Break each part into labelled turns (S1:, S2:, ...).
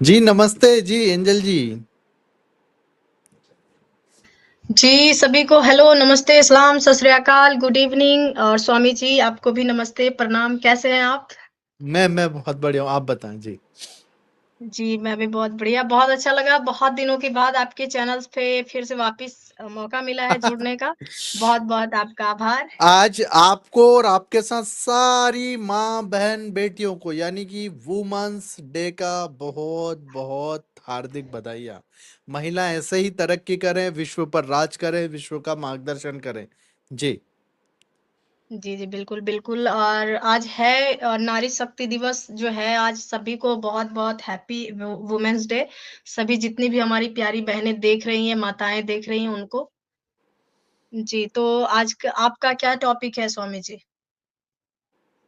S1: जी नमस्ते जी एंजल जी।
S2: जी, सभी को हेलो, नमस्ते, सलाम, सत श्री अकाल, गुड इवनिंग और स्वामी जी आपको भी नमस्ते, प्रणाम, कैसे हैं आप?
S1: मैं बहुत बढ़िया हूँ, आप बताएं जी।
S2: जी, मैं भी बहुत बढ़िया, बहुत अच्छा लगा, बहुत दिनों के बाद आपके चैनल्स पे फिर से वापस मौका मिला है जुड़ने का। बहुत-बहुत आपका आभार।
S1: आज आपको और आपके साथ सारी माँ बहन बेटियों को यानी कि वुमेन्स डे का बहुत बहुत हार्दिक बधाइयाँ। महिला ऐसे ही तरक्की करें, विश्व पर राज करें, विश्व का मार्गदर्शन करें। जी।
S2: जी, जी, बिल्कुल, बिल्कुल और आज है नारी शक्ति दिवस जो है आज सभी को बहुत-बहुत हैप्पी वुमेन्स डे। सभी जितनी भी हमारी प्यारी बहनें देख रही हैं, माताएँ देख रही हैं उनको। जी, तो आज क आपका क्या टॉपिक है स्वामी जी?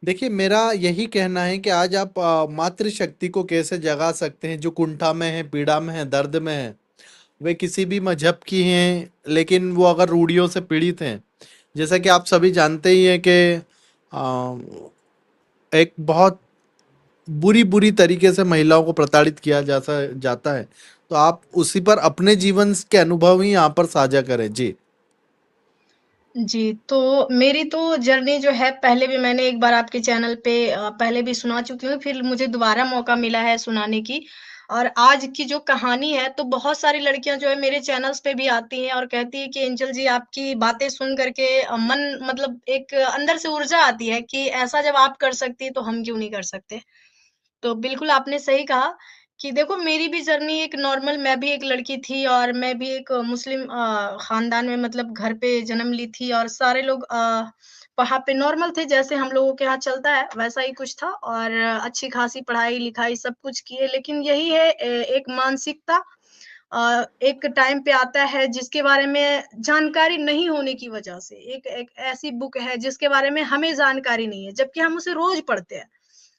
S1: देखिए, मेरा यही कहना है कि आज आप मातृशक्ति को कैसे जगा सकते हैं, जो कुंठा में है, पीड़ा में है, दर्द में है। वे किसी भी मजहब की हैं, लेकिन वो अगर रूढ़ियों से पीड़ित हैं, जैसा कि आप सभी जानते ही हैं कि एक बहुत बुरी बुरी तरीके से महिलाओं को प्रताड़ित किया जाता जाता है। तो आप उसी पर अपने जीवन के अनुभव ही यहाँ पर साझा करें। जी।
S2: जी, तो मेरी तो जर्नी जो है पहले भी मैंने एक बार आपके चैनल पे पहले भी सुना चुकी हूँ, फिर मुझे दोबारा मौका मिला है सुनाने की। और आज की जो कहानी है तो बहुत सारी लड़कियाँ जो है मेरे चैनल्स पे भी आती हैं और कहती है कि एंजल जी आपकी बातें सुन कर के मन मतलब एक अंदर से ऊर्जा आती है कि ऐसा जब आप कर सकती हैं तो हम क्यों नहीं कर सकते? तो बिल्कुल आपने सही कहा कि देखो मेरी भी जर्नी एक नॉर्मल मैं भी एक लड़की थी और मैं भी एक मुस्लिम खानदान में मतलब घर पे जन्म ली थी और सारे लोग वहाँ पे नॉर्मल थे जैसे हम लोगों के यहाँ चलता है वैसा ही कुछ था और अच्छी खासी पढ़ाई लिखाई सब कुछ किए लेकिन यही है एक मानसिकता एक टाइम पे आता है जिसके बारे में जानकारी नहीं होने की वजह से एक एक ऐसी बुक है जिसके बारे में हमें जानकारी नहीं है जबकि हम उसे रोज पढ़ते हैं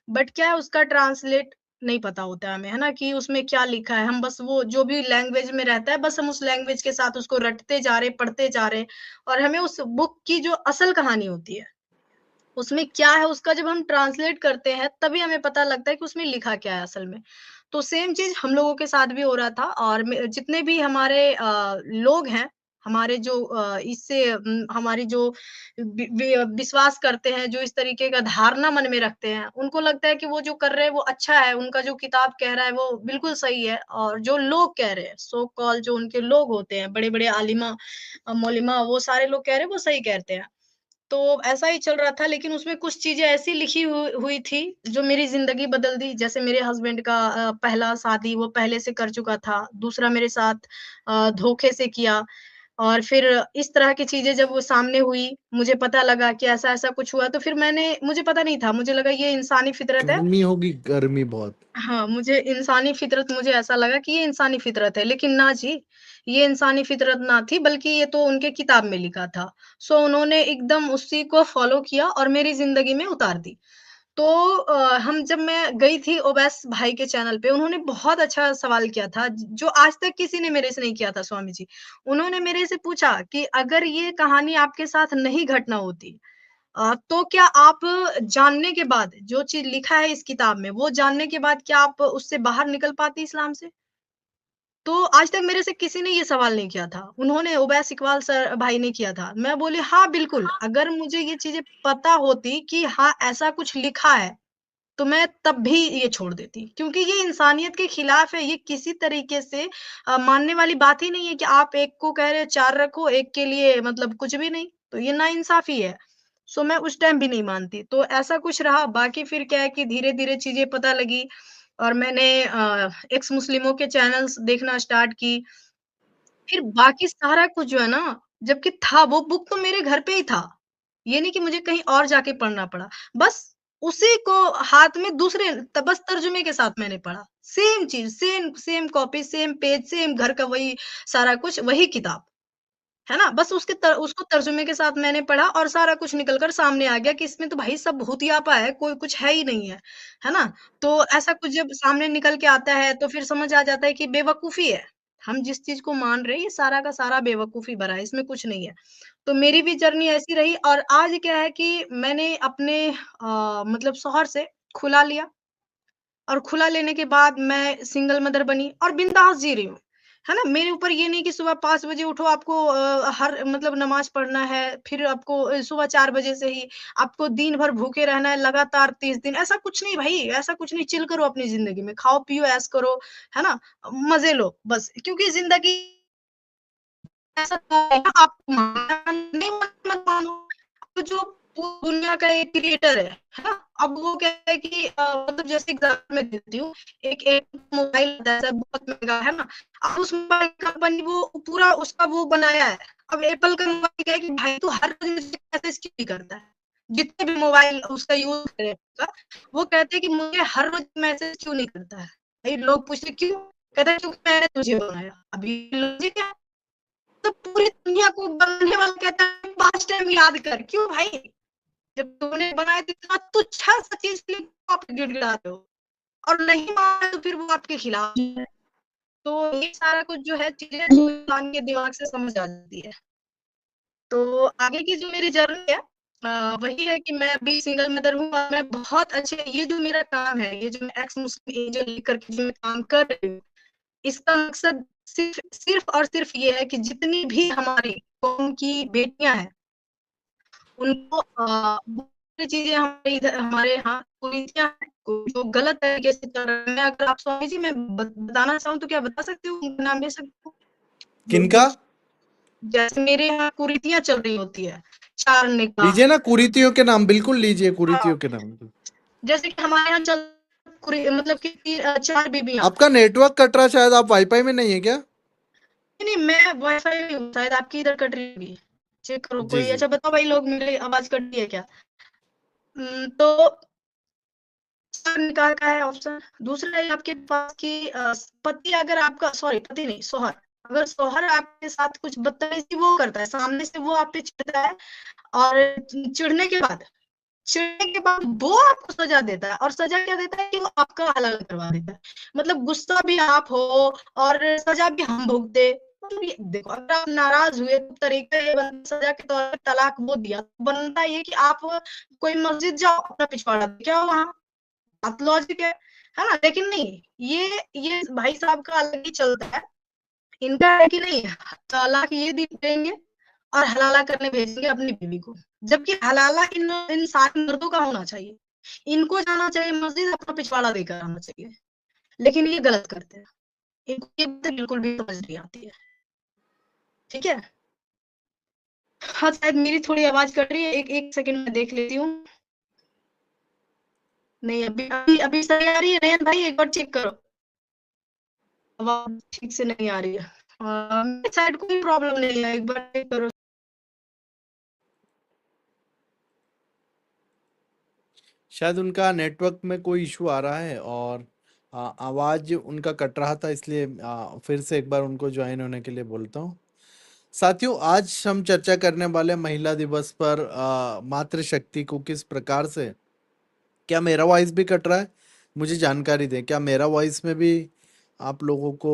S2: बट क्या है उसका ट्रांसलेट नहीं पता होता है हमें, है ना? कि उसमें क्या लिखा है। हम बस वो जो भी लैंग्वेज में रहता है, बस हम उस लैंग्वेज के साथ उसको रटते जा रहे, पढ़ते जा रहे और हमें उस बुक की जो असल कहानी होती है, उसमें क्या है उसका जब हम ट्रांसलेट करते हैं, तभी हमें पता लगता है कि उसमें लिखा क्या है असल में। तो सेम चीज़ हम लोगों के साथ भी हो रहा था और जितने भी हमारे लोग हैं, हमारे जो इससे हमारी जो विश्वास करते हैं, जो इस तरीके का धारणा मन में रखते हैं, उनको लगता है कि वो जो कर रहे हैं वो अच्छा है, उनका जो किताब कह रहा है वो बिल्कुल सही है और जो लोग कह रहे हैं, सो कॉल्ड जो उनके लोग होते हैं, बड़े-बड़े आलिमा मौलिमा वो सारे लोग कह रहे हैं वो सही कहते हैं। तो ऐसा ही चल रहा था लेकिन उसमें कुछ चीज़ें ऐसी लिखी हुई थी जो मेरी ज़िंदगी बदल दी। जैसे मेरे हस्बैंड का पहला शादी वो पहले से कर चुका था, दूसरा मेरे साथ धोखे से किया और फिर इस तरह की चीज़ें जब वो सामने हुई, मुझे पता लगा कि ऐसा-ऐसा कुछ हुआ तो फिर मुझे पता नहीं था, मुझे लगा ये इंसानी फितरत है।
S1: गर्मी होगी, गर्मी बहुत।
S2: हाँ, मुझे इंसानी फ़ितरत मुझे ऐसा लगा कि ये इंसानी फ़ितरत है, लेकिन ना जी, ये इंसानी फ़ितरत ना थी बल्कि ये तो उनके किताब में लिखा था। सो उन्होंने एकदम उसी को फ़ॉलो किया और मेरी ज़िंदगी में उतार दी। तो हम जब मैं गई थी ओवैस भाई के चैनल पे, उन्होंने बहुत अच्छा सवाल किया था, ज जो आज तक किसी ने मेरे से नहीं किया था स्वामी जी। उन्होंने मेरे से पूछा कि अगर ये कहानी आपके साथ नहीं घटना होती तो क्या आप जानने के बाद जो चीज़ लिखा है इस किताब में, वो जानने के बाद क्या आप उससे बाहर निकल पाती इस्लाम से? तो आज तक मेरे से किसी ने ये सवाल नहीं किया था। उन्होंने उवैस इकबाल सर भाई ने किया था। मैं बोली हाँ, बिल्कुल, अगर मुझे ये चीज़ें पता होती कि हाँ, ऐसा कुछ लिखा है, तो मैं तब भी ये छोड़ देती। क्योंकि ये इंसानियत के खिलाफ है, ये किसी तरीके से मानने वाली बात ही नहीं है कि आप एक को कह रहे हो 4 रखो, एक के लिए मतलब कुछ भी नहीं, तो ये नाइंसाफ़ी है। सो मैं उस टाइम भी नहीं मानती। तो ऐसा कुछ रहा, बाकी फिर क्या है कि धीरे-धीरे चीज़ें पता लगी और मैंने एक्स मुस्लिमों के चैनल्स देखना स्टार्ट की। फिर बाकी सारा कुछ जो है ना, जबकि था वो बुक तो मेरे घर पे ही था। ये नहीं कि मुझे कहीं और जाके पढ़ना पड़ा। बस उसी को हाथ में दूसरे बस तर्जुमे के साथ मैंने पढ़ा। सेम चीज़, same same copy, same page, same घर का वही सारा कुछ, वही किताब। है ना? बस उसको तर्जुमे के साथ मैंने पढ़ा और सारा कुछ निकल कर सामने आ गया कि इसमें तो भाई सब भूतियापा है, कोई कुछ है ही नहीं है। है ना? तो ऐसा कुछ जब सामने निकल के आता है तो फिर समझ आ जाता है कि बेवकूफ़ी है। हम जिस चीज़ को मान रहे हैं ये सारा का सारा बेवकूफ़ी भरा है, इसमें कुछ नहीं है। तो मेरी भी जर्नी ऐसी रही और आज क्या है कि मैंने अपने मतलब शौहर से खुला लिया। और खुला लेने के बाद मैं सिंगल मदर बनी और बिंदास जी रही हूँ। है ना? मेरे ऊपर ये नहीं कि सुबह 5 बजे उठो आपको हर मतलब नमाज़ पढ़ना है, फिर आपको सुबह 4 बजे से ही आपको दिन भर भूखे रहना है लगातार 30 दिन, ऐसा कुछ नहीं भई, ऐसा कुछ नहीं, चिल करो अपनी ज़िंदगी में, खाओ-पियो, ऐश करो, है ना? मज़े लो बस, क्योंकि ज़िंदगी ऐसा है ना, आप नहीं मत मानो, तो जो दुनिया का एक क्रिएटर है ना? अब वो कहता है कि मतलब जैसे एग्ज़ाम्पल मैं देती हूँ, एक एक मोबाइल आता है बहुत महँगा, है ना? अब उस मोबाइल कंपनी वो पूरा उसका वो बनाया है। अब एप्पल का मोबाइल क्या है कि भाई तू हर रोज़ मुझे मैसेज क्यों नहीं करता है? जितने भी मोबाइल उसका यूज़ करेगा, वो कहते हैं कि मुझे हर रोज़ मैसेज क्यों नहीं करता है? भाई लोग पूछते क्यों? कहता है क्योंकि मैंने तुझे बनाया। अभी लॉजिक है। तो पूरी दुनिया को बनाने वाला कहता है 5 टाइम याद कर, क्यों भाई? जब तूने बनाया तो इतना तुच्छ-सा चीज़ के लिए आप गिड़गिड़ा रहे हो और नहीं माना तो फिर वो आपके खिलाफ है। तो ये सारा कुछ जो है चीज़ें इंसान के दिमाग से समझ आ जाती है। तो आगे की जो मेरी जर्नी है वही है कि मैं अभी सिंगल मदर हूँ और मैं बहुत अच्छे ये जो मेरा काम है, ये जो मैं एक्स मुस्लिम एंजल लेकर के जो मैं काम कर रही हूँ, इसका मकसद सिर्फ़ सिर्फ़ और सिर्फ़ ये है कि जितनी भी हमारी कौम की बेटियाँ हैं, उनको बहुत सारी चीज़ें हमारे इधर हमारे यहाँ कुरीतियाँ हैं, जो गलत तरीके से चल रहे हैं। अगर आप स्वामी जी मैं बताना चाहूँ तो क्या बता सकती हूँ? उनका नाम ले सकती हूँ?
S1: किनका?
S2: जो जैसे मेरे यहाँ कुरीतियाँ चल रही होती है, 4 निकाह।
S1: लीजिए ना कुरीतियों के नाम, बिल्कुल लीजिए
S2: हाँ,
S1: कुरीतियों के नाम।
S2: जैसे कि हमारे यहाँ चल मतलब कि 4 बीबियाँ।
S1: आपका नेटवर्क कट रहा, शायद आप वाईफाई में नहीं है क्या?
S2: नहीं, नहीं, मैं वाईफ़ाई में हूँ, शायद आपकी इधर कट रही होगी। चेक करो
S1: जी
S2: कोई
S1: जी।
S2: अच्छा बताओ भाई लोग मेरी आवाज़ कट रही है क्या? तो निकाह का है ऑप्शन। दूसरा है आपके पास कि पति अगर आपका सॉरी पति नहीं सोहर, अगर सोहर आपके साथ कुछ बदतमीज़ी वो करता है, सामने से वो आप पे चिढ़ता है और चिढ़ने के बाद वो आपको सज़ा देता है और सज़ा क्या देता है कि वो आपका हलाल करवा देता है। मतलब गुस्सा भी आप हो और सज़ा भी हम भुगते। मतलब ये देखो अगर आप नाराज़ हुए तो तरीका ये बनता सज़ा के तौर पे तलाक वो दिया, तो बनता ये कि आप कोई मस्जिद जाओ अपना पिछवाड़ा लेके आओ वहाँ। बात लॉजिक है ना? लेकिन नहीं, ये भाई साहब का अलग ही चलता है। इनका है कि नहीं तलाक ये देंगे और हलाला करने भेजेंगे अपनी बीवी को। जबकि हलाला इन सारे मर्दों का होना चाहिए। इनको जाना चाहिए मस्जिद अपना पिछवाड़ा देकर आना चाहिए। लेकिन ये गलत करते हैं। इनको ये बातें बिल्कुल भी समझ नहीं आती है। ठीक है? हाँ, शायद मेरी थोड़ी आवाज़ कट रही है। एक 1 सेकंड में देख लेती हूँ। नहीं अभी सही आ रही है नयन भाई एक बार चेक करो। आवाज़ ठीक से नहीं आ रही है। मेरी साइड कोई प्रॉब्लम नहीं है, एक बार चेक करो।
S1: शायद उनका नेटवर्क में कोई इशू आ रहा है और आवाज़ उनका कट रहा था, इसलिए फिर से एक बार उनको ज्वाइन होने के लिए बोलता हूँ। साथियों, आज हम चर्चा करने वाले हैं महिला दिवस पर मातृशक्ति को किस प्रकार से। क्या मेरा वॉइस भी कट रहा है? मुझे जानकारी दें, क्या मेरा वॉइस में भी आप लोगों को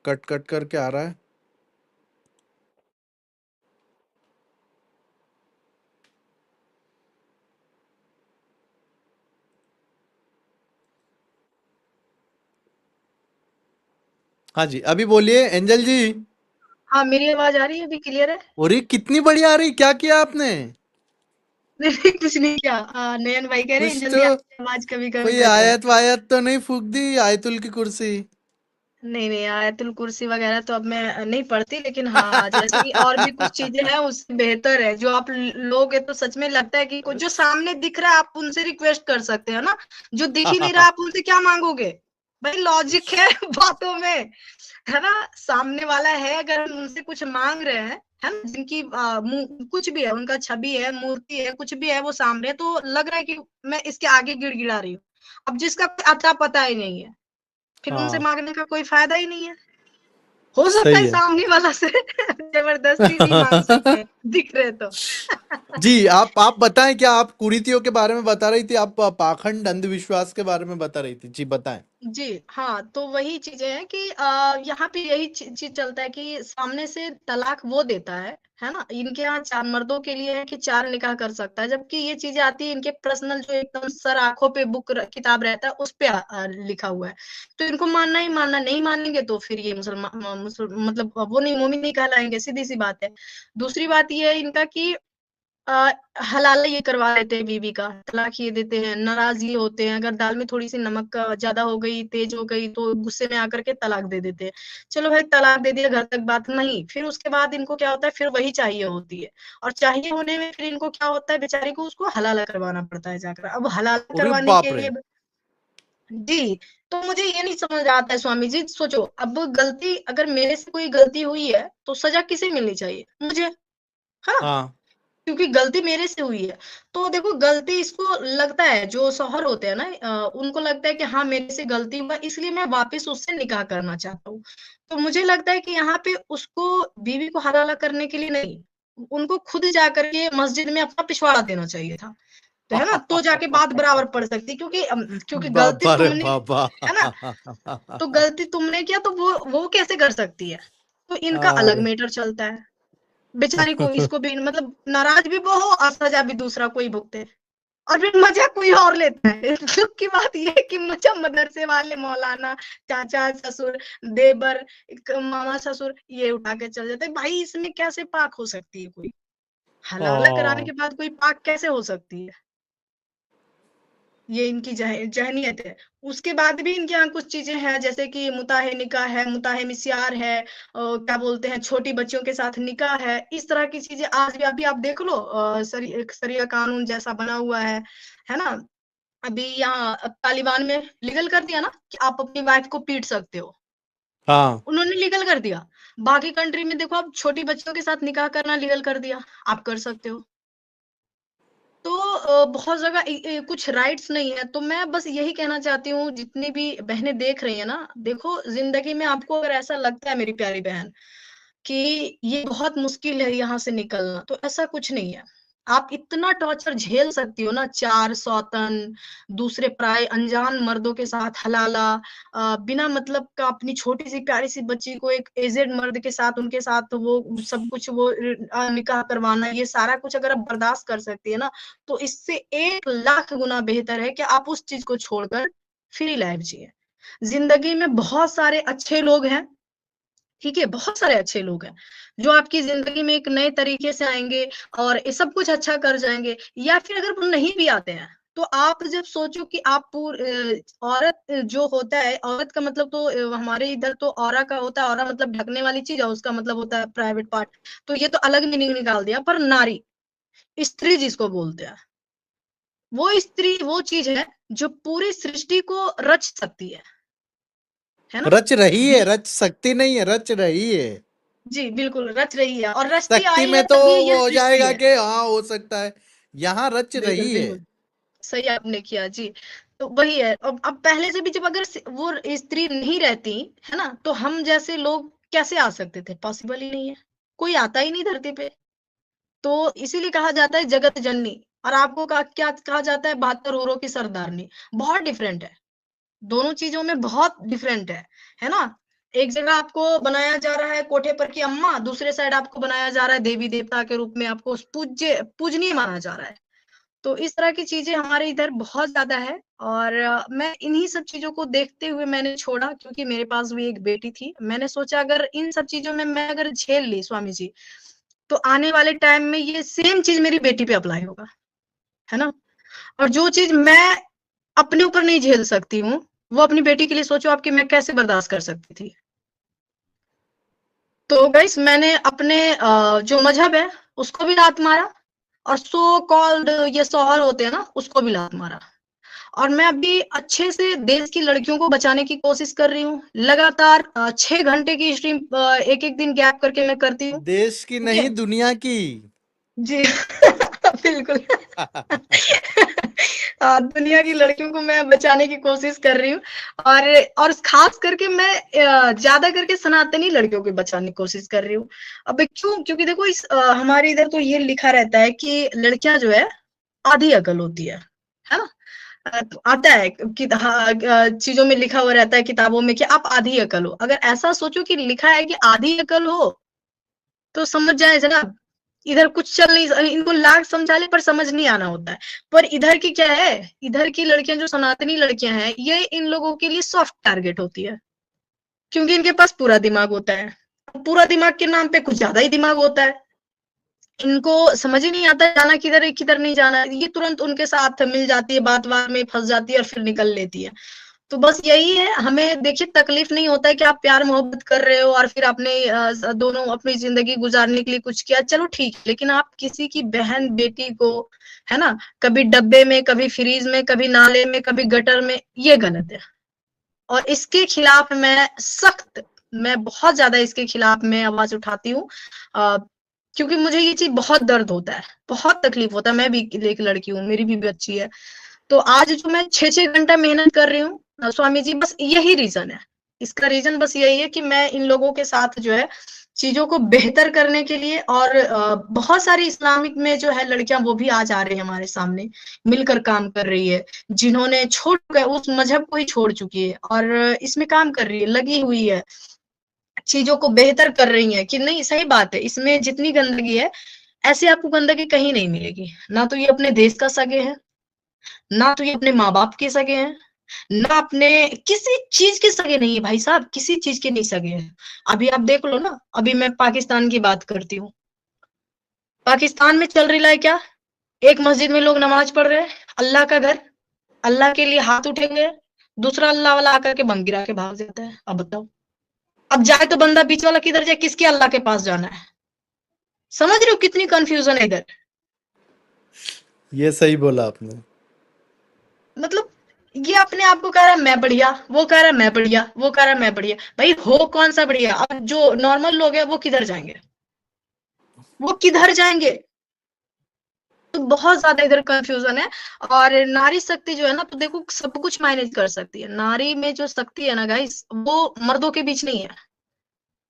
S1: कट कट करके आ रहा है? हाँ जी, अभी बोलिए एंजल जी।
S2: हाँ, मेरी आवाज़ आ रही है अभी क्लियर है?
S1: अरे कितनी बढ़िया आ रही, क्या किया आपने?
S2: नहीं कुछ नहीं किया। नयन भाई कह रहे हैं
S1: कुछ
S2: जल्दी
S1: तो,
S2: आपकी आवाज़ कभी-कभी
S1: कोई
S2: कट रहा है।
S1: आयत वायत तो नहीं फूक दी, आयतुल की कुर्सी?
S2: नहीं, नहीं आयतुल कुर्सी वगैरह तो अब मैं नहीं पढ़ती लेकिन हाँ, जैसे कि और भी कुछ चीज़ें हैं उससे बेहतर है, जो आप लोगे तो सच में लगता है कि कुछ जो सामने दिख रहा है आप उनसे रिक्वेस्ट कर सकते हो ना, जो दिख ही नहीं रहा आप उनसे क्या माँगोगे? भाई लॉजिक है बातों में। है ना? सामने वाला है अगर हम उनसे कुछ माँग रहे हैं, है ना? जिनकी मुँह कुछ भी है, उनका छवि है, मूर्ति है, कुछ भी है वो सामने तो लग रहा है कि मैं इसके आगे गिड़गिड़ा रही हूँ। अब जिसका अता-पता ही नहीं है, फिर उनसे
S1: हाँ,
S2: माँगने का कोई फ़ायदा ही नहीं है। हो सकता
S1: सही
S2: है
S1: है।
S2: सामने वाला से ज़बरदस्ती भी माँग सकते हैं। दिख रहे तो।
S1: जी, आप बताएँ, क्या आप कुरीतियों के बारे में बता रही थी? आप पाखंड अंधविश्वास के बारे में बता रही थी। जी, बताएँ।
S2: जी, हाँ, तो वही चीज़ें हैं कि यहाँ पे यही चीज़ चलता है कि सामने से तलाक वो देता है ना? इनके यहाँ 4 मर्दों के लिए है कि 4 निकाह कर सकता है, जबकि ये चीज़ें आती है इनके पर्सनल जो एकदम सर आँखों पे बुक र किताब रहता है, उस पे लिखा हुआ है। तो इनको मानना ही मानना, नहीं मानेंगे तो फिर ये मतलब वो नहीं मोमिन नहीं कहलाएँगे, सीधी-सी बात है। दूसरी बात ये है इनका कि अ, हलाला ये करवा देते हैं बीवी का, तलाक ये देते हैं, नाराज़ ये होते हैं, अगर दाल में थोड़ी-सी नमक ज़्यादा हो गई, तेज़ हो गई, तो गुस्से में आकर के तलाक दे देते हैं। चलो भाई तलाक दे दिया, घर तक बात नहीं, फिर उसके बाद इनको क्या होता है, फिर वही चाहिए होती है और चाहिए होने में फिर इनको क्या होता है, बेचारी को उसको हलाला करवाना पड़ता है जाकर। अब हलाला
S1: अरे
S2: करवाने
S1: बाप
S2: के
S1: रे!
S2: लिए जी, तो मुझे ये नहीं समझ आता है स्वामी जी, सोचो अब गलती अगर मेरे से कोई गलती हुई है, तो सज़ा किसे मिलनी चाहिए? मुझे, है ना?
S1: हाँ,
S2: क्योंकि गलती मेरे से हुई है। तो देखो गलती इसको लगता है जो शौहर होते हैं ना उनको लगता है कि हाँ, मेरे से गलती हुआ इसलिए मैं वापस उससे निकाह करना चाहता हूँ। तो मुझे लगता है कि यहाँ पे उसको बीवी को हलाला करने के लिए नहीं, उनको खुद जाकर के मस्जिद में अपना पिछवाड़ा देना चाहिए था। तो है ना? तो जाके बात बराबर पड़ सकती है क्योंकि क्योंकि गलती
S1: बाबा रे
S2: तुमने
S1: बाबा!
S2: है ना? तो गलती तुमने किया तो वो कैसे कर सकती है? तो इनका अलग
S1: अरे!
S2: मैटर चलता है। बेचारी को इसको भी मतलब नाराज़ भी वो हो और सज़ा भी दूसरा कोई भुगते और फिर मज़ा कोई और लेता है। दुःख की बात ये है कि मुझे मदरसे वाले मौलाना, चाचा, ससुर, देवर, मामा ससुर ये उठा के चले जाते हैं। भाई इसमें कैसे पाक हो सकती है कोई? हलाला कराने
S1: ओह!
S2: के बाद कोई पाक कैसे हो सकती है? ये इनकी ज़हनियत है। उसके बाद भी इनके यहाँ कुछ चीज़ें हैं जैसे कि मुताहे निकाह है, मुताहे मिस्यार है क्या बोलते हैं छोटी बच्चियों के साथ निकाह है। इस तरह की चीज़ें आज भी अभी आप देख लो एक शरिया कानून जैसा बना हुआ है ना? अभी यहाँ तालिबान में लीगल कर दिया ना कि आप अपनी वाइफ को पीट सकते हो।
S1: हाँ,
S2: उन्होंने लीगल कर दिया। बाकी कंट्री में देखो आप छोटी बच्चियों के साथ निकाह करना लीगल कर दिया। आप कर सकते हो। तो बहुत जगह कुछ राइट्स नहीं है, तो मैं बस यही कहना चाहती हूँ जितनी भी बहनें देख रही हैं ना, देखो ज़िंदगी में आपको अगर ऐसा लगता है मेरी प्यारी बहन, कि ये बहुत मुश्किल है यहाँ से निकलना, तो ऐसा कुछ नहीं है। आप इतना टॉर्चर झेल सकती हो ना 4 सौतन, दूसरे पराए अनजान मर्दों के साथ हलाला बिना मतलब का अपनी छोटी-सी प्यारी-सी बच्ची को एक एजेड मर्द के साथ उनके साथ वो सब कुछ वो निकाह करवाना, ये सारा कुछ अगर आप बर्दाश्त कर सकती है ना, तो इससे 1 लाख गुना बेहतर है कि आप उस चीज़ को छोड़कर फ्री लाइफ़ जिएँ। ज़िंदगी में बहुत सारे अच्छे लोग हैं ठीक है, बहुत सारे अच्छे लोग हैं, जो आपकी ज़िंदगी में एक नए तरीके से आएँगे और ये सब कुछ अच्छा कर जाएँगे या फिर अगर वो नहीं भी आते हैं, तो आप जब सोचो कि आप औरत जो होता है, औरत का मतलब तो हमारे इधर तो औरा का होता है, औरा मतलब ढकने वाली चीज़ है, उसका मतलब होता है प्राइवेट पार्ट, तो ये तो अलग मीनिंग निकाल दिया, पर नारी, स्त्री जिसको बोलते हैं, वो स्त्री वो चीज़ है, जो पूरी सृष्टि को रच सकती है ना?
S1: रच रही है,
S2: बिल
S1: रच सकती नहीं है, रच रही है।
S2: जी, बिल्कुल रच रही है और रचती
S1: सकती
S2: आई
S1: में
S2: है
S1: तो
S2: तभी ये
S1: वो हो
S2: सृष्टि
S1: जाएगा
S2: है।
S1: कि हाँ, हो सकता है। यहाँ रच
S2: बिल्कुल,
S1: रही है।
S2: बिल्कुल। सही आपने किया, जी। तो वही है, अब पहले से भी जब अगर वो स्त्री नहीं रहती, है ना? तो हम जैसे लोग कैसे आ सकते थे? पॉसिबल ही नहीं है। कोई आता ही नहीं धरती पे। तो इसीलिए कहा जाता है जगत जननी और आपको क्या कहा जाता है 72 होरों की सरदारनी। बहुत डिफरेंट है। दोनों चीज़ों में बहुत डिफरेंट है ना? एक जगह आपको बनाया जा रहा है कोठे पर की अम्मा, दूसरे साइड आपको बनाया जा रहा है देवी-देवता के रूप में, आपको पूजनीय माना जा रहा है। तो इस तरह की चीज़ें हमारे इधर बहुत ज़्यादा है और मैं इन्हीं सब चीज़ों को देखते हुए मैंने छोड़ा क्योंकि मेरे पास भी एक बेटी थी। मैंने सोचा अगर इन सब चीज़ों में मैं अगर झेल ली स्वामी जी, तो आने वाले टाइम में ये सेम चीज़ मेरी बेटी पे अप्लाई होगा, है ना? और जो चीज़ मैं अपने ऊपर नहीं झेल सकती हूँ, वो अपनी बेटी के लिए सोचो आप कि मैं कैसे बर्दाश्त कर सकती थी। तो गाइस मैंने अपने जो मज़हब है, उसको भी लात मारा और सो कॉल्ड ये शौहर होते हैं ना, उसको भी लात मारा। और मैं अभी अच्छे से देश की लड़कियों को बचाने की कोशिश कर रही हूँ। लगातार 6 घंटे की स्ट्रीम एक-एक दिन गैप करके मैं करती हूँ।
S1: देश की
S2: ठीक है?
S1: नहीं, दुनिया की।
S2: जी, बिल्कुल। दुनिया की लड़कियों को मैं बचाने की कोशिश कर रही हूँ और खास करके मैं ज़्यादा करके सनातनी लड़कियों को बचाने की कोशिश कर रही हूँ। अब क्यों? क्योंकि देखो हमारे इधर तो ये लिखा रहता है कि लड़कियाँ जो है आधी अकल होती है ना? तो आता है कि हाँ चीज़ों में लिखा हुआ रहता है किताबों में कि आप आधी अकल हो। अगर ऐसा सोचो कि लिखा है कि आधी अकल हो, तो समझ जाएँ जनाब, इधर कुछ चल नहीं इनको लाख समझा ले पर समझ नहीं आना होता है। पर इधर की क्या है, इधर की लड़कियाँ जो सनातनी लड़कियाँ हैं, ये इन लोगों के लिए सॉफ्ट टारगेट होती है, क्योंकि इनके पास पूरा दिमाग होता है। पूरा दिमाग के नाम पे कुछ ज़्यादा ही दिमाग होता है। इनको समझ ही नहीं आता जाना किधर है, किधर नहीं जाना है। ये तुरंत उनके साथ मिल जाती है, बात-वात में फँस जाती है और फिर निकल लेती है। तो बस यही है, हमें देखिए तकलीफ नहीं होता है कि आप प्यार मोहब्बत कर रहे हो और फिर आपने दोनों अपनी ज़िंदगी गुज़ारने के लिए कुछ किया, चलो ठीक है। लेकिन आप किसी की बहन-बेटी को, है ना, कभी डब्बे में, कभी फ्रिज में, कभी नाले में, कभी गटर में, ये गलत है। और इसके खिलाफ मैं बहुत ज़्यादा इसके खिलाफ मैं आवाज़ उठाती हूँ क्योंकि मुझे ये चीज़ बहुत दर्द होता है, बहुत तकलीफ होता है। मैं भी एक लड़की हूँ, मेरी भी बच्ची है। तो आज जो मैं 6-6 घंटा मेहनत कर रही हूँ स्वामी जी बस यही रीज़न है। इसका रीज़न बस यही है कि मैं इन लोगों के साथ जो है चीज़ों को बेहतर करने के लिए और बहुत सारी इस्लामिक में जो है लड़कियाँ वो भी आज आ रही हैं हमारे सामने, मिलकर काम कर रही है। जिन्होंने छोड़ गए उस मज़हब को ही छोड़ चुकी है और इसमें काम कर रही है, लगी हुई है। चीज़ों को बेहतर कर रही हैं कि नहीं सही बात है, इसमें जितनी गंदगी है, ऐसे आपको गंदगी कहीं नहीं मिलेगी। ना तो ये अपने देश का सगे हैं, ना तो ये अपने माँ-बाप के सगे हैं, ना अपने किसी चीज़ के सगे नहीं है भाई साहब, किसी चीज़ के नहीं सगे हैं। अभी आप देख लो ना, अभी मैं पाकिस्तान की बात करती हूँ। पाकिस्तान में चल रही है क्या? एक मस्जिद में लोग नमाज़ पढ़ रहे हैं, अल्लाह का घर, अल्लाह के लिए हाथ उठेंगे, दूसरा अल्लाह वाला आकर के बम गिरा के भाग जाता है। अब बताओ, अब जाए तो बंदा बीच वाला किधर जाए, किसके अल्लाह के पास जाना है? समझ रहे हो कितनी कन्फ्यूज़न है इधर?
S1: ये सही बोला आपने।
S2: मतलब ये अपने आप को कह रहा है मैं बढ़िया, वो कह रहा है मैं बढ़िया, वो कह रहा है मैं बढ़िया। भाई हो कौन-सा बढ़िया? अब जो नॉर्मल लोग हैं वो किधर जाएँगे? वो किधर जाएँगे? तो बहुत ज़्यादा इधर कन्फ्यूज़न है और नारी शक्ति जो है ना तो देखो सब कुछ मैनेज कर सकती है। नारी में जो शक्ति है ना गाइस वो मर्दों के बीच नहीं है।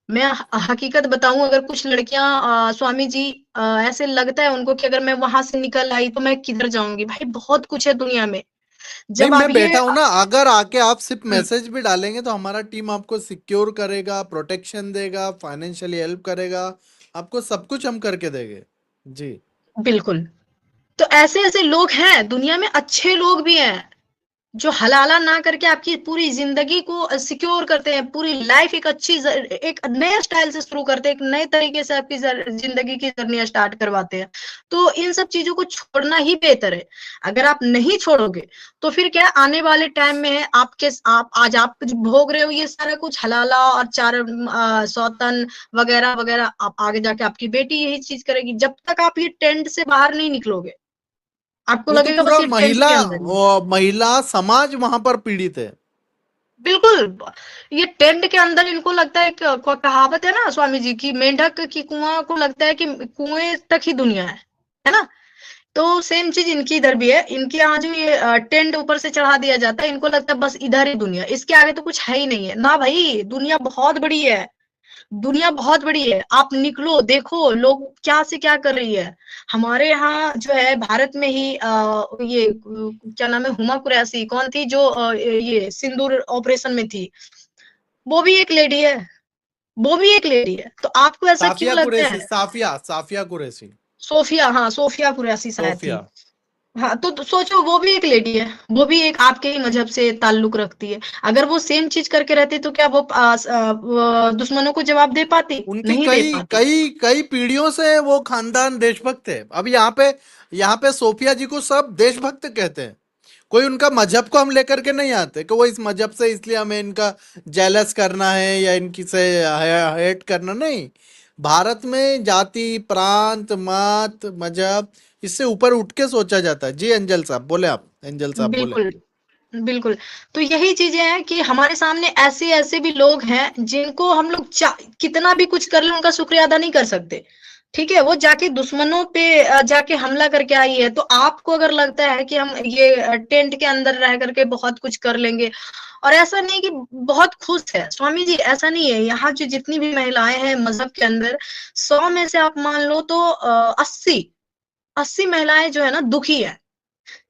S2: मैं हकीकत बताऊँ अगर कुछ लड़कियाँ स्वामी जी ऐसे लगता है उनको कि अगर मैं वहाँ से निकल आई तो मैं किधर जाऊँगी? भाई बहुत कुछ है दुनिया में।
S1: नहीं,
S2: जब आप
S1: मैं
S2: ये
S1: बैठा हूं ना, अगर आके आप सिर्फ
S2: हुँ,
S1: मैसेज भी डालेंगे तो हमारा टीम आपको सिक्योर करेगा, प्रोटेक्शन देगा, फाइनेंशियली हेल्प करेगा, आपको सब कुछ हम करके देंगे। जी।
S2: बिल्कुल। तो ऐसे-ऐसे लोग हैं, दुनिया में अच्छे लोग भी हैं, जो हलाला ना करके आपकी पूरी ज़िंदगी को सिक्योर करते हैं, पूरी लाइफ़ एक नए स्टाइल से शुरू करते हैं, एक नए तरीके से आपकी ज़िंदगी की जर्नी स्टार्ट करवाते हैं। तो इन सब चीज़ों को छोड़ना ही बेहतर है। अगर आप नहीं छोड़ोगे, तो फिर क्या आने वाले टाइम में है आप आज आप जो भोग रहे हो ये सारा कुछ हलाला और सौतन वगैरह-वगैरह आप आगे जाके आपकी बेटी यही चीज़ करेगी। जब तक आप ये टेंट से बाहर नहीं निकलोगे आपको
S1: वो तो
S2: लगेगा बस
S1: पूरा
S2: ये टेंट के अंदर ही है।
S1: महिला समाज वहां पर पीड़ित है।
S2: बिल्कुल, ये टेंट के अंदर इनको लगता है कहावत है ना स्वामी जी की मेंढक की कुआँ को लगता है कि कुएँ तक ही दुनिया है ना? तो सेम चीज़ इनकी इधर भी है। इनके यहाँ जो ये टेंट ऊपर से चढ़ा दिया जाता है, इनको लगता है बस इधर ही दुनिया, इसके आगे तो कुछ है ही नहीं है। ना भई, दुनिया बहुत बड़ी है। दुनिया बहुत बड़ी है। आप निकलो, देखो लोग क्या से क्या कर रही है। हमारे यहाँ जो है भारत में ही क्या नाम है हुमा कुरैशी कौन थी जो ये सिंदूर ऑपरेशन में थी। वो भी एक लेडी है, वो भी एक लेडी है। तो आपको ऐसा क्यों
S1: साफिया
S2: लगता
S1: कुरैशी,
S2: है?
S1: साफिया कुरैशी।
S2: सोफिया हाँ, सोफिया कुरैशी शायद
S1: सोफिया।
S2: थी। हाँ, तो सोचो वो भी एक लेडी है, वो भी एक आपके ही मज़हब से ताल्लुक रखती है। अगर वो सेम चीज़ करके रहती तो क्या वो दुश्मनों को जवाब दे पाती?
S1: उनकी
S2: नहीं दे
S1: कई
S2: पाती।
S1: कई कई पीढ़ियों से वो खानदान देशभक्त है। अब यहाँ पे सोफिया जी को सब देशभक्त कहते हैं। कोई उनका मजहब को हम लेकर के नहीं आते कि वो इस मजहब से इसलिए हमें इनका जेलस करना है या इनकी से हेट करना नहीं। भारत में जाति, प्रांत, मत, मजहब इससे ऊपर उठ के सोचा जाता है। जी एंजल साहब बोले, आप एंजल साहब बोले।
S2: बिल्कुल, बिल्कुल। तो यही चीज़ें हैं कि हमारे सामने ऐसे-ऐसे भी लोग हैं जिनको हम लोग कितना भी कुछ कर लें उनका शुक्रिया अदा नहीं कर सकते। ठीक है? वो जाके दुश्मनों पे जाके हमला करके आई है, तो आपको अगर लगता है कि हम ये टेंट के अंदर रह करके बहुत कुछ कर लेंगे और ऐसा नहीं कि बहुत खुश है, स्वामी जी ऐसा नहीं है, यहाँ जो जितनी भी महिलाएँ हैं मज़हब के अंदर, 100 में से आप मान लो तो 80 महिलाएँ जो है ना दुखी है।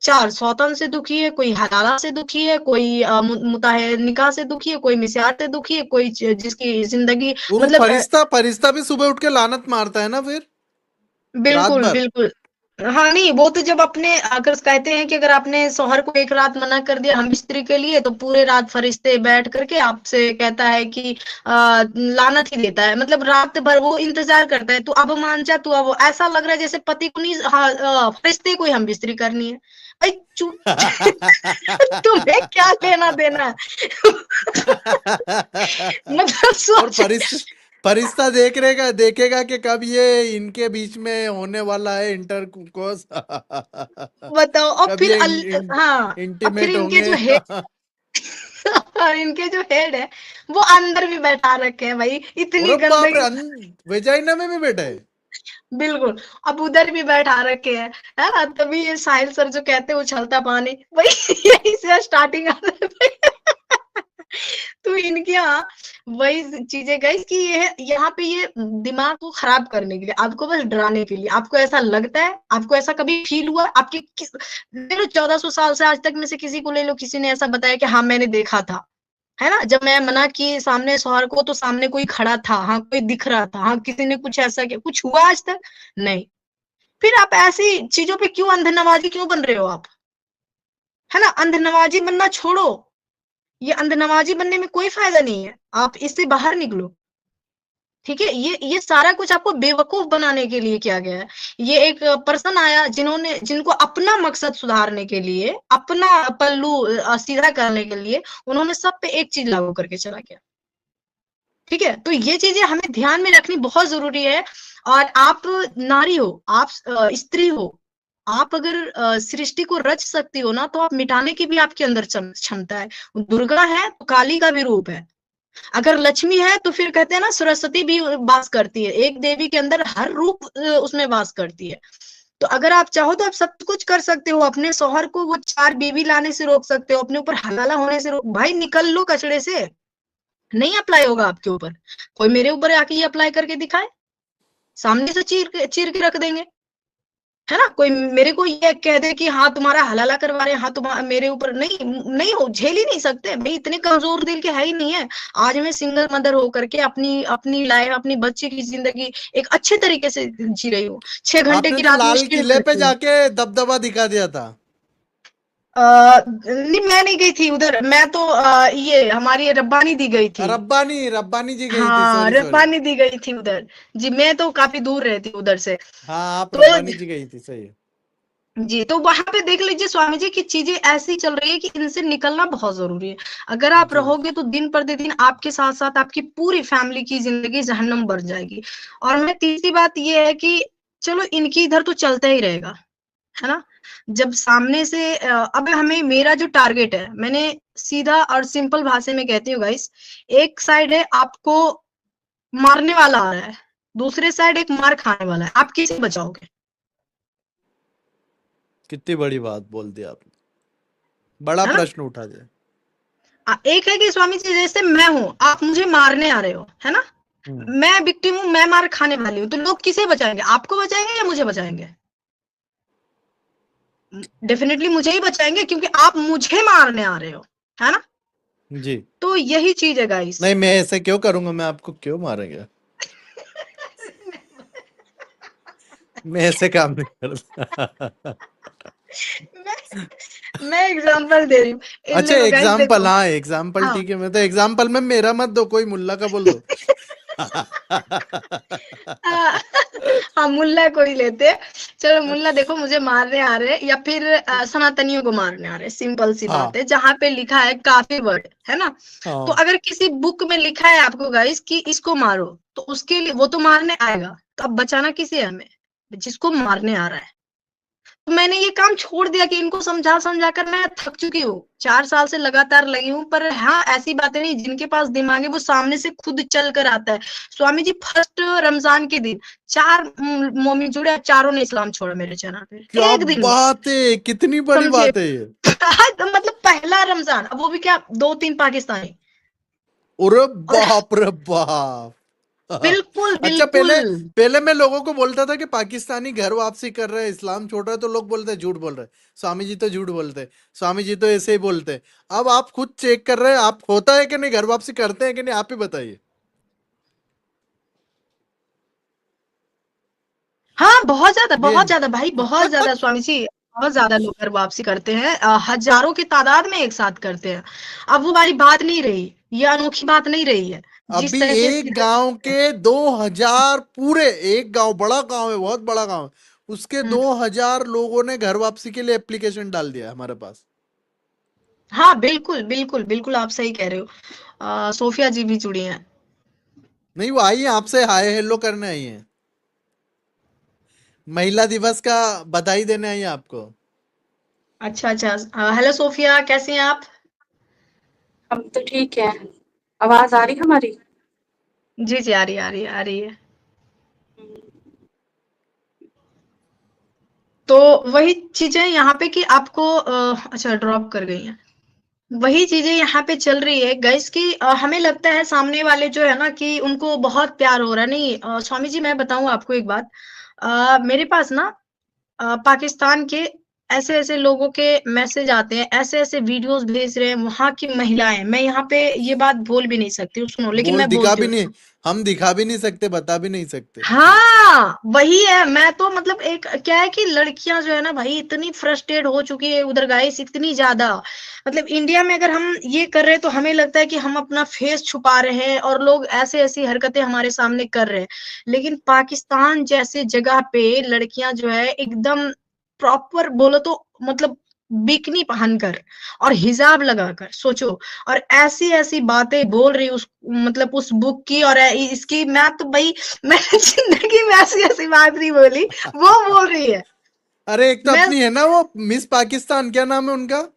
S2: 4 सौतन से दुखी है, कोई हलाला से दुखी है, कोई मुताहे निकाह से दुखी है, कोई मिस्यार से दुखी है, कोई जिसकी जिंदगी
S1: वो
S2: मतलब
S1: फरिश्ता फरिश्ता भी सुबह उठ के लानत मारता है ना फिर, रात
S2: बिल्कुल,
S1: भर।
S2: बिल्कुल। हाँ, नहीं वो तो जब अपने अगर कहते हैं कि अगर आपने शौहर को एक रात मना कर दिया हम स्त्री के लिए, तो पूरे रात फरिश्ते बैठ करके आपसे कहता है कि लानत ही देता है। मतलब रात भर वो इंतज़ार करता है, "तू अब मान जा, तू अब" ऐसा लग रहा है जैसे पति को नहीं हाँ फरिश्ते को ही हम स्त्री करनी है। भाई चुप तुम्हें क्या लेना-देना? मतलब
S1: और
S2: सोच
S1: फरिश्ता देखेगा कि कब ये इनके बीच में होने वाला है इंटर कोर्स।
S2: बताओ और
S1: कब
S2: फिर
S1: ये
S2: हाँ, और फिर
S1: इंटीमेट
S2: इनके
S1: होंगे।
S2: जो हेड और इनके जो हेड है, वो अंदर भी बैठा रखे हैं भाई, इतनी
S1: अरे बाप रे,
S2: गंदगी
S1: वेजाइना में भी बैठे हैं।
S2: बिल्कुल, अब उधर भी बैठा रखे हैं, है ना? तभी ये साहिल सर जो कहते हैं उछलता पानी, वही यहीं से स्टार्टिंग आता है। तो इनके यहाँ वही चीज़ें गाइस कि ये यहाँ पे ये दिमाग को खराब करने के लिए, आपको बस डराने के लिए, आपको ऐसा लगता है, आपको ऐसा कभी फ़ील हुआ? आपके किस ले लो 1400 साल से आज तक में से किसी को ले लो, किसी ने ऐसा बताया कि हाँ, मैंने देखा था। है ना? जब मैं मना की सामने शौहर को तो सामने कोई खड़ा था, हाँ, कोई दिख रहा था, हाँ, किसी ने कुछ ऐसा किया, कुछ हुआ आज तक? नहीं। फिर आप ऐसी चीज़ों पे क्यों अंधनवाज़ी क्यों बन रहे हो आप? है ना? अंधनवाज़ी बनना छोड़ो, ये अंधनवाज़ी बनने में कोई फ़ायदा नहीं है, आप इससे बाहर निकलो। ठीक है? ये सारा कुछ आपको बेवकूफ़ बनाने के लिए किया गया है। ये एक पर्सन आया जिनको अपना मकसद सुधारने के लिए, अपना पल्लू सीधा करने के लिए, उन्होंने सब पे एक चीज़ लागू करके चला गया। ठीक है? तो ये चीज़ें हमें ध्यान में रखनी बहुत ज़रूरी है और आप नारी हो, आप स्त्री हो, आप अगर सृष्टि को रच सकती हो ना, तो आप मिटाने की भी आपके अंदर क्षमता है। दुर्गा है, तो काली का भी रूप है। अगर लक्ष्मी है, तो फिर कहते हैं ना सरस्वती भी वास करती है। एक देवी के अंदर हर रूप उसमें वास करती है। तो अगर आप चाहो तो आप सब कुछ कर सकते हो। अपने शौहर को वो 4 बीवी लाने से रोक सकते हो, अपने ऊपर हलाला होने से रोक भाई निकल लो कचड़े से। नहीं अप्लाई होगा आपके ऊपर। कोई मेरे ऊपर आके ये अप्लाई करके दिखाए, सामने से चीर के रख देंगे। है ना? कोई मेरे को ये कह दे कि हाँ, तुम्हारा हलाला करवा रहे हैं, हाँ, मेरे ऊपर नहीं नहीं हो झेल ही नहीं सकते। भई इतने कमज़ोर दिल के है ही नहीं है। आज मैं सिंगल मदर होकर के अपनी अपनी लाइफ़, अपनी बच्चे की ज़िंदगी एक अच्छे तरीके से जी रही हूँ। 6 घंटे
S1: आपने
S2: की
S1: तो
S2: रात में
S1: लाल
S2: स्टिल
S1: किले पे
S2: करती हूँ।
S1: जाके दबदबा दिखा दिया था।
S2: नहीं मैं नहीं गई थी उधर, मैं तो ये हमारी रब्बानी दी गई थी।
S1: रब्बानी रब्बानी जी गई थी,
S2: हाँ,
S1: सॉरी सॉरी।
S2: रब्बानी दी गई थी उधर। जी, मैं तो काफ़ी दूर रहती हूँ उधर से।
S1: हाँ, आप
S2: तो
S1: रब्बानी जी गई थी, सही है।
S2: जी, तो वहाँ पे देख लीजिए स्वामी जी कि चीज़ें ऐसी चल रही है कि इनसे निकलना बहुत ज़रूरी है। अगर आप
S1: जी।
S2: रहोगे तो दिन प्रतिदिन आपके साथ-साथ आपकी पूरी फैमिली की ज़िंदगी जहन्नम बन जाएगी। और मैं तीसरी बात ये है कि चलो इनकी इधर तो चलता ही रहेगा, है ना? जब सामने से अब हमें मेरा जो टारगेट है, मैंने सीधा और सिंपल भाषा में कहती हूँ गाइस, एक साइड है आपको मारने वाला आ रहा है, दूसरे साइड एक मार खाने वाला है, आप किसे बचाओगे?
S1: कितनी बड़ी बात बोल दी आपने, बड़ा
S2: है ना?
S1: प्रश्न उठा दिया।
S2: एक है कि स्वामी जी जैसे मैं हूँ, आप मुझे मारने आ रहे हो, है ना?
S1: हम्म।
S2: मैं विक्टिम हूँ, मैं मार खाने वाली हूँ, तो लोग किसे बचाएँगे? आपको बचाएँगे या मुझे बचाएँगे? डेफिनिटली मुझे ही बचाएँगे क्योंकि आप मुझे मारने आ रहे हो, है ना?
S1: जी।
S2: तो यही चीज़ है गाइस।
S1: नहीं, मैं ऐसे क्यों करूंगा, मैं आपको क्यों मारेंगे। मैं ऐसे काम नहीं करता।
S2: मैं मैं एग्ज़ाम्पल दे रही हूँ। इन
S1: अच्छा,
S2: देखो गाइस
S1: एग्जाम्पल,
S2: देखो
S1: हाँ एग्जाम्पल
S2: हाँ।
S1: ठीक है, मैं तो एग्जाम्पल में मेरा मत दो, कोई मुल्ला का बोल दो।
S2: अ, हाँ, मुल्ला को ही लेते हैं। चलो मुल्ला देखो मुझे मारने आ रहे हैं या फिर सनातनियों को मारने आ रहे हैं, सिंपल सी बात
S1: हाँ
S2: है। जहाँ पे लिखा है काफ़ी वर्ड, है ना? तो
S1: हाँ।
S2: अगर किसी बुक में लिखा है आपको गाइस कि इसको मारो, तो उसके लिए वो तो मारने आएगा, तो अब बचाना किसे है हमें? जिसको मारने आ रहा है। मैंने ये काम छोड़ दिया कि इनको समझा कर मैं थक चुकी हूँ। 4 साल से लगातार लगी हूँ, पर हाँ, ऐसी बातें नहीं, जिनके पास दिमाग है वो सामने से खुद चल कर आता है। स्वामी जी फर्स्ट रमजान के दिन 4 मोमिन जुड़े, चारों ने इस्लाम छोड़ा मेरे चैनल पे
S1: क्या
S2: एक दिन में।
S1: बात है, कितनी बड़ी
S2: समझे?
S1: बात है ये।
S2: मतलब पहला रमजान, अब वो भी क्या, 2-3 पाकिस्तानी।
S1: अरे
S2: और
S1: बाप रे बाप।
S2: बिल्कुल,
S1: अच्छा,
S2: बिल्कुल।
S1: पहले पहले मैं लोगों को बोलता था कि पाकिस्तानी घर वापसी कर रहे हैं, इस्लाम छोड़ रहे हैं, तो लोग बोलते हैं झूठ बोल रहे हैं, स्वामी जी तो झूठ बोलते हैं, स्वामी जी तो ऐसे ही बोलते हैं। अब आप खुद चेक कर रहे हैं, आप होता है कि नहीं, घर वापसी करते हैं कि नहीं, आप ही बताइए।
S2: हाँ,
S1: ये
S2: बहुत ज़्यादा भाई, बहुत ज़्यादा स्वामी जी, बहुत ज़्यादा लोग घर वापसी करते हैं, हज़ारों की तादाद में एक साथ करते हैं। अब वो वाली बात नहीं रही, ये अनोखी बात नहीं रही है, जिस
S1: अभी
S2: तरह से
S1: एक गांव के 2,000 पूरे, एक गांव बड़ा गांव है, बहुत बड़ा गांव है, उसके
S2: हुँ,
S1: 2,000 लोगों ने घर वापसी के लिए एप्लीकेशन डाल दिया है हमारे पास।
S2: हाँ, बिल्कुल, बिल्कुल, बिल्कुल आप सही कह रहे हो। सोफिया जी भी जुड़ी हैं।
S1: नहीं, वो आई है, आपसे हाय हेलो करने आई है, महिला दिवस का बधाई देने आई है आपको।
S2: अच्छा, अच्छा, हेलो सोफिया, कैसी हैं आप?
S3: हम तो ठीक है। आवाज़ आ रही है हमारी?
S2: जी, जी, आ रही है, आ रही है, आ रही है। तो वही चीज़ें यहाँ पे कि आपको अच्छा ड्रॉप कर गई हैं। वही चीज़ें यहाँ पे चल रही है गाइस कि हमें लगता है सामने वाले जो है ना कि उनको बहुत प्यार हो रहा है। नहीं, स्वामी जी मैं बताऊँ आपको एक बात। मेरे पास ना पाकिस्तान के ऐसे-ऐसे लोगों के मैसेज आते हैं, ऐसे-ऐसे वीडियोज़ भेज रहे हैं वहाँ की महिलाएँ। मैं यहाँ पे ये बात बोल भी नहीं सकती हूँ, सुनो, लेकिन
S1: बोल
S2: मैं
S1: दिखा
S2: बोलती
S1: भी
S2: हूँ।
S1: नहीं, हम दिखा भी नहीं सकते, बता भी नहीं सकते जी।
S2: हाँ, वही है। मैं तो मतलब एक क्या है कि लड़कियाँ जो है ना भाई इतनी फ्रस्ट्रेट हो चुकी है उधर गाइस, इतनी ज़्यादा। मतलब इंडिया में अगर हम ये कर रहे हैं तो हमें लगता है कि हम अपना फेस छुपा रहे हैं और लोग ऐसी-ऐसी हरकतें हमारे सामने कर रहे हैं। लेकिन पाकिस्तान जैसे जगह पे लड़कियाँ जो है एकदम प्रॉपर बोलो तो मतलब बिकिनी पहनकर और हिजाब लगाकर सोचो, और ऐसी-ऐसी बातें बोल रही उस मतलब उस बुक की और इसकी, मैं तो भई मैंने जिंदगी में ऐसी-ऐसी बात नहीं बोली, वो बोल रही है।
S1: अरे एक तो
S2: मैं
S1: अपनी है ना वो मिस पाकिस्तान, क्या नाम है उनका?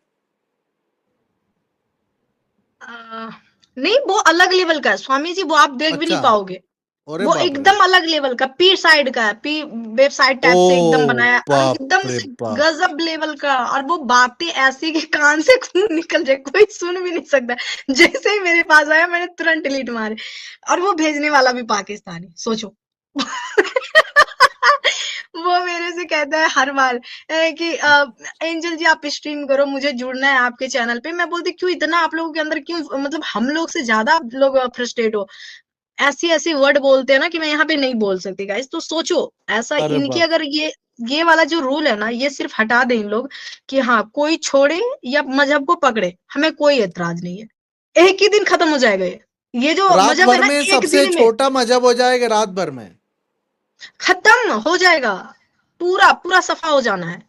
S2: अ, नहीं, वो अलग लेवल का है स्वामी जी, वो आप देख भी नहीं
S1: अच्छा।
S2: पाओगे।
S1: अरे
S2: वो
S1: बाप रे।
S2: एकदम अलग लेवल का, पी साइड का है, पी वेबसाइट
S1: ओ
S2: टाइप से एकदम बनाया है और
S1: बाप
S2: एकदम
S1: रे
S2: से
S1: बाप।
S2: गजब लेवल का, और वो बातें ऐसी कि कान से खून निकल जाए, कोई सुन भी नहीं सकता। जैसे ही मेरे पास आया मैंने तुरंत डिलीट मारे, और वो भेजने वाला भी पाकिस्तानी, सोचो। वो मेरे से कहता है हर बार कि एंजल जी आप स्ट्रीम करो, मुझे जुड़ना है आपके चैनल पे। मैं बोलती क्यों इतना आप लोगों के अंदर, क्यों मतलब हम लोग से ज्यादा आप लोग फ्रस्ट्रेट हो, ऐसी ऐसी वर्ड बोलते हैं ना कि मैं यहाँ पे नहीं बोल सकती गाइस। तो सोचो, ऐसा
S1: अरे
S2: इनके
S1: बाप।
S2: अगर ये वाला जो रूल है ना, ये सिर्फ हटा दें इन लोग कि हाँ कोई छोड़े या मजहब को पकड़े, हमें कोई एतराज नहीं है। एक ही दिन खत्म हो जाएगा ये जो
S1: रात
S2: मजहब है
S1: भर
S2: ना,
S1: में
S2: एक
S1: सबसे
S2: दिन में
S1: छोटा मजहब हो जाएगा, रात भर में।
S2: खत्म हो जाएगा, पूरा पूरा सफा हो जाना है।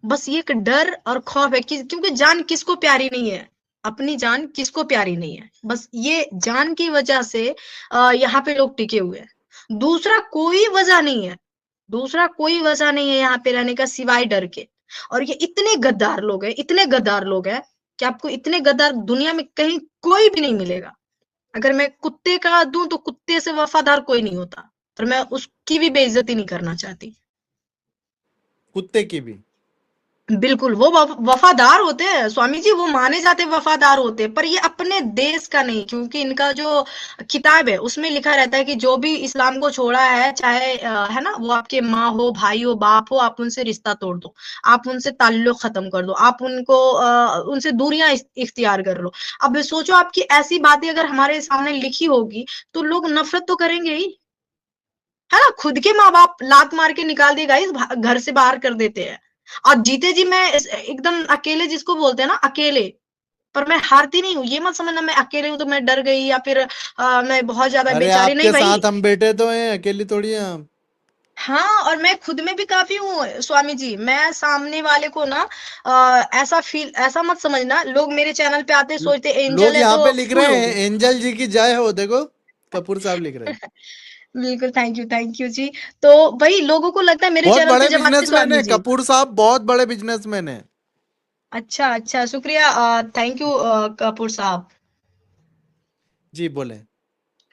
S2: बस ये एक डर और खौफ है कि क्योंकि जान किसको प्यारी नहीं है, अपनी जान किसको प्यारी नहीं है, बस ये जान की वजह से यहाँ पे लोग टिके हुए हैं। दूसरा कोई वजह नहीं है, दूसरा कोई वजह नहीं है यहाँ पे रहने का सिवाय डर के। और ये इतने गद्दार लोग हैं, इतने गद्दार लोग हैं कि आपको इतने गद्दार दुनिया में कहीं कोई भी नहीं मिलेगा। अगर मैं कुत्ते का दूं तो कुत्ते से वफादार कोई नहीं होता, पर मैं उसकी भी बेइज्जती नहीं करना चाहती।
S1: कुत्ते की भी।
S2: बिल्कुल, वो वफादार होते हैं स्वामी जी, वो माने जाते वफादार होते हैं, पर ये अपने देश का नहीं, क्योंकि इनका जो किताब है उसमें लिखा रहता है कि जो भी इस्लाम को छोड़ा है, चाहे है ना, वो आपके माँ हो, भाई हो, बाप हो, आप उनसे रिश्ता तोड़ दो, आप उनसे ताल्लुक खत्म कर दो, आप उनको उनसे दूरियां इख्तियार कर लो। अब सोचो, आपकी ऐसी बातें अगर हमारे सामने लिखी होगी तो लोग नफरत तो करेंगे ही, है ना। खुद के माँ बाप लात मार के निकाल दिए गाइस, घर से बाहर कर देते हैं, और जीते जी मैं एकदम अकेले जिसको बोलते हैं ना, अकेले, पर मैं हारती नहीं हूँ, ये मत समझना मैं अकेले हूँ तो मैं डर गई या फिर मैं बहुत ज्यादा
S1: अरे
S2: बेचारी, नहीं
S1: आपके
S2: भाई।
S1: साथ हम बैठे तो हैं, अकेली थोड़ी हैं हम।
S2: हाँ, और मैं खुद में भी काफी हूँ स्वामी जी, मैं सामने वाले को ना ऐसा फील, ऐसा मत समझना, लोग मेरे चैनल पे आते सोचते एंजल
S1: लोग
S2: है
S1: यहाँ
S2: तो
S1: पे लिख
S2: फूल
S1: रहे
S2: हो
S1: हैं
S2: गई।
S1: एंजल जी की जय हो, देखो कपूर साहब लिख रहे हैं।
S2: बिल्कुल, थैंक यू जी। तो वही लोगों को लगता है मेरे
S1: बहुत
S2: चैनल पे
S1: बड़े
S2: जब आते हैं
S1: बिजनेसमैन
S2: स्वामी
S1: है
S2: जी।
S1: कपूर साहब, बहुत बड़े बिजनेसमैन है।
S2: अच्छा, अच्छा, शुक्रिया, थैंक यू कपूर साहब।
S1: जी बोले।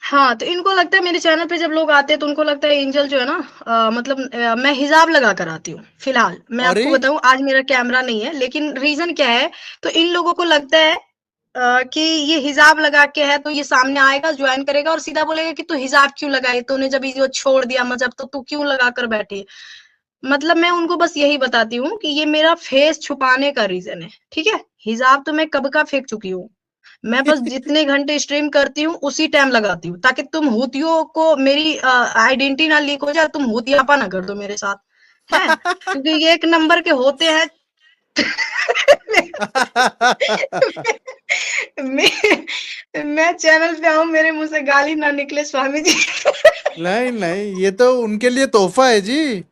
S2: हाँ, तो इनको लगता है मेरे चैनल पे जब लोग आते हैं तो उनको लगता है एंजल जो है ना, मतलब मैं हिजाब लगा कर आती हूँ। फिलहाल मैं
S1: अरे
S2: आपको बताऊँ, आज मेरा कैमरा नहीं है, लेकिन रीज़न क्या है, तो इन लोगों को लगता है कि ये हिजाब लगा के है तो ये सामने आएगा, जॉइन करेगा और सीधा बोलेगा कि तू हिजाब क्यों लगाई? तूने जब ये छोड़ दिया मज़हब तो तू क्यों लगा कर बैठी है? मतलब मैं उनको बस यही बताती हूँ कि ये मेरा फेस छुपाने का रीज़न है, ठीक है? हिजाब तो मैं कब का फेंक चुकी हूँ। मैं बस जितने घंटे स्ट्रीम करती हूँ उसी टाइम लगाती हूँ, ताकि तुम हूतियों को मेरी आइडेंटिटी ना लीक हो जाए, तुम हूतियापा ना कर दो मेरे साथ, हैं? क्योंकि ये एक नंबर के होते हैं। मैं चैनल पे आऊँ, मेरे मुँह से गाली ना निकले स्वामी जी।
S1: नहीं नहीं, ये तो उनके लिए तोहफा है जी।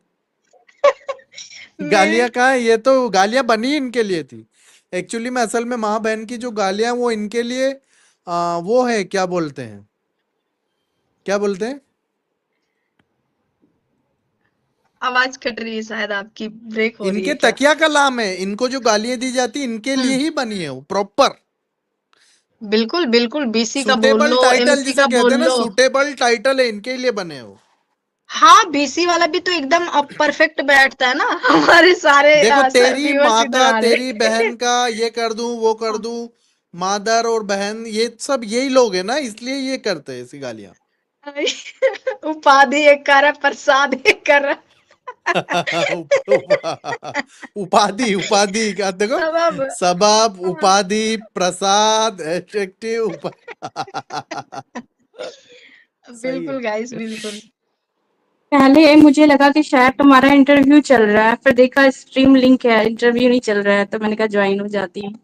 S2: मैं
S1: गालियां कहाँ है, ये तो गालियां बनी इनके लिए थी। एक्चुअली में असल में माँ बहन की जो गालियां वो इनके लिए वो है, क्या बोलते हैं, क्या बोलते हैं।
S2: आवाज़ कट रही है शायद आपकी, ब्रेक हो रही
S1: इनके
S2: है क्या?
S1: तकिया का लाम है, इनको जो गालियां दी जाती इनके
S2: हुँ।
S1: लिए ही बनी है वो प्रॉपर।
S2: बिल्कुल, बिल्कुल, बीसी का बोल
S1: सूटेबल
S2: लो,
S1: टाइटल
S2: एमसी
S1: जिसे
S2: का
S1: कहते
S2: बोल
S1: हैं ना,
S2: लो।
S1: सूटेबल टाइटल है, इनके लिए बने हो।
S2: हाँ, बीसी वाला भी तो एकदम परफेक्ट बैठता है ना। हमारे सारे
S1: देखो, तेरी
S2: व्यूअर्स
S1: माँ
S2: इधर
S1: का,
S2: आ
S1: तेरी
S2: रहे।
S1: बहन का, ये कर दूं वो कर
S2: हाँ।
S1: दूं, मादर और बहन ये सब यही लोग हैं ना, इसलिए ये करते हैं ऐसी गालियां।
S2: उपाधि एक कर रहा, प्रसाद एक कर रहा।
S1: उपाधि, उपाधि क्या देखो,
S2: सबब।
S1: सबब,
S2: हाँ।
S1: उपाधि, प्रसाद, एडजेक्टिव। सही है।
S2: बिल्कुल गाइस, बिल्कुल।
S3: पहले मुझे लगा कि शायद तुम्हारा इंटरव्यू चल रहा है, फिर देखा स्ट्रीम लिंक है, इंटरव्यू नहीं चल रहा है, तो मैंने कहा ज्वाइन हो जाती हूँ।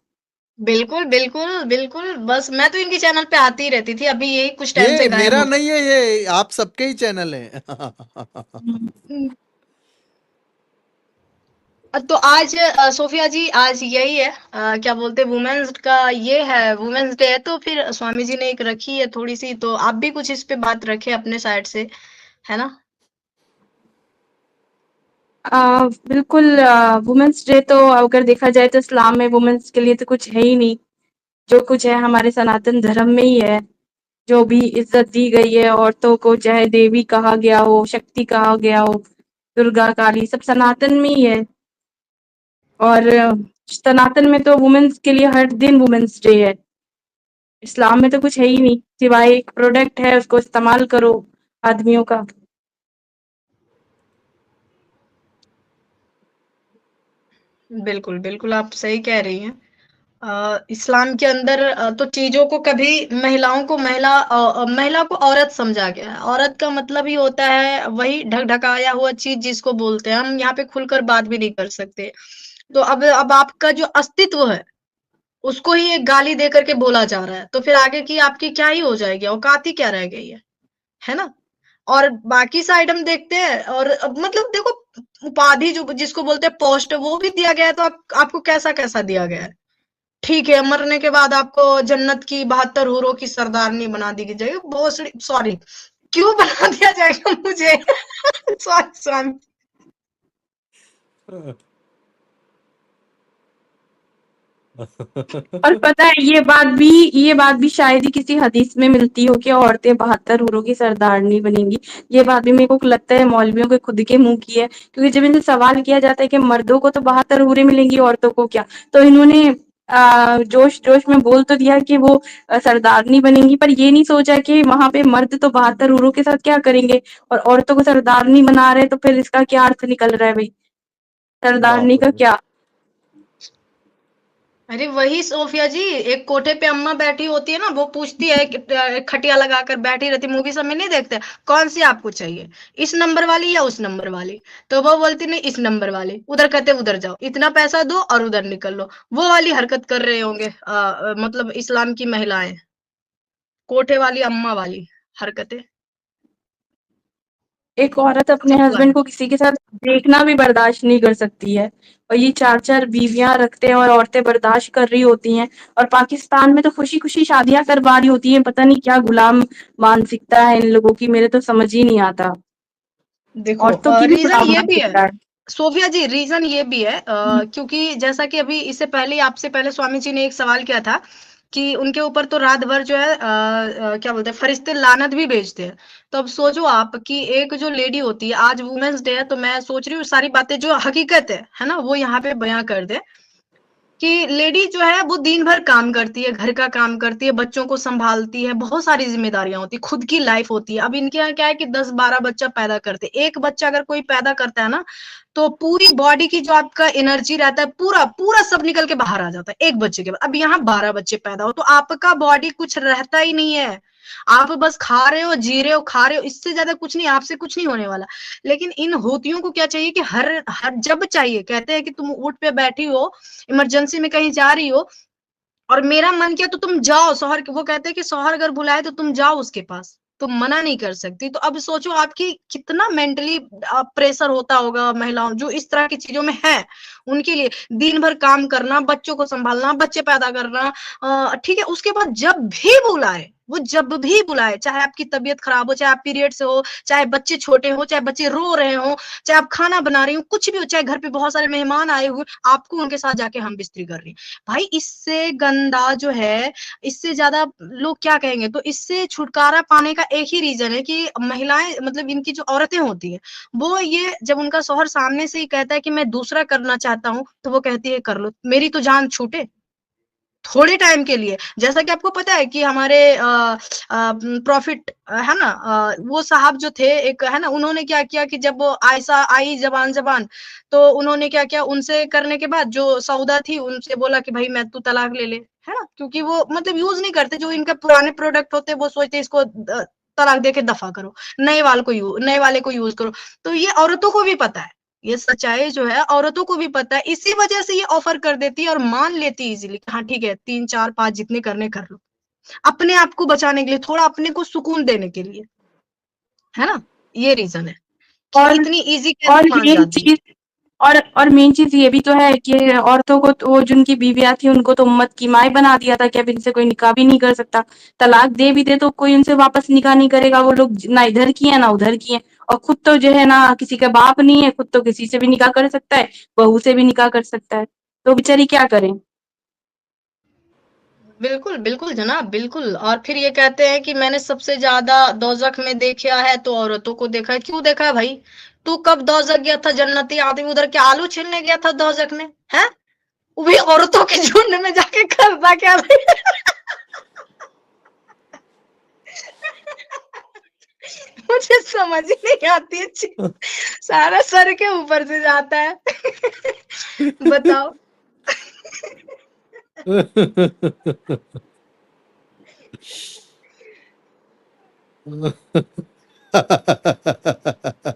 S2: बिल्कुल, बिल्कुल, बिल्कुल, बस मैं तो इनके चैनल पे आती ही रहती थी, अभी यही कुछ टाइम से
S1: ये
S2: गायब
S1: मेरा
S2: हो
S1: नहीं है, ये आप सबके ही चैनल है।
S3: हम्म।
S2: गई। तो आज सोफिया जी, आज यही है, क्या बोलते हैं, वुमेन्स का ये है, वुमेन्स डे है, तो फिर स्वामी जी ने एक रखी है थोड़ी सी, तो आप भी कुछ इस पे बात रखें अपने साइड से, है ना?
S3: बिल्कुल। वुमेन्स डे तो अगर देखा जाए तो इस्लाम में वुमेन्स के लिए तो कुछ है ही नहीं। जो कुछ है हमारे सनातन धर्म में ही है। जो भी इज्जत दी गई है औरतों को, चाहे देवी कहा गया हो, शक्ति कहा गया हो, दुर्गा काली, सब सनातन में ही है। और सनातन में तो वुमेन्स के लिए हर दिन वुमेन्स डे है। इस्लाम में तो कुछ है ही नहीं, सिवाय एक प्रोडक्ट है उसको इस्तेमाल करो आदमियों का।
S2: बिल्कुल, बिल्कुल, आप सही कह रही हैं। इस्लाम के अंदर तो चीज़ों को कभी महिलाओं को महिला को औरत समझा गया है। औरत का मतलब ही होता है वही ढक-ढकाया हुआ चीज़ जिसको बोलते हैं। हम यहाँ पे खुलकर बात भी नहीं कर सकते। तो अब आपका जो अस्तित्व है, उसको ही एक गाली दे करके बोला जा रहा है, तो फिर आगे की आपकी क्या ही हो जाएगी? औकात ही क्या रह गई है ना? और बाकी साइड हम देखते हैं, और अब मतलब देखो, उपाधि जो जिसको बोलते हैं पोस्ट, वो भी दिया गया है, तो आपको कैसा-कैसा दिया गया है? ठीक है, मरने के बाद आपको जन्नत की 72 हूरों की सरदारनी बना दी जाएगी। भोसड़ी सॉरी, क्यों बना दिया जाएगा मुझे? Sorry, sorry.
S3: और पता है ये बात भी शायद ही किसी हदीस में मिलती हो कि औरतें 72 हूरों की सरदारनी बनेंगी। ये बात भी मेरे को लगता है मौलवियों के खुद के मुंह की है, क्योंकि जब इनसे सवाल किया जाता है कि मर्दों को तो 72 हूरें मिलेंगी, औरतों को क्या, तो इन्होंने जोश जोश में बोल तो दिया कि वो सरदारनी बनेंगी, पर ये नहीं सोचा कि वहां पे मर्द तो 72 हूरों के साथ क्या करेंगे, और औरतों को सरदारनी बना रहे, तो फिर इसका क्या अर्थ निकल रहा है भाई, सरदारनी
S1: बाप
S3: का
S1: रे।
S3: क्या।
S2: अरे वही सोफिया जी, एक कोठे पे अम्मा बैठी होती है ना, वो पूछती है कि खटिया लगाकर बैठी रहती, मूवी सब में नहीं देखते, कौन सी आपको चाहिए, इस नंबर वाली या उस नंबर वाली? तो वो बोलती नहीं, इस नंबर वाली। उधर कहते उधर जाओ, इतना पैसा दो और उधर निकल लो। वो वाली हरकत कर रहे होंगे मतलब इस्लाम की महिलाएं, कोठे वाली अम्मा वाली हरकतें।
S3: एक औरत अपने
S2: सही बात
S3: हस्बैंड को किसी के साथ देखना भी बर्दाश्त नहीं कर सकती है, और ये 4-4 बीवियाँ रखते हैं और औरतें बर्दाश्त कर रही होती हैं, और पाकिस्तान में तो खुशी-खुशी शादियाँ करवा रही होती हैं। पता नहीं क्या गुलाम मानसिकता है इन लोगों की, मेरे तो समझ ही नहीं आता।
S2: देखो
S3: औरतों की भी
S2: रीजन
S3: गुलाम
S2: ये भी है
S3: मानसिकता है।
S2: सोफिया जी, रीजन ये भी है
S3: हुँ,
S2: क्योंकि जैसा कि अभी इससे पहले आपसे पहले स्वामी जी ने एक सवाल किया था कि उनके ऊपर तो रात भर जो है क्या बोलते हैं फरिश्ते लानत भी भेजते हैं। तो अब सोचो आप कि एक जो लेडी होती है, आज वुमेन्स डे है तो मैं सोच रही हूँ सारी बातें जो हकीकत है ना, वो यहाँ पे बयां कर दे कि लेडी जो है वो दिन भर काम करती है, घर का काम करती है, बच्चों को सँभालती है, बहुत सारी ज़िम्मेदारियाँ होती हैं, खुद की लाइफ़ होती है। अब इनके यहाँ क्या है कि 10-12 बच्चा पैदा करते हैं। एक बच्चा अगर कोई पैदा करता है ना, तो पूरी बॉडी की जो आपका एनर्जी रहता है, पूरा सब निकल के बाहर आ जाता है, 1 बच्चे के बाद। अब यहाँ 12 बच्चे पैदा हो, तो आपका बॉडी कुछ रहता ही नहीं है। आप बस खा रहे हो, जी रहे हो, खा रहे हो, इससे ज़्यादा कुछ नहीं, आपसे कुछ नहीं होने वाला। लेकिन इन होतियों को क्या चाहिए कि हर हर जब चाहिए, कहते हैं कि तुम ऊँट पे बैठी हो इमरजेंसी में कहीं जा रही हो और मेरा मन किया तो तुम जाओ शौहर वो कहते हैं कि शौहर अगर बुलाए तो तुम जाओ उसके पास, तुम मना नहीं कर सकती। तो अब सोचो आपकी कितना मेंटली प्रेशर होता होगा महिलाओं जो इस तरह की चीज़ों में है, उनके लिए दिन भर काम करना, बच्चों को सँभालना, बच्चे पैदा करना ठीक है, उसके बाद जब भी बुलाए, वो जब भी बुलाए, चाहे आपकी तबीयत खराब हो, चाहे आप पीरियड से हो, चाहे बच्चे छोटे हों, चाहे बच्चे रो रहे हों, चाहे आप खाना बना रही हो, कुछ भी हो, चाहे घर पे बहुत सारे मेहमान आए हुए, आपको उनके साथ जाके हम बिस्तरी कर रही हैं। भाई इससे गंदा जो है, इससे ज़्यादा लोग क्या कहेंगे? तो इससे छुटकारा पाने का एक ही रीज़न है कि महिलाएँ मतलब इनकी जो औरतें होती हैं, वो ये जब उनका शौहर सामने से ही कहता है कि मैं दूसरा करना चाहता हूँ, तो वो कहती है कर लो, मेरी तो जान छूटे। थोड़े टाइम के लिए। जैसा कि आपको पता है कि हमारे प्रॉफिट है ना वो साहब जो थे एक है ना, उन्होंने क्या किया कि जब वो आयशा आई ज़बान-ज़बान, तो उन्होंने क्या किया उनसे करने के बाद जो सौदा थी उनसे बोला कि भई मैं तू तलाक ले ले, है ना? क्योंकि वो मतलब यूज़ नहीं करते, जो इनका पुराने प्रोडक्ट होते हैं वो सोचते हैं इसको तलाक दे के दफ़ा करो, नए वाले को यूज़ करो। तो ये औरतों को भी पता है। ये सच्चाई जो है औरतों को भी पता है, इसी वजह से ये ऑफ़र कर देती है और मान लेती है ईज़िली कि हाँ, ठीक है 3, 4, 5 जितने करने कर लो। अपने आप को बचाने के लिए, थोड़ा अपने को सुकून देने के लिए, है ना? ये रीज़न है कि
S3: और
S2: इतनी ईज़ी
S3: और
S2: कैसे मान
S3: मेन
S2: जाती है।
S3: चीज़ और मेन चीज़ ये भी तो है कि औरतों को तो वो जिनकी बीवियाँ थी उनको तो उम्मत की माँ बना दिया था कि अब इनसे कोई निकाह भी नहीं कर सकता। तलाक दे भी दे तो कोई उनसे वापस निकाह नहीं करेगा, वो लोग ना इधर की हैं ना उधर की हैं। और खुद तो जो है ना किसी का बाप नहीं है, खुद तो किसी से भी निकाह कर सकता है, बहू से भी निकाह कर सकता है। तो बेचारी क्या करें?
S2: बिल्कुल, बिल्कुल जनाब, बिल्कुल और फिर ये कहते हैं कि मैंने सबसे ज़्यादा दोज़ख में देखा है तो औरतों को देखा है। क्यों देखा है भाई? तू कब दोज़ख गया था जन्नती आदमी उधर क्या आलू छीलने गया था दोज़ख में? हैं? वो भी औरतों के झुंड में जाके करता क्या भाई? मुझे समझ ही नहीं आती है चीज़। सारा सर के ऊपर से जाता है। बताओ।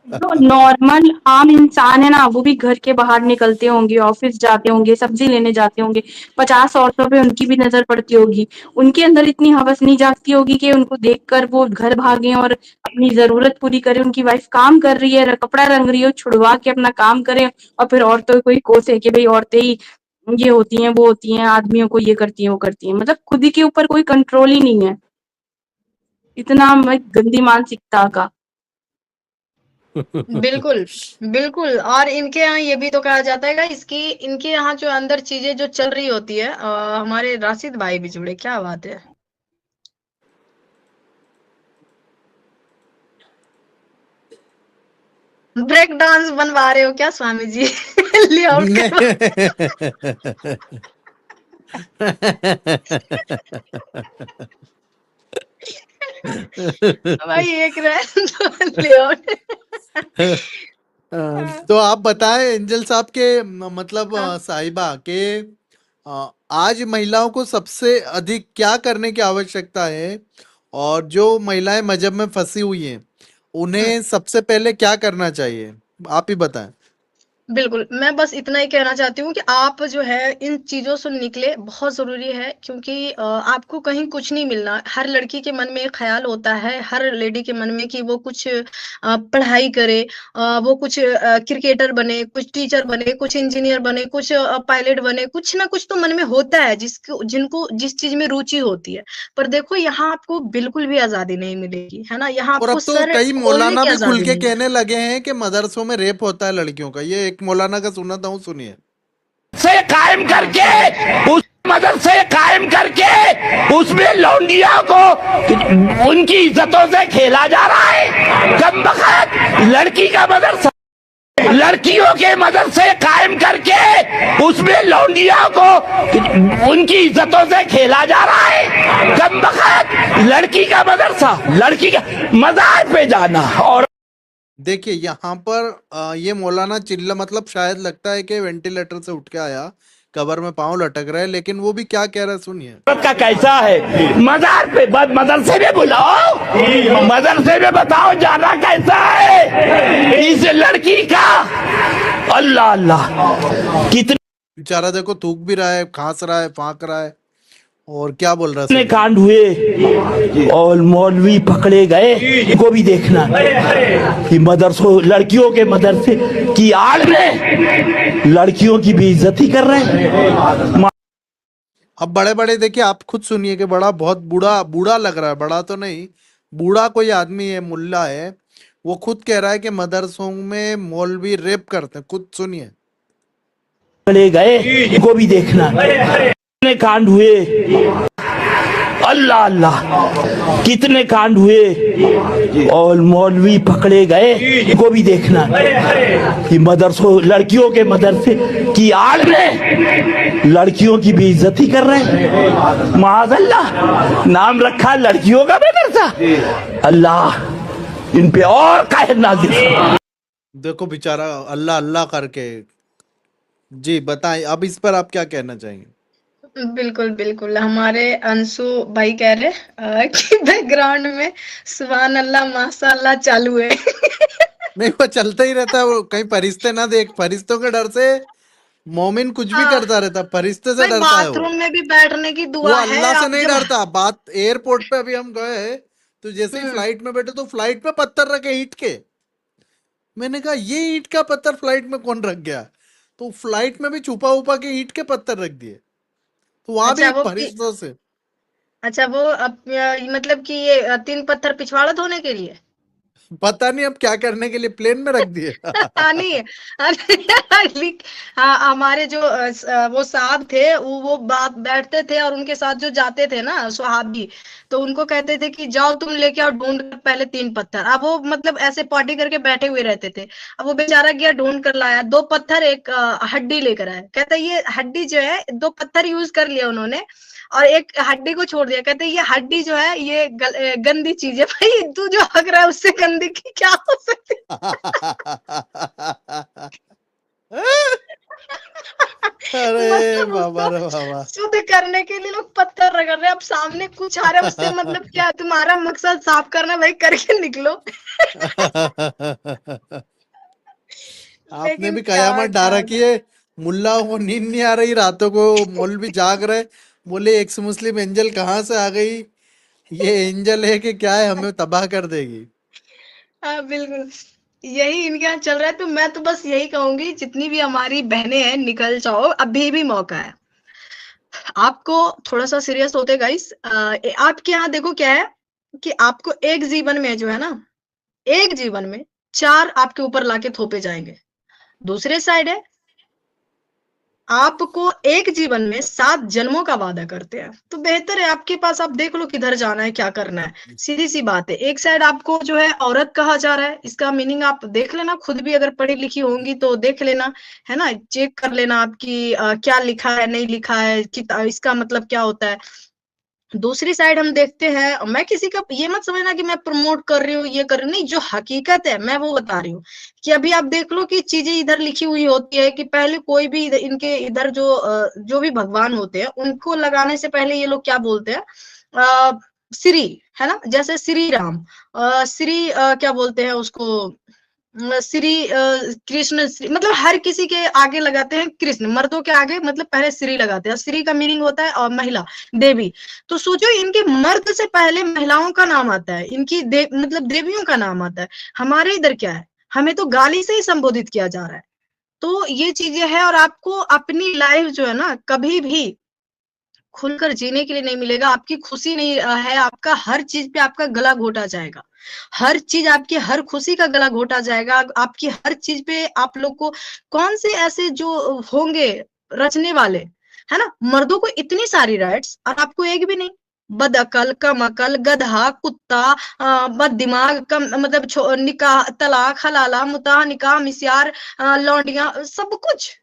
S3: जो नॉर्मल आम इंसान है ना वो भी घर के बाहर निकलते होंगे, ऑफिस जाते होंगे, सब्जी लेने जाते होंगे, 50 औरतों पे उनकी भी नजर पड़ती होगी। उनके अंदर इतनी हवस नहीं जागती होगी कि उनको देखकर वो घर भागे और अपनी जरूरत पूरी करे। उनकी वाइफ काम कर रही है, कपड़ा रंग रही हो, छुड़वा के अपना काम करे, और फिर औरतों को ही कोसे कि भाई औरतें ही ये होती हैं, वो होती हैं, आदमियों को ये करती हैं, वो करती हैं। मतलब खुद ही के ऊपर कोई कंट्रोल ही नहीं है, इतना गंदी मानसिकता का।
S2: बिल्कुल, बिल्कुल और इनके यहाँ ये भी तो कहा जाता है गाइस कि इनके यहाँ जो अंदर चीज़ें जो चल रही होती है हमारे राशिद भाई भी जुड़े, क्या बात है। ब्रेक डांस बनवा रहे हो क्या स्वामी जी? लेआउट करवा भाई एक रहे तो लेआउट हाँ,
S1: तो आप बताएं एंजल साहब के मतलब
S2: हाँ,
S1: साहिबा के आज महिलाओं को सबसे अधिक क्या करने की आवश्यकता है और जो महिलाएं मजहब में फंसी हुई हैं
S2: हुँ।
S1: उन्हें सबसे पहले क्या करना चाहिए आप ही बताएं।
S2: बिल्कुल, मैं बस इतना ही कहना चाहती हूँ कि आप जो है इन चीज़ों से निकले बहुत ज़रूरी है क्योंकि आपको कहीं कुछ नहीं मिलना। हर लड़की के मन में एक ख़्याल होता है, हर लेडी के मन में कि वो कुछ पढ़ाई करे, वो कुछ क्रिकेटर बने, कुछ टीचर बने, कुछ इंजीनियर बने, कुछ पायलट बने, कुछ ना कुछ तो मन में होता है जिसको जिनको जिस चीज़ में रुचि होती है। पर देखो यहाँ आपको बिल्कुल भी आज़ादी नहीं मिलेगी, है ना? यहाँ
S1: और
S2: आपको
S1: अब तो
S2: सर
S1: कई
S2: खोलने
S1: मौलाना
S2: की
S1: भी खुल
S2: आज़ादी
S1: के
S2: नहीं है।
S1: कहने लगे हैं कि मदरसों में रेप होता है लड़कियों का। ये एक मौलाना का सुना था, सुनिए।
S4: से कायम
S2: हाँ, सही है।
S4: करके उस मदरसे कायम करके उसमें लौंडिया को उनकी इज्जतों से खेला जा रहा है। कम बखत लड़की का मदरसा, लड़कियों के मदरसे कायम करके उसमें लौंडिया को उनकी इज्जतों से खेला जा रहा है। कम बखत लड़की का मदरसा, लड़की का मज़ार पे जाना। और
S1: देखिए यहाँ पर ये मौलाना चिल्ला, मतलब शायद लगता है कि वेंटिलेटर से उठ के आया, कबर में पांव लटक रहा है, लेकिन वो भी क्या कह रहा है सुनिए।
S4: का कैसा है, मजार पे मदरसे में बुलाओ, मदरसे में बताओ जाना कैसा है इस लड़की का। अल्लाह अल्लाह, कितने
S1: बेचारा देखो थूक भी रहा है, खांस रहा है, फांक रहा है, और क्या बोल रहा है सुनिए।
S4: कांड हुए और मौलवी पकड़े गए, को भी देखना कि मदरसों, लड़कियों के मदरसे की आड़ में लड़कियों की बेइज्जती कर रहे हैं।
S1: अब बड़े बड़े देखिए, आप खुद सुनिए कि बड़ा बहुत बूढ़ा बूढ़ा लग रहा है, बड़ा तो नहीं, बूढ़ा कोई आदमी है, मुल्ला है, वो खुद कह रहा है कि मदरसों में मौलवी रेप करते हैं। खुद सुनिए।
S4: पकड़े गए, को भी देखना कितने कांड हुए। अल्लाह अल्लाह, कितने कांड हुए और मौलवी पकड़े गए, को भी देखना कि मदरसों, लड़कियों के मदरसे की आड़ में लड़कियों की बेइज्जती कर रहे हैं। माज़अल्लाह, नाम रखा लड़कियों का मदरसा। अल्लाह इन पे और कहर नाज़िल।
S1: देखो बेचारा अल्लाह अल्लाह करके। जी बताएं, अब इस पर आप क्या कहना चाहेंगे।
S2: बिल्कुल, बिल्कुल। हमारे अंशु भाई कह रहे कि बैकग्राउंड में सुभान अल्लाह, माशाअल्लाह चालू है।
S1: नहीं, वो चलता ही रहता है, वो कहीं फरिश्ते ना देख, फरिश्तों के डर से मोमिन कुछ भी
S2: हाँ,
S1: करता रहता, फरिश्ते से
S2: भाई
S1: डरता है वो।
S2: बाथरूम में भी बैठने की
S1: वो
S2: दुआ है,
S1: अल्लाह से
S2: आप
S1: नहीं
S2: जब
S1: डरता। बात एयरपोर्ट पे अभी हम गए, तो जैसे ही
S2: हुँ,
S1: फ्लाइट में बैठे तो फ्लाइट पे पत्थर रखे ईंट के। मैंने कहा ये ईंट का पत्थर फ्लाइट में कौन रख गया। तो फ्लाइट में भी छुपा उपा के ईंट के पत्थर रख दिए, तो वहां भी
S2: अच्छा वो पि
S1: फरिश्तों से।
S2: अच्छा वो मतलब कि ये 3 पत्थर पिछवाड़ा धोने के लिए?
S1: पता नहीं अब क्या करने के लिए प्लेन में रख दिए।
S2: हाँ, नहीं लिक हाँ, हमारे जो वो साहब थे, वो बात बैठते थे और उनके साथ जो जाते थे ना स्वहाबी, तो उनको कहते थे कि जाओ तुम लेके आओ ढूंढ कर पहले 3 पत्थर। अब वो मतलब ऐसे पॉटी करके बैठे हुए रहते थे। अब वो बेचारा गया ढूंढ कर लाया 2 पत्थर, 1 हड्डी लेकर आया। कहता है ये हड्डी जो है 2 पत्थर यूज कर लिया उन्होंने और 1 हड्डी को छोड़ दिया। कहते हैं ये हड्डी जो है ये गंदी चीज है। भाई तू जो हक रहा है उससे गंदी की क्या हो सकती
S1: अरे
S2: मतलब
S1: बाबा
S2: उसको
S1: रे बाबा।
S2: शुद्ध करने के लिए लोग पत्थर रगड़ रहे हैं। अब सामने कुछ आ रहा है उससे मतलब क्या, तुम्हारा मकसद साफ करना है, भाई करके निकलो।
S1: आपने
S2: लेकिन
S1: भी
S2: क्या
S1: कयामत डा
S2: क्या
S1: रखी है। मुल्ला को नींद नहीं आ रही रातों को, मौलवी जाग रहे, बोले एक्स मुस्लिम एंजल कहाँ से आ गई, ये एंजल है कि क्या है, हमें तबाह कर देगी।
S2: हाँ, बिल्कुल। यही इनके यहाँ चल रहा है, तो मैं तो बस यही कहूंगी जितनी भी हमारी बहनें हैं निकल जाओ, अभी भी मौका है। आपको थोड़ा-सा सीरियस होते गाइस, आपके यहाँ देखो क्या है कि आपको एक जीवन में जो है ना, एक जीवन में 4 आपके ऊपर लाके थोपे जाएँगे। दूसरे साइड है, आपको एक जीवन में 7 जन्मों का वादा करते हैं। तो बेहतर है आपके पास, आप देख लो किधर जाना है, क्या करना है। सीधी-सी बात है। एक साइड आपको जो है औरत कहा जा रहा है, इसका मीनिंग आप देख लेना, खुद भी अगर पढ़ी-लिखी होंगी तो देख लेना, है ना? चेक कर लेना आपकी क्या लिखा है, नहीं लिखा है, इसका मतलब क्या होता है। दूसरी साइड हम देखते हैं, मैं किसी का ये मत समझना कि मैं प्रमोट कर रही हूँ, ये कर रही हूँ, नहीं, जो हकीकत है मैं वो बता रही हूँ कि अभी आप देख लो कि चीजें इधर लिखी हुई होती है कि पहले कोई भी इनके इधर जो जो भी भगवान होते हैं उनको लगाने से पहले ये लोग क्या बोलते हैं, श्री, है ना? जैसे श्री राम, श्री क्या बोलते हैं उसको, श्री कृष्ण श्री, मतलब हर किसी के आगे लगाते हैं कृष्ण, मर्दों के आगे मतलब पहले श्री लगाते हैं। श्री का मीनिंग होता है और महिला, देवी। तो सोचो इनके मर्द से पहले महिलाओं का नाम आता है, इनकी मतलब देवियों का नाम आता है। हमारे इधर क्या है, हमें तो गाली से ही संबोधित किया जा रहा है। तो ये चीजें हैं, और आपको अपनी लाइफ जो है ना कभी भी खुलकर जीने के लिए नहीं मिलेगा। आपकी खुशी नहीं है, आपका हर चीज पे आपका गला घोटा जाएगा। हर चीज आपकी, हर खुशी का गला घोटा जाएगा। आपकी हर चीज पे आप लोग को कौन से ऐसे जो होंगे रचने वाले, है ना, मर्दों को इतनी सारी राइट्स और आपको एक भी नहीं। बदअकल, कम अकल, गधा, कुत्ता, बद दिमाग, कम मतलब निकाह, तलाक, हलाला, मुताह, निकाह, मिस्यार, लौंडिया, सब कुछ।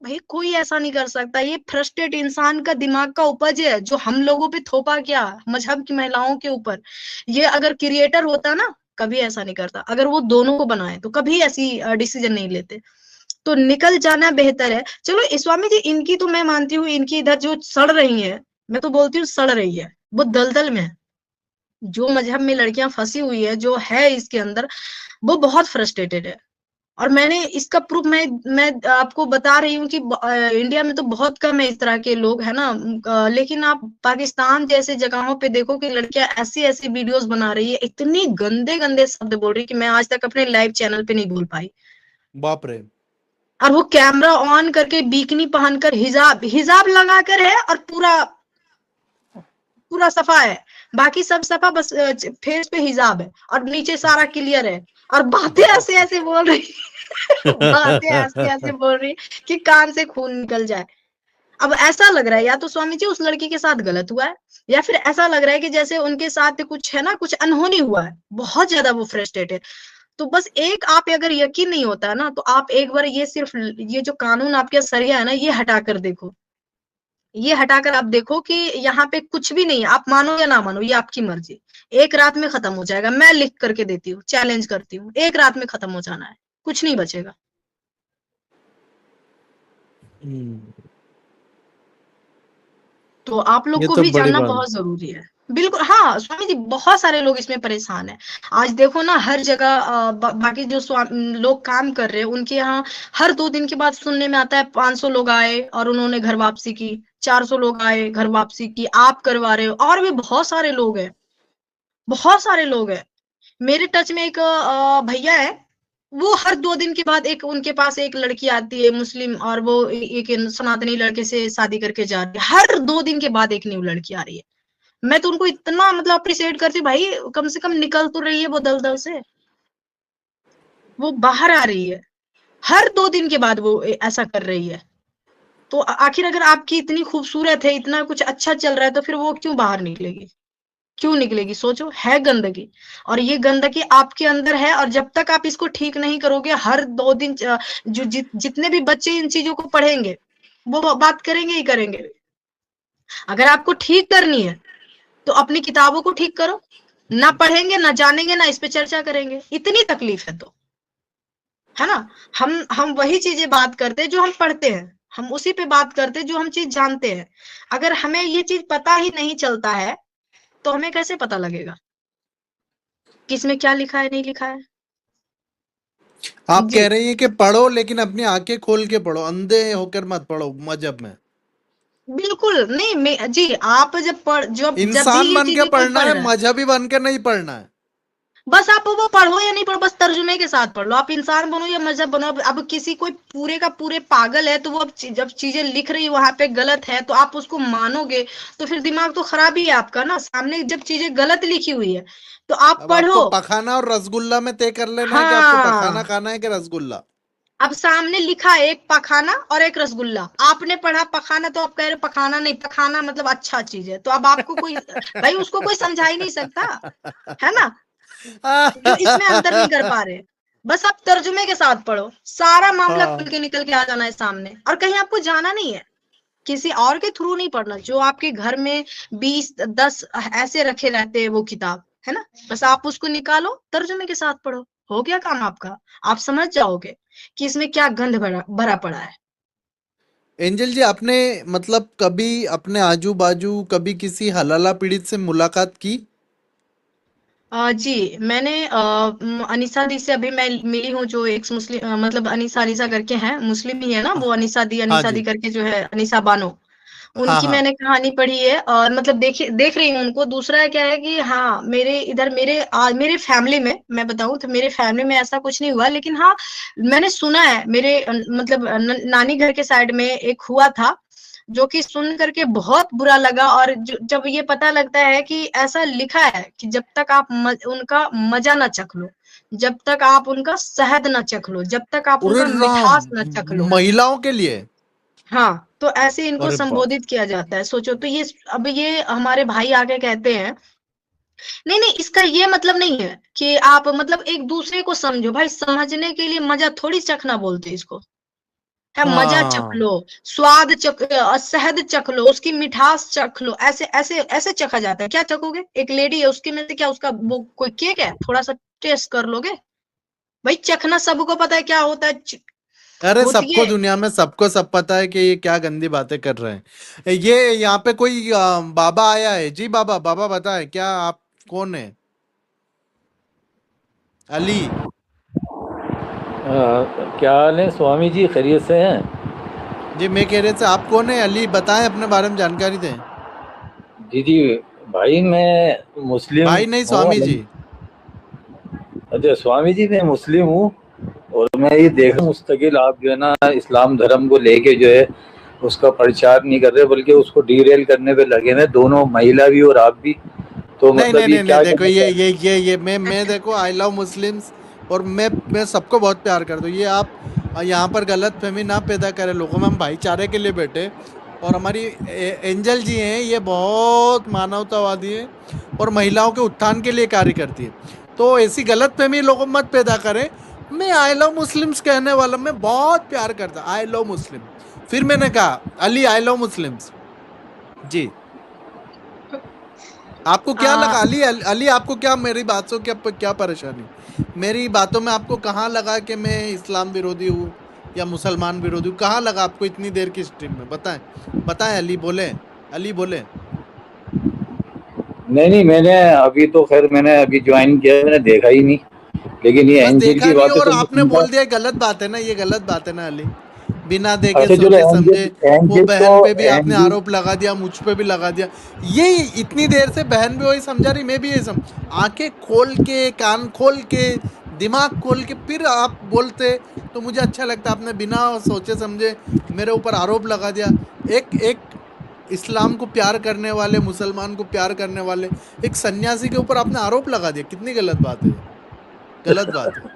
S2: भाई कोई ऐसा नहीं कर सकता। ये फ्रस्ट्रेट इंसान का दिमाग का उपज है, जो हम लोगों पे थोपा क्या मजहब की महिलाओं के ऊपर। ये अगर क्रिएटर होता ना, कभी ऐसा नहीं करता। अगर वो दोनों को बनाए तो कभी ऐसी डिसीजन नहीं लेते। तो निकल जाना बेहतर है। चलो स्वामी जी, इनकी तो मैं मानती हूँ, इनकी इधर जो सड़ रही है, मैं तो बोलती हूँ सड़ रही है, वो दलदल में है। जो मजहब में लड़कियां फंसी हुई है, जो है इसके अंदर, वो बहुत फ्रस्ट्रेटेड है। और मैंने इसका प्रूफ मैं आपको बता रही हूँ कि इंडिया में तो बहुत कम है इस तरह के लोग, है ना। लेकिन आप पाकिस्तान जैसे जगहों पे देखो कि लड़कियां ऐसी ऐसी वीडियोस बना रही है, इतनी गंदे गंदे शब्द बोल रही है कि मैं आज तक अपने लाइव चैनल पे नहीं बोल पाई।
S1: बाप रे।
S2: और वो कैमरा ऑन करके बीकनी पहनकर, हिजाब हिजाब लगाकर है, और पूरा पूरा सफा है, बाकी सब सफा, बस फेस पे हिजाब है और नीचे सारा क्लियर है। और बातें
S1: बाप
S2: ऐसे ऐसे बोल रही बातें ऐसे ऐसे बोल रही कि कान से खून निकल जाए। अब ऐसा लग रहा है या तो स्वामी जी उस लड़की के साथ गलत हुआ है, या फिर ऐसा लग रहा है कि जैसे उनके साथ कुछ है ना, कुछ अनहोनी हुआ है, बहुत ज्यादा वो फ्रस्ट्रेटेड। तो बस एक, आप अगर यकीन नहीं होता है ना, तो आप एक बार ये सिर्फ ये जो कानून आपके सरिया है ना, ये हटाकर देखो। ये हटाकर आप देखो कि यहाँ पे कुछ भी नहीं है। आप मानो या ना मानो, ये आपकी मर्जी। एक रात में खत्म हो जाएगा। मैं लिख करके देती हूँ, चैलेंज करती हूँ, एक रात में खत्म हो जाना है, कुछ नहीं बचेगा। तो आप लोग
S1: ये
S2: को
S1: तो
S2: भी
S1: बड़ी
S2: जानना
S1: बात है।
S2: बहुत जरूरी है। बिल्कुल हाँ स्वामी जी, बहुत सारे लोग इसमें परेशान हैं। आज देखो ना हर जगह बाकी जो लोग काम कर रहे हैं, उनके यहाँ हर 2 दिन के बाद सुनने में आता है 500 लोग आए और उन्होंने घर वापसी की, 400 लोग आए घर वापसी की, आप करवा रहे हो। और भी बहुत सारे लोग हैं, बहुत सारे लोग हैं। मेरे टच में एक भैया है, वो हर 2 दिन के बाद एक उनके पास एक लड़की आती है मुस्लिम, और वो एक सनातनी लड़के से शादी करके जा रही है। हर 2 दिन के बाद एक न्यू लड़की आ रही है। मैं तो उनको इतना मतलब अप्रिशिएट करती हूँ, भाई कम से कम निकल तो रही है वो दलदल से, वो बाहर आ रही है। हर 2 दिन के बाद वो ऐसा कर रही है। तो आखिर अगर आपकी इतनी खूबसूरत है, इतना कुछ अच्छा चल रहा है, तो फिर वो क्यों बाहर निकलेगी? क्यों निकलेगी? सोचो, है गंदगी। और ये गंदगी आपके अंदर है, और जब तक आप इसको ठीक नहीं करोगे, हर 2 दिन जो जितने भी बच्चे इन चीजों को पढ़ेंगे, वो बात करेंगे ही करेंगे। अगर आपको ठीक करनी है तो अपनी किताबों को ठीक करो। ना पढ़ेंगे, ना जानेंगे, ना इस पे चर्चा करेंगे। इतनी तकलीफ है तो, है ना। हम वही चीजें बात करते हैं जो हम पढ़ते हैं, हम उसी पे बात करते हैं जो हम चीज जानते हैं। अगर हमें ये चीज पता ही नहीं चलता है, तो हमें कैसे पता लगेगा किसमें क्या लिखा है, नहीं लिखा है?
S1: आप
S2: जी
S1: कह रही हैं कि पढ़ो, लेकिन अपनी आंखें खोल के पढ़ो, अंधे होकर मत पढ़ो मजहब में।
S2: बिल्कुल नहीं। जी आप जब भी
S1: इंसान
S2: ये
S1: बन के
S2: चीजें कोई
S1: पढ़ना
S2: पढ़
S1: है,
S2: रहा है,
S1: मजहबी बन के नहीं पढ़ना है।
S2: बस आप वो पढ़ो या नहीं पढ़ो, बस तर्जुमे के साथ पढ़ लो। आप इंसान बनो या मजहब बनो। अब किसी कोई पूरे का पूरे पागल है, तो वो अब जब चीजें लिख रही है वहां पे गलत है, तो आप उसको मानोगे, तो फिर दिमाग तो खराब ही है आपका ना। सामने जब चीजें गलत लिखी हुई है तो आप
S1: अब आपको
S2: पढ़ो।
S1: पखाना और रसगुल्ला में तय कर लेना है कि आपको पखाना
S2: हाँ,
S1: खाना है कि रसगुल्ला।
S2: अब सामने लिखा है एक पखाना और एक रसगुल्ला। आपने पढ़ा पखाना, तो आप कह रहे पखाना नहीं, पखाना मतलब अच्छा चीज है। तो अब आपको कोई, भाई उसको कोई समझा ही नहीं सकता, है ना। जो इसमें अंतर नहीं कर पा रहे, बस आप तर्जुमे के साथ पढ़ो, सारा मामला खुल
S1: हाँ।
S2: के निकल के आ जाना है सामने। और कहीं आपको जाना नहीं है, किसी और के थ्रू नहीं पढ़ना। जो आपके घर में 20-10 ऐसे रखे रहते हैं वो किताब, है ना, बस आप उसको निकालो, तर्जुमे के साथ पढ़ो, हो गया काम आपका। आप समझ जाओगे कि इसमें क्या गंध भरा भरा पड़ा है।
S1: एंजल जी, आपने मतलब कभी अपने आजू बाजू कभी किसी हलाला पीड़ित से मुलाकात की?
S2: जी, मैंने अनीसा दी से अभी मैं मिली हूँ, जो एक्स मुस्लिम मतलब अनीसा अनीसा करके हैं, मुस्लिम ही है ना वो,
S1: हाँ
S2: अनीसा दी
S1: जी।
S2: करके जो है, अनीसा बानो।
S1: हाँ,
S2: उनकी
S1: हाँ।
S2: मैंने कहानी पढ़ी है और मतलब देख रही हूँ उनको। दूसरा क्या है कि हाँ, मेरे इधर मेरे फैमिली में मैं बताऊँ तो मेरे फैमिली में ऐसा कुछ नहीं हुआ, लेकिन हाँ, मैंने सुना है मेरे मतलब नानी घर के साइड में एक हुआ था, जो कि सुन करके बहुत बुरा लगा। और जब ये पता लगता है कि ऐसा लिखा है कि जब तक आप उनका मजा ना चख लो, जब तक आप उनका शहद ना चख लो, जब तक आप
S1: अरे
S2: उनका
S1: राम!
S2: मिठास ना चख लो,
S1: महिलाओं के लिए?
S2: हाँ, तो ऐसे इनको
S1: अरे बाप!
S2: संबोधित किया जाता है। सोचो तो ये, अब ये हमारे भाई आके कहते हैं, नहीं, नहीं, इसका ये मतलब नहीं है कि आप मतलब एक दूसरे को समझो। भाई समझने के लिए मजा थोड़ी चखना बोलते हैं इसको। है मजा चख
S1: हाँ।
S2: लो, स्वाद शहद चख लो, उसकी मिठास चख लो। ऐसे ऐसे ऐसे चखा जाता है। क्या चखोगे? एक लेडी है, उसके में से क्या उसका वो कोई केक है? थोड़ा-सा टेस्ट कर लोगे? भाई चखना सबको पता है क्या होता है।
S1: अरे
S2: होती
S1: सबको,
S2: है।
S1: दुनिया में सबको सब पता है कि ये क्या गंदी बातें कर रहे हैं। ये यहाँ पे कोई बाबा आया है जी। बाबा, बाबा बताए क्या आप कौन है? अली।
S5: क्या हाल है स्वामी जी, खैरियत से हैं?
S1: जी, मैं कह रहे थे आप कौन है? अली बताएं, अपने बारे में जानकारी दें।
S5: जी जी, भाई मैं मुस्लिम
S1: भाई नहीं,
S5: हूँ।
S1: स्वामी जी।
S5: अच्छा स्वामी जी, मैं मुस्लिम हूँ और मैं ये देख रहा हूँ मुस्तकिल आप जो है ना इस्लाम धर्म को लेके जो है उसका प्रचार नहीं कर रहे, बल्कि उसको डीरेल करने पे लगे हैं, दोनों, महिला भी और आप भी। तो
S1: नहीं, नहीं,
S5: मतलब ये
S1: नहीं, नहीं,
S5: क्या
S1: देखो,
S5: कहना चाहते
S1: ये मैं देखो, आई लव मुस्लिम्स। और मैं सबको बहुत प्यार करता हूँ। ये आप यहाँ पर गलत फहमी ना पैदा करें लोगों में। हम भाईचारे के लिए बैठे। और हमारी एंजल जी हैं, ये बहुत मानवतावादी है और महिलाओं के उत्थान के लिए कार्य करती है। तो ऐसी गलत फहमी लोगों में मत पैदा करें। मैं आई लव मुस्लिम्स कहने वाला, मैं बहुत प्यार करता, आई लव मुस्लिम। फिर मैंने कहा अली, आई लव मुस्लिम्स। जी। आपको क्या
S2: आ,
S1: लगा अली? अली, आपको क्या मेरी बात से क्या क्या परेशानी? मेरी बातों में आपको कहाँ लगा कि मैं इस्लाम विरोधी हूँ या मुसलमान विरोधी हूँ? कहाँ लगा आपको इतनी देर की स्ट्रीम में? बताएं, बताएं अली, बोले। अली बोले।
S5: नहीं नहीं, मैंने अभी तो खैर मैंने अभी ज्वाइन किया, मैंने देखा ही नहीं, लेकिन ये
S1: बस
S5: एंजिल
S1: देखा
S5: की
S1: नहीं
S5: बातें
S1: और
S5: तो मैं
S1: आपने
S5: सुनता।
S1: बोल दिया, गलत बात है ना? ये गलत बात है ना अली? बिना देखे
S5: अच्छा चलो,
S1: सोचे समझे
S5: एंजिल
S1: वो
S5: एंजिल तो
S1: बहन पे भी आपने
S5: एंजिल
S1: आरोप लगा दिया, मुझ पे भी लगा दिया। ये इतनी देर से बहन भी वही समझा रही, मैं भी यही आंखें खोल के, कान खोल के, दिमाग खोल के फिर आप बोलते तो मुझे अच्छा लगता। आपने बिना सोचे समझे मेरे ऊपर आरोप लगा दिया। एक एक इस्लाम को प्यार करने वाले, मुसलमान को प्यार करने वाले एक सन्यासी के ऊपर आपने आरोप लगा दिया। कितनी गलत बात है ये। गलत बात है।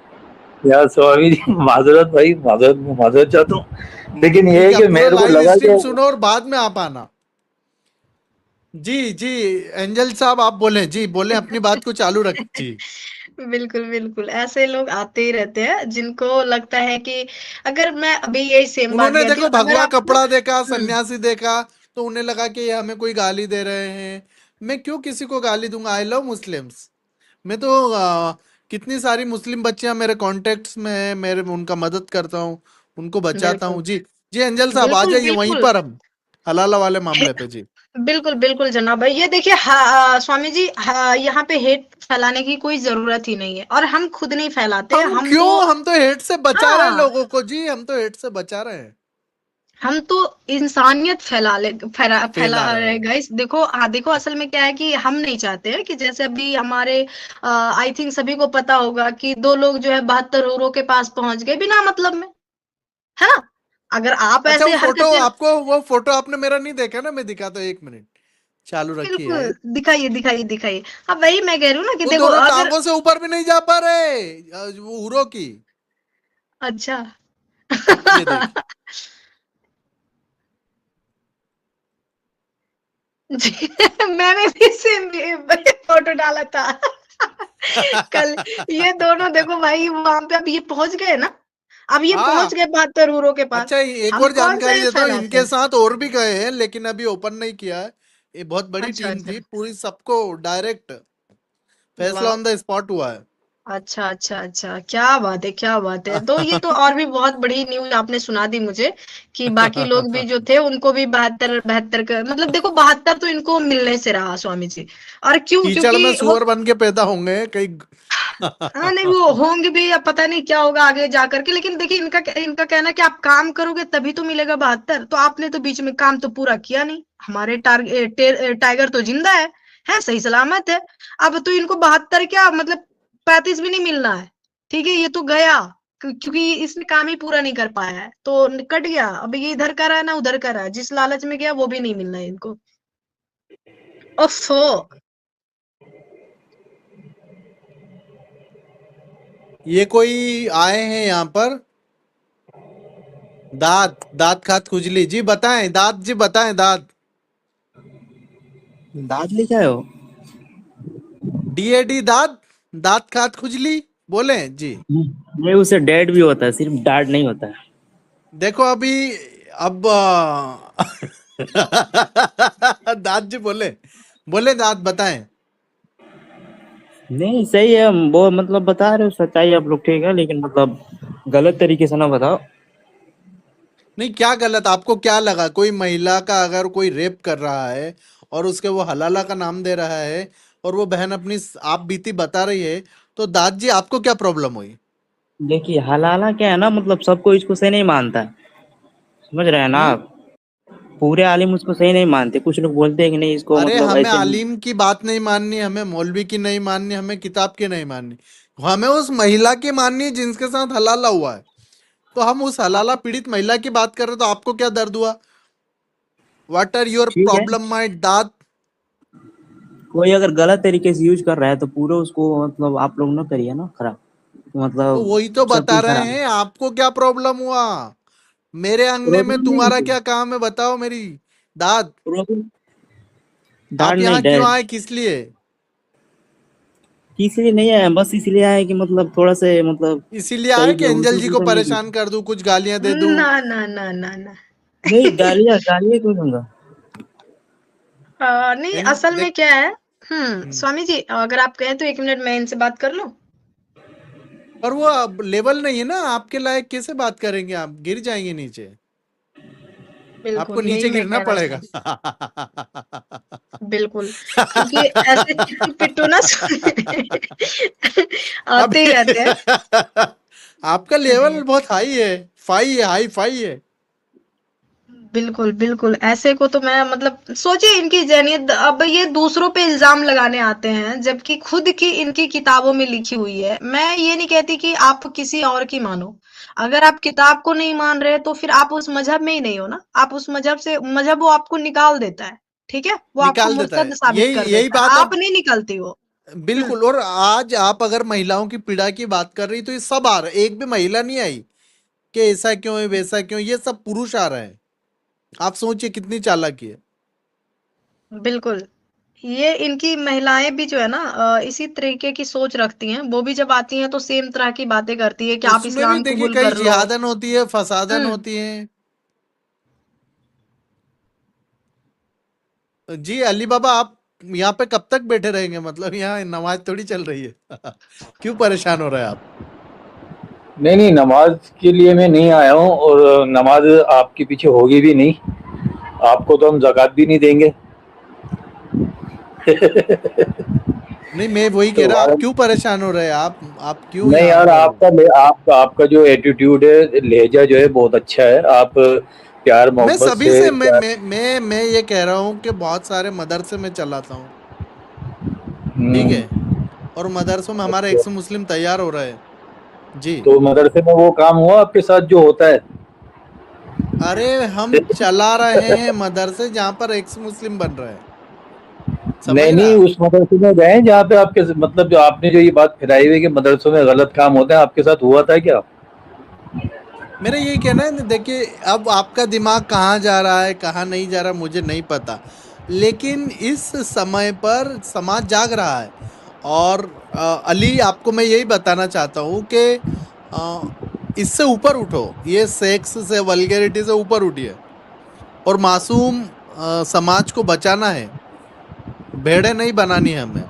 S5: यार स्वामी जी, माजरत भाई, माजरत चाहता हूँ, लेकिन ये
S1: ठीक
S5: है
S1: है,
S5: कि
S1: पूरा
S5: मेरे को
S1: लाइव
S5: लगा
S1: स्ट्रीम
S5: कि
S1: सुनो और बाद में आप आना। जी, जी। एंजल साहब आप बोले जी, बोले, अपनी बात को चालू रख जी।
S2: बिल्कुल, बिल्कुल। ऐसे लोग आते ही रहते हैं, जिनको लगता है कि अगर मैं अभी यही सेम बात
S1: उन्होंने
S2: कहती
S1: देखो
S2: हूँ, अगर
S1: भगवा
S2: आपको
S1: कपड़ा देखा,
S2: हुँ।
S1: सन्यासी देखा, तो उन्हें लगा कि ये हमें कोई गाली दे रहे हैं। मैं क्यों किसी को गाली दूंगा? I love Muslims. मैं तो कितनी सारी मुस्लिम बच्चियां मेरे कॉन्टेक्ट्स में है, मेरे उनका मदद करता हूँ, उनको बचाता
S2: बिल्कुल।
S1: हूँ जी। जी एंजल साहब आ
S2: बिल्कुल,
S1: जाइए वहीं
S2: बिल्कुल।
S1: पर, हम हलाला वाले मामले पे जी।
S2: बिल्कुल, बिल्कुल जनाब भाई। ये देखिए स्वामी जी, यहाँ पे हेट फैलाने की कोई ज़रूरत ही नहीं है और हम खुद नहीं फैलाते।
S1: हम क्यों? हम तो हेट से बचा रहे हैं
S2: हाँ,
S1: लोगों को जी, हम तो हेट से बचा रहे हैं।
S2: हम तो इंसानियत फैला
S1: फैला रहे
S2: रहे
S1: हैं।
S2: गाइस। देखो देखो असल में क्या है कि हम नहीं चाहते हैं कि जैसे अभी हमारे आई थिंक सभी को पता होगा कि 2 लोग जो है 72 हूरों के पास पहुँच गए बिना मतलब में, है ना? अगर आप
S1: अच्छा,
S2: ऐसे हरकतें
S1: वो फोटो आपने मेरा नहीं देखा ना? मैं दिखाता हूँ, 1 मिनट चालू रखिए।
S2: बिल्कुल, दिखाइए, दिखाइए, दिखाइए। अब वही मैं कह रही हूँ ना कि
S1: वो
S2: देखो
S1: दोनों
S2: अगर
S1: टांगों से ऊपर भी नहीं जा पा रहे, वो हुरों की।
S2: अच्छा।
S1: ये देखिए।
S2: जी, मैंने भी सेम फोटो डाला था। कल ये दोनों देखो भाई वहाँ पे अब ये पहुँच गए ना, अब ये पहुँच
S1: हाँ।
S2: गए 72 हूरों के पास।
S1: अच्छा, एक
S2: हम
S1: और
S2: कौन सा
S1: जानकारी
S2: ये
S1: देता हूँ,
S2: फैलाते
S1: इनके
S2: हैं।
S1: साथ और भी गए हैं लेकिन अभी ओपन नहीं किया है। ये बहुत बड़ी
S2: अच्छा,
S1: टीम
S2: अच्छा।
S1: थी, पूरी सबको डायरेक्ट फैसला
S2: वाओ!
S1: ऑन द स्पॉट हुआ है।
S2: अच्छा, अच्छा, अच्छा। क्या बात है, क्या बात है! तो ये तो और भी बहुत बड़ी न्यूज़ आपने सुना दी मुझे कि बाकी लोग भी जो थे उनको भी 72 का मतलब देखो 72 तो इनको मिलने से रहा स्वामी जी। और क्यों?
S1: कीचड़
S2: क्योंकि
S1: में
S2: वो
S1: सुअर बन के पैदा होंगे कहीं।
S2: हाँ, नहीं वो होंगे भी या पता नहीं क्या होगा आगे जा कर के लेकिन देखिए इनका कहना है कि आप काम करोगे तभी तो मिलेगा 72 तो आपने तो बीच में काम तो पूरा किया नहीं। हमारे टाइगर तो जिंदा है सही सलामत है। अब तो इनको 72 क्या मतलब 35 भी नहीं मिलना है। ठीक है, ये तो गया क्योंकि इसने काम ही पूरा नहीं कर पाया है तो कट गया। अब ये इधर का रहा है ना उधर का रहा है। जिस लालच में गया वो भी नहीं मिलना है इनको। ओफो!
S1: ये कोई आए हैं यहाँ पर, दांत दांत खात खुजली जी बताएं, दांत जी बताएं, दांत
S6: दांत लेके आए हो?
S1: DAD दांत, दांत खात खुजली बोले जी।
S6: नहीं, उसे डैड भी होता है, सिर्फ डाड नहीं होता है।
S1: देखो अभी अब दांत जी बोले, बोले दांत बताएं।
S6: नहीं सही है, वो मतलब बता रहे हो सच्चाई आप लोग, ठीक है, लेकिन मतलब गलत तरीके से ना बताओ।
S1: नहीं क्या गलत, आपको क्या लगा कोई महिला का अगर कोई रेप कर रहा है और उसके वो हलाला का नाम दे रहा है और वो बहन अपनी आप बीती बता रही है, तो दाद जी आपको क्या प्रॉब्लम हुई?
S6: देखिए हलाला क्या है ना, मतलब सबको इसको सही नहीं मानता है, समझ रहे हैं ना
S1: हम्म।
S6: आप? पूरे आलिम उसको सही नहीं मानते, कुछ लोग बोलते हैं कि नहीं इसको
S1: अरे
S6: मतलब
S1: हमें
S6: ऐसे।
S1: आलिम की बात नहीं माननी, हमें मौलवी की नहीं माननी, हमें किताब की नहीं माननी, हमें उस महिला की माननी है जिनके साथ हलाला हुआ है। तो हम उस हलाला पीड़ित महिला की बात कर रहे, तो आपको क्या दर्द हुआ? व्हाट आर योर
S6: ठीक है,
S1: प्रॉब्लम माय दाद?
S6: कोई अगर गलत तरीके से यूज कर रहा है तो पूरा उसको मतलब आप लोग ना करिए ना खराब,
S1: तो
S6: मतलब
S1: वही तो
S6: सब
S1: बता
S6: कुछ
S1: रहे
S6: खराब।
S1: हैं, आपको क्या प्रॉब्लम हुआ? मेरे अंगने में
S6: प्रॉब्लम नहीं
S1: तुम्हारा
S6: है,
S1: क्या काम है बताओ मेरी दाद?
S6: प्रॉब्लम
S1: आप
S6: डाड नहीं
S1: यहाँ क्यों
S6: डैड।
S1: आए, किस लिए?
S6: इसलिए नहीं आया, बस इसलिए आया कि मतलब थोड़ा से मतलब
S1: इसीलिए आए
S6: सही
S1: कि
S6: से
S1: एंजल
S6: उल्टी
S1: जी को
S6: पुल्टा नहीं
S1: परेशान
S6: पूछे।
S1: कर दूं, कुछ गालियां दे दूं?
S2: ना, ना, ना, ना, ना।
S6: नहीं, गालियाँ गालियाँ क्यों दूंगा?
S2: नहीं असल में
S1: देख।
S2: क्या है
S1: हम्म।
S2: स्वामी जी अगर आप कहें तो 1 मिनट मैं इनसे बात कर लूं?
S1: पर वो अब लेवल नहीं है ना आपके लायक, कैसे बात करेंगे? आप गिर जाएंगे नीचे, आपको
S2: बिल्कुल, यही
S1: नीचे
S2: मैं
S1: गिरना
S2: कहना
S1: पड़ेगा।
S2: चाहती बिल्कुल, क्योंकि ऐसे चिट्टू-पिट्टू ना
S1: अब
S2: आते ही रहते हैं।
S1: आपका लेवल
S2: जी।
S1: बहुत हाई है, फाई है, हाई फाई है।
S2: बिल्कुल, बिल्कुल, ऐसे को तो मैं मतलब सोचिए इनकी ज़हनियत अब ये दूसरों पे इल्ज़ाम लगाने आते हैं, जबकि खुद की इनकी किताबों में लिखी हुई है। मैं ये नहीं कहती कि आप किसी और की मानो। अगर आप किताब को नहीं मान रहे तो फिर आप उस मज़हब में ही नहीं हो ना। आप उस मज़हब से मज़हब वो आपको निकाल देता है, ठीक है? वो आपको
S1: निकाल देता
S2: मुर्तद
S1: है,
S2: साबित
S1: यही
S2: कर
S1: यही
S2: देता
S1: बात
S2: है, आप
S1: अब।
S2: नहीं निकलती हो। हुँ,
S1: बिल्कुल, और आज आप अगर महिलाओं की पीड़ा की बात कर रही तो ये सब आ रहा है, एक भी महिला नहीं आई कि ऐसा क्यों है वैसा क्यों, ये सब पुरुष आ रहे हैं। आप सोचिए कितनी चालाकी है।
S2: बिल्कुल। ये इनकी महिलाएँ भी जो है ना इसी तरीके की सोच रखती हैं। वो भी जब आती हैं तो सेम तरह की बातें करती है कि आप
S1: उसमें भी
S2: इस्लाम
S1: देखिए
S2: कबूल
S1: कई
S2: कर लो।
S1: जिहादन होती है, फसादन
S2: हुँ,
S1: होती है। जी अली बाबा, आप यहाँ पे कब तक बैठे रहेंगे? मतलब यहाँ नमाज थोड़ी चल रही है। क्यों परेशान हो रहे हैं आप?
S5: नहीं नहीं, नमाज के लिए मैं नहीं आया हूँ, और नमाज आपके पीछे होगी भी नहीं। आपको तो हम ज़कात भी नहीं देंगे।
S1: नहीं मैं वही कह
S5: तो
S1: रहा, आप
S5: हमारा
S1: क्यों परेशान हो रहे हैं? आप क्यों
S5: नहीं
S1: यहाँ
S5: यार,
S1: पर?
S5: आपका जो एटीट्यूड है, लहजा जो है बहुत अच्छा है। आप प्यार
S1: मैं
S5: मोहब्बत
S1: सभी
S5: से
S1: से
S5: प्यार।
S1: मैं ये कह रहा हूँ कि बहुत सारे मदरसे में चलाता हूँ, ठीक है,
S5: हम्म,
S1: और मदरसों में हमारे
S5: अच्छा।
S1: एक्स मुस्लिम तैयार हो रहे हैं जी।
S5: तो मदरसे में वो काम हुआ आपके साथ जो होता है?
S1: अरे हम चला रहे हैं मदरसे जहाँ पर एक्स मुस्लिम बन रहे हैं, समझ
S5: नहीं
S1: रहे
S5: नहीं,
S1: आप?
S5: उस मदरसे में गए जहाँ पे आपके मतलब जो आपने जो ये बात फैलाई हुई है कि मदरसों में गलत काम होता है, आपके साथ हुआ था क्या?
S1: मेरा यही कहना है, देखिए अब आपका दिमाग कहाँ जा रहा है कहाँ नहीं जा रहा मुझे नहीं पता, लेकिन इस समय पर समाज जाग रहा है। और अली आपको मैं यही बताना चाहता हूँ कि अ, इससे ऊपर उठो, ये सेक्स से वल्गैरिटी से ऊपर उठिए और मासूम समाज को बचाना है, भेड़े नहीं बनानी है हमें।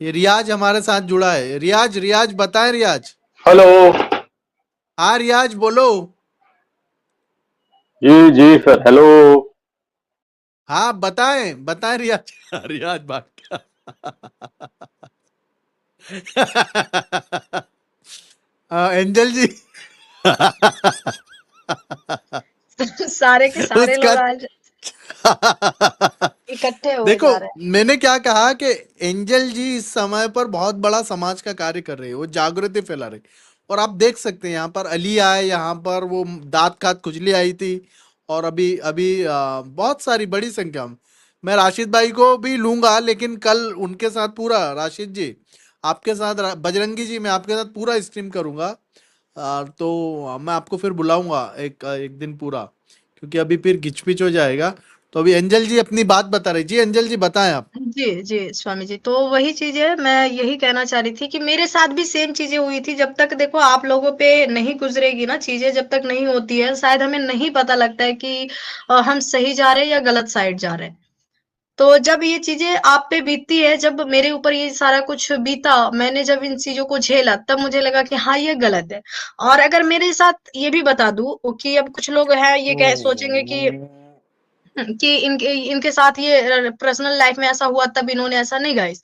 S1: ये रियाज हमारे साथ जुड़ा है। रियाज, रियाज बताएं रियाज।
S7: हेलो।
S1: हाँ रियाज बोलो।
S7: जी जी सर, हेलो।
S1: हाँ बताएं बताएं रियाज। रियाज भाग गया। एंजल जी।
S2: सारे के सारे
S1: उसका
S2: लोग आज इकट्ठे हुए
S1: देखो,
S2: जा रहे
S1: मैंने क्या कहा कि एंजल जी इस समय पर बहुत बड़ा समाज का कार्य कर रहे हैं, वो जागृति फैला रहे। और आप देख सकते हैं यहाँ पर अली आए, यहाँ पर वो दांत खात खुजली आई थी, और अभी अभी बहुत सारी बड़ी संख्या में। मैं राशिद भाई को भी लूंगा, लेकिन कल उनके साथ पूरा, राशिद जी आपके साथ, बजरंगी जी मैं आपके साथ पूरा स्ट्रीम करूंगा। तो मैं आपको फिर बुलाऊंगा एक एक दिन पूरा, क्योंकि अभी फिर घिचपिच हो जाएगा। तो अभी एंजल जी अपनी बात बता रही जी। एंजल जी बताएं आप।
S2: हैं। जी जी स्वामी जी, तो वही चीज है, मैं यही कहना चाह रही थी कि मेरे साथ भी सेम चीजें हुई थी। जब तक देखो आप लोगों पे नहीं गुजरेगी ना चीजें, जब तक नहीं होती है, शायद हमें नहीं पता लगता है कि हम सही जा रहे हैं या गलत साइड जा रहे हैं। तो जब ये चीजें आप पे बीतती है, जब मेरे ऊपर ये सारा कुछ बीता, मैंने जब इन चीजों को झेला, तब मुझे लगा कि हाँ ये गलत है। और अगर मेरे साथ ये भी बता दूं कि अब कुछ लोग हैं ये कह सोचेंगे कि इनके इनके साथ ये पर्सनल लाइफ में ऐसा हुआ तब इन्होंने ऐसा, नहीं गाइस।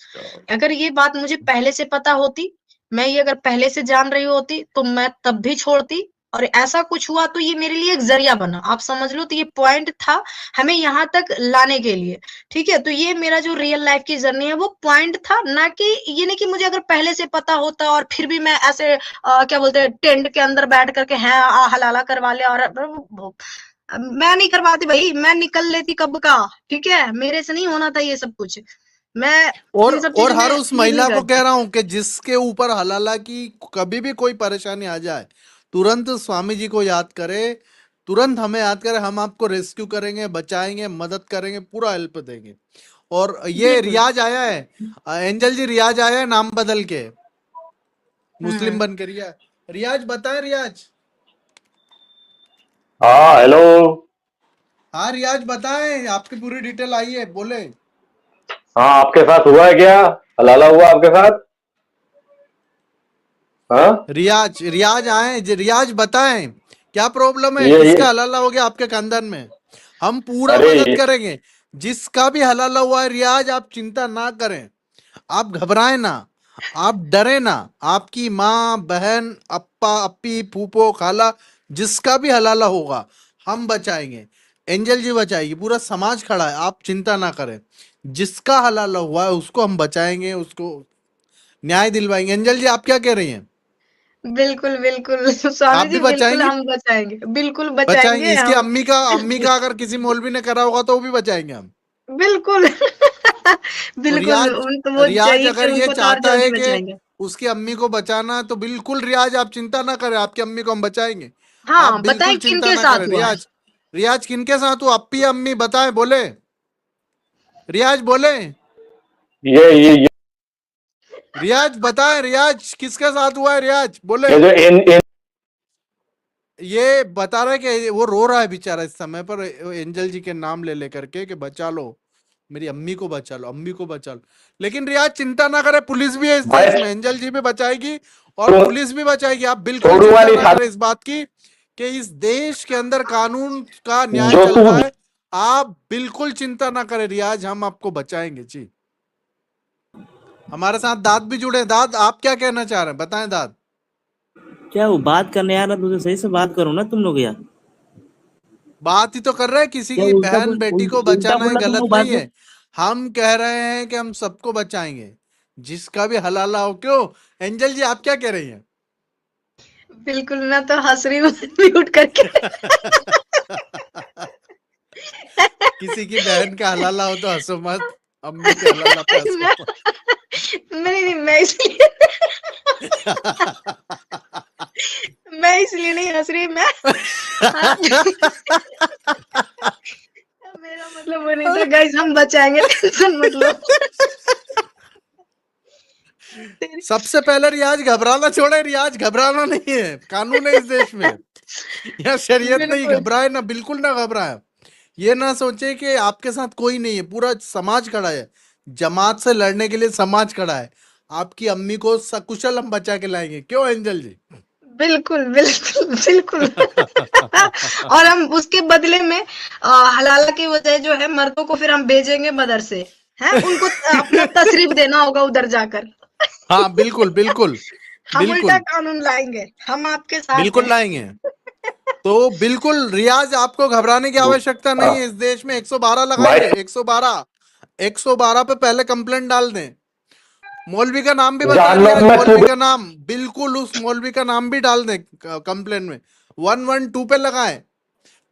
S2: अगर ये बात मुझे पहले से पता होती, मैं ये अगर पहले से जान रही होती, तो मैं तब भी छोड़ती। और ऐसा कुछ हुआ तो ये मेरे लिए एक जरिया बना, आप समझ लो। तो ये पॉइंट था हमें यहाँ तक लाने के लिए। ठीक है, तो ये मेरा जो रियल लाइफ की जर्नी है वो पॉइंट था, ना कि ये नहीं कि मुझे अगर पहले से पता होता और फिर भी मैं ऐसे क्या बोलते हैं, टेंट के अंदर बैठ करके हैं हलाला करवा लिया। और मैं नहीं करवाती भाई, मैं निकल लेती कब का। ठीक है, मेरे से नहीं होना था ये सब कुछ। मैं इन सब
S1: और
S2: चीजों
S1: हर
S2: में
S1: उस
S2: बिलीव नहीं
S1: महिला को कह
S2: करती।
S1: रहा हूं कि जिसके ऊपर हलाला की कभी भी कोई परेशानी आ जाए, तुरंत स्वामी जी को याद करे, तुरंत हमें याद करे। हम आपको रेस्क्यू करेंगे, बचाएंगे, मदद करेंगे, पूरा हेल्प देंगे। और ये
S2: बिल्कुल।
S1: रियाज आया है, एंजल जी रियाज आया है नाम बदल के, मुस्लिम
S2: हम्म।
S1: बन के। रियाज, रियाज बताएं रियाज।
S7: हाँ हेलो।
S1: हाँ रियाज बताएं, आपकी पूरी डिटेल आई है, बोले।
S7: हाँ, आपके साथ हुआ है क्या? हलाला हुआ आपके साथ? हाँ।
S1: रियाज, रियाज आए रियाज बताएं, क्या प्रॉब्लम है,
S7: ये
S1: किसका हलाला हो गया आपके खानदान में? हम पूरा
S7: अरे
S1: मदद करेंगे, जिसका भी हलाला हुआ है। रियाज आप चिंता ना करें, आप घबराएं ना, आप डरे ना। आपकी माँ, बहन, अप्पा, अप्पी, फूफो, खाला, जिसका भी हलाला होगा हम बचाएंगे। एंजल जी बचाएगी, पूरा समाज खड़ा है, आप चिंता ना करें। जिसका हलाला हुआ है उसको हम बचाएंगे, उसको न्याय दिलवाएंगे। एंजल जी आप क्या कह रही हैं?
S2: बिल्कुल बिल्कुल
S1: आप
S2: स्वामी
S1: भी
S2: जी, बिल्कुल
S1: बचाएंगी?
S2: हम बचाएंगे, बिल्कुल
S1: बचाएंगे।
S2: बचाएंगे
S1: इसकी
S2: हम।
S1: अम्मी का अगर किसी मौलवी ने करा होगा तो वो भी बचाएंगे हम।
S2: बिल्कुल
S1: और
S2: बिल्कुल,
S1: रियाज,
S2: उन तो वो
S1: रियाज
S2: चाहिए
S1: अगर
S2: कि
S1: ये
S2: उनको तो और
S1: चाहता
S2: जल्दी
S1: है कि
S2: बचाएंगे।
S1: उसकी अम्मी को बचाना है, तो बिल्कुल रियाज आप चिंता ना करें, आपकी अम्मी को हम बचाएंगे। आप
S2: हाँ, बताएं
S1: बिल्कुल चिंता
S2: किनके
S1: ना करें।
S2: साथ हुआ है।
S1: रियाज, रियाज किनके साथ हो? अप्पी, अम्मी बताएं, बोले। रियाज बोले।
S7: ये
S1: रियाज बताएं, रियाज किसके साथ हुआ है? रियाज बोले।
S7: ये जो इन
S1: ये बता रहा है कि वो रो रहा है बेचारा इस समय पर, एंजल जी के नाम ले लेकर के कि बचा लो, मेरी अम्मी को बचा लो, अम्मी को बचा लो। लेकिन रियाज चिंता ना करे, पुलिस भी है इस देश
S7: भाई
S1: में, एंजल जी भी बचाएगी और पुलिस भी बचाएगी। आप बिल्कुल
S7: छोड़ूंगा
S1: चिंता
S7: नहीं
S1: ना
S7: था।
S1: करें इस बात की कि इस देश के अंदर कानून का न्याय
S7: जो तू
S1: चलता है। आप बिल्कुल चिंता ना करें रियाज, हम आपको बचाएंगे जी। हमारे साथ दाद भी जुड़े। दाद आप क्या कहना चाह रहे हैं, बताएं दाद।
S6: क्या वो बात करने आ रहा, तुझे सही से बात करो ना तुम लोग यार।
S1: बात ही तो कर रहे हैं, किसी
S6: क्या
S1: की
S6: उल्टा
S1: बहन
S6: बोल
S1: बेटी को
S6: उल्टा
S1: बचाना है
S6: बोला तुम
S1: गलत
S6: लोग
S1: नहीं
S6: बात
S1: है।
S6: कर।
S1: हम कह रहे हैं कि हम सबको बचाएंगे, जिसका भी हलाला हो। क्यों एंजल जी आप क्या कह रही हैं?
S2: बिल्कुल, मैं तो हंस रही हूँ म्यूट करके।
S1: किसी की बहन का हलाला हो तो हंसो मत, अम्मी के हलाला पे हंसो
S2: मैं
S1: मत।
S2: नहीं, मैं इसलिए मैं इसलिए नहीं हंस रही, मैं हाँ, मेरा मतलब वो नहीं था गाइस, हम बचाएंगे, टेंशन मत लो। तेरी
S1: सबसे पहले रियाज घबराना छोड़े, रियाज घबराना नहीं है, कानून है इस देश में, यह शरीयत नहीं।
S2: बिल्कुल।
S1: घबराए ना, बिल्कुल ना घबराए। ये ना सोचे कि आपके साथ कोई नहीं है, पूरा समाज खड़ा है, जमात से लड़ने के लिए समाज खड़ा है। आपकी अम्मी को सकुशल हम बचा के लाएंगे, क्यों एंजल जी?
S2: बिल्कुल, बिल्कुल, बिल्कुल। और हम उसके बदले में हलाला की बजाय जो है मर्दों को फिर हम भेजेंगे मदरसे, हैं? उनको अपना तशरीफ देना होगा उधर जाकर।
S1: हाँ बिल्कुल बिल्कुल
S2: हम उल्टा
S1: बिल्कुल
S2: कानून लाएंगे, हम आपके साथ
S1: बिल्कुल
S2: हैं।
S1: लाएंगे। तो बिल्कुल रियाज, आपको घबराने की आवश्यकता नहीं है। इस देश में 112
S7: भाई
S1: लगाएंगे, 112। 112 पे पहले कंप्लेंट डाल दें। मौलवी का नाम भी बता
S7: जानवर
S1: रियाज,
S7: में तू
S1: मौलवी का नाम, बिल्कुल उस मौलवी का नाम भी डाल दें कंप्लेंट में। 112 पे लगाएं।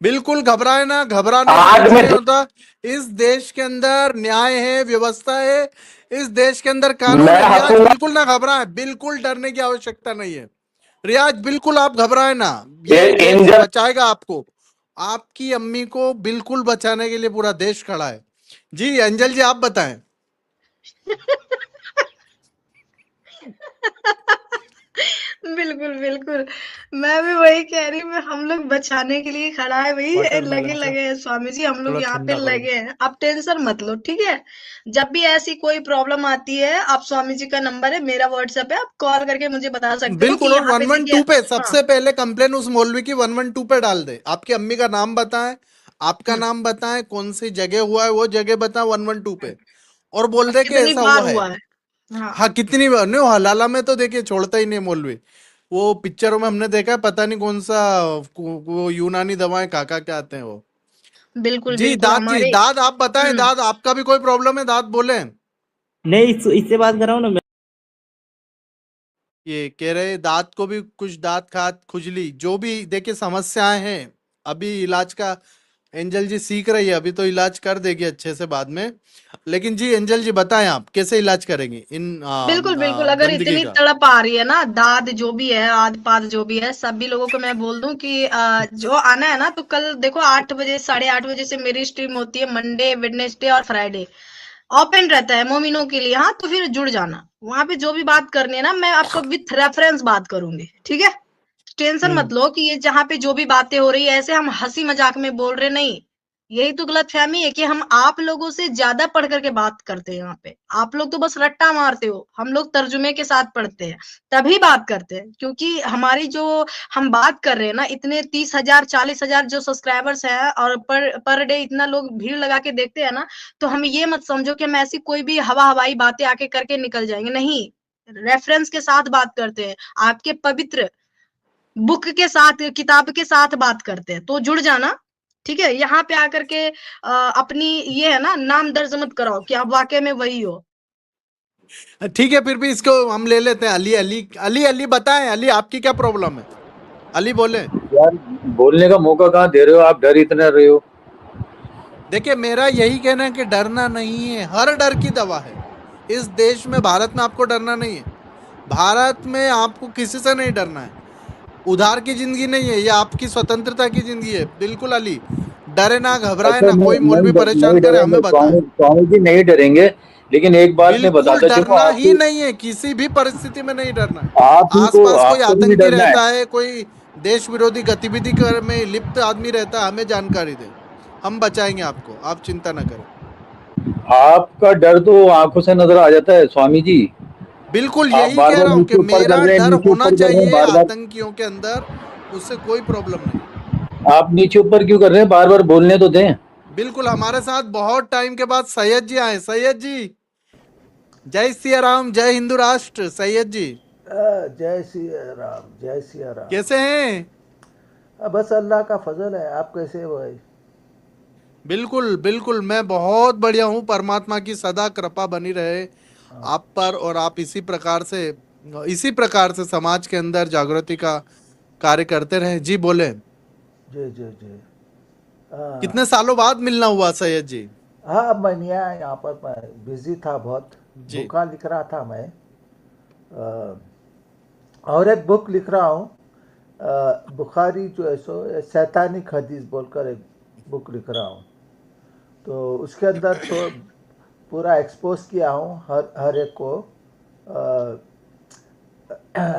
S1: बिल्कुल घबराए ना, घबराने से
S7: आग
S1: कुछ
S7: में
S1: नहीं होता। इस देश के अंदर न्याय है, व्यवस्था है, इस देश के अंदर कानून
S7: मैं
S1: है। रियाज
S7: हंसूंगा।
S1: बिल्कुल ना घबराए, बिल्कुल डरने की आवश्यकता नहीं है। रियाज बिल्कुल आप घबराए ना,
S7: ये
S1: ये देश
S7: इंजन
S1: बचाएगा आपको। आपकी अम्मी को बिल्कुल बचाने के लिए पूरा देश खड़ा है। जी अंजल जी आप बताएं।
S2: बिल्कुल, बिल्कुल। मैं भी वही कह रही हूँ, हम लोग बचाने के लिए खड़ा है भई,
S1: वाटरमेलन से
S2: लगे हैं स्वामी जी, हम लोग
S1: थोड़ा
S2: यहाँ पे
S1: ठंडा करो।
S2: लगे हैं। आप टेंशन मत लो, ठीक है? जब भी ऐसी कोई प्रॉब्लम आती है, आप स्वामी जी का नंबर है, मेरा व्हाट्सएप है, आप कॉल करके मुझे बता सकते हो कि
S1: बिल्कुल, और
S2: यहाँ पे देखिए
S1: 112 पे
S2: हाँ,
S1: सबसे पहले कंप्लेन उस मौलवी की 112 पे डाल दे। आपकी अम्मी का नाम बताएं, आपका
S2: हुँ,
S1: नाम बताएं, कौन सी जगह हुआ है वो जगह बताएं 112
S2: हुँ,
S1: पे, और बोल
S2: और
S1: दे कि
S2: कितनी
S1: ऐसा
S2: बार
S1: हुआ है।
S2: हुआ है। हाँ,
S1: हाँ कितनी बार नहीं, हलाला में तो देखिए छोड़ता ही नहीं मौलवी। वो पिक्चरों में हमने देखा है, पता नहीं कौन सा वो यूनानी दवाएं काका के आते हैं वो।
S2: बिल्कुल,
S1: जी
S2: बिल्कुल
S1: दाद जी,
S2: हमारे
S1: दाद आप बताएं,
S2: हुँ।
S1: दाद आपका भी कोई प्रॉब्लम है, दाद बोले।
S6: नहीं, इससे बात कर रहा हूँ ना मैं।
S1: ये कह रहे दांत को भी कुछ, दांत खात खुजली जो भी देखिए समस्याएं हैं, अभी इलाज का एंजल जी सीख रही है, अभी तो इलाज कर देगी अच्छे से बाद में। लेकिन जी एंजल जी बताएं आप कैसे इलाज करेंगी इन
S2: बिल्कुल, बिल्कुल, अगर
S1: गंदगी
S2: इतनी
S1: का।
S2: तड़प आ रही है ना, दाद जो भी है, आद-पाद जो भी है, सभी लोगों को मैं बोल दूँ कि जो आना है ना, तो कल देखो 8 बजे, साढ़े 8 बजे से मेरी स्ट्रीम होती है, मंडे, वेडनेसडे और फ्राइडे। ओपन रहता है मोमिनों के लिए, हाँ, तो फिर जुड़ जाना। वहाँ पे जो भी बात करनी है ना, मैं आपको विथ रेफरेंस बात करूँगी, ठीक है? टेंशन
S1: हम्म।
S2: मत लो कि ये जहाँ पे जो भी बातें हो रही है, ऐसे हम हँसी-मज़ाक में बोल रहे, नहीं। यही तो गलतफ़हमी है कि हम आप लोगों से ज़्यादा पढ़ कर के बात करते हैं यहाँ पे। आप लोग तो बस रट्टा मारते हो, हम लोग तर्जुमे के साथ पढ़ते हैं, तभी बात करते हैं। क्योंकि हमारी जो हम बात कर रहे हैं ना, इतने 30,000 40,000 जो सब्सक्राइबर्स हैं और पर डे इतना लोग भीड़ लगा के देखते हैं ना, तो हम ये मत समझो कि हम ऐसी कोई भी हवा-हवाई बातें आके करके निकल जाएँगे, नहीं। रेफ़रेंस के साथ बात करते हैं, आपके पवित्र बुक के साथ, किताब के साथ बात करते हैं, तो जुड़ जाना, ठीक है? यहाँ पे आकर के अपनी ये है ना नाम दर्ज मत कराओ कि आप वाक़ई में वही हो।
S1: ठीक है, फिर भी इसको हम ले लेते हैं। अली अली अली अली बताएं, अली आपकी क्या प्रॉब्लम है? अली बोले।
S5: यार बोलने का मौका कहाँ दे रहे हो आप, डर इतना रहे हो।
S1: देखिए मेरा यही कहना है कि डरना नहीं है, हर डर की दवा है। इस देश में, भारत में आपको डरना नहीं है। भारत में आपको किसी से नहीं डरना है। उधार की जिंदगी नहीं है, ये आपकी स्वतंत्रता की जिंदगी है। बिल्कुल अली, डरे ना, घबराए
S5: अच्छा
S1: ना, कोई
S5: नहीं
S1: मौलवी
S5: नहीं
S1: परेशान करे
S5: डरेंगे
S1: हमें बताएं।
S5: स्वामी, स्वामी जी नहीं डरेंगे। लेकिन एक बात मैं
S1: बिल्कुल
S5: बताता चलूं
S1: डरना ही
S5: आपकी,
S1: नहीं है, किसी भी परिस्थिति में नहीं डरना है।
S5: आप ही को,
S1: आसपास कोई
S5: आपको भी नहीं
S1: आतंकी
S5: डरना है।
S1: रहता है, कोई देश विरोधी गतिविधि में लिप्त आदमी रहता है, हमें जानकारी दें, हम बचाएंगे आपको, आप चिंता न करें।
S5: आपका डर तो आंखों से नजर आ जाता है स्वामी जी।
S1: बिल्कुल
S5: आप
S1: यही
S5: बार
S1: कह
S5: बार
S1: रहा हूं कि
S5: नीचे ऊपर कर
S1: मेरा
S5: रहे हैं,
S1: डर
S5: नीचे
S1: होना
S5: ऊपर कर रहे हैं
S1: चाहिए
S5: बार बार।
S1: आतंकियों के अंदर, उससे कोई प्रॉब्लम नहीं।
S5: आप नीचे ऊपर क्यों कर रहे हैं, बार बार बोलने तो दें।
S1: बिल्कुल, हमारे साथ बहुत टाइम के बाद सैयद जी आए। सैयद जी, जय सिया राम, जय हिंदू राष्ट्र। सैयद जी
S8: जय सिया राम, जय सिया राम।
S1: कैसे हैं?
S8: बस अल्लाह का फजल है। आप कैसे हो भाई?
S1: बिल्कुल बिल्कुल, मैं बहुत बढ़िया हूँ। परमात्मा की सदा कृपा बनी रहे आप पर, और आप इसी प्रकार से समाज के अंदर जागृति का कार्य करते रहे। जी बोले।
S8: जी जी जी।
S1: कितने
S8: हाँ
S1: सालों बाद मिलना हुआ सैयद जी।
S8: हाँ, अब मैं नहीं आया यहाँ पर, मैं बिजी था बहुत।
S1: जी
S8: बुक लिख रहा था मैं, अ, और एक बुक लिख रहा हूँ, बुखारी जो है सो शैतानिक हदीस बोलकर एक बुक लिख रहा हूँ। तो उसके अंदर तो पूरा एक्सपोज किया हूँ हर एक को, अ,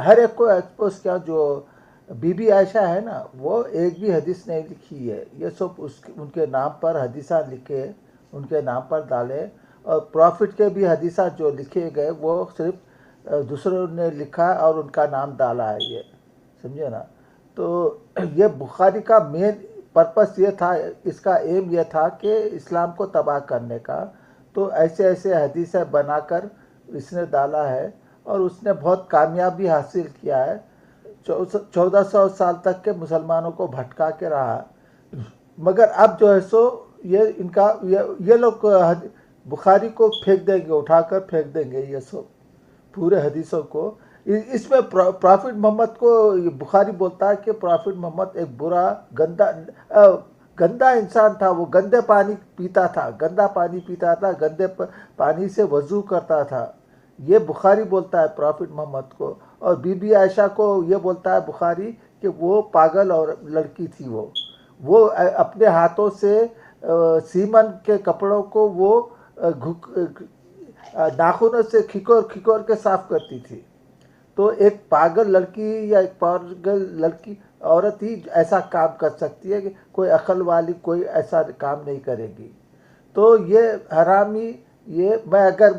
S8: हर एक को एक्सपोज किया। जो बीबी आयशा है ना, वो एक भी हदीस नहीं लिखी है, ये सब उनके नाम पर हदीसा लिखे, उनके नाम पर डाले। और प्रॉफिट के भी हदीसा जो लिखे गए वो सिर्फ दूसरों ने लिखा और उनका नाम डाला है ये, समझे ना। तो ये बुखारी का मेन पर्पस ये था, इसका एम ये था कि इस्लाम को तबाह करने का। तो ऐसे ऐसे हदीसें बनाकर इसने डाला है और उसने बहुत कामयाबी हासिल किया है। 1400 साल तक के मुसलमानों को भटका के रहा। मगर अब जो है सो ये इनका ये लोग बुखारी को फेंक देंगे, उठाकर फेंक देंगे ये सब पूरे हदीसों को। इसमें प्रॉफिट मोहम्मद को बुखारी बोलता है कि प्रॉफिट मोहम्मद एक बुरा गंदा इंसान था। वो गंदे पानी पीता था, गंदा पानी पीता था, गंदे पानी से वज़ू करता था। ये बुखारी बोलता है प्रॉफिट मोहम्मद को। और बीबी आयशा को ये बोलता है बुखारी कि वो पागल और लड़की थी। वो अपने हाथों से सीमन के कपड़ों को वो नाखूनों से खिकोर खिकोर के साफ करती थी। तो एक पागल लड़की या एक पागल लड़की औरत ही ऐसा काम कर सकती है कि कोई अक्ल वाली कोई ऐसा काम नहीं करेगी। तो ये हरामी, ये मैं अगर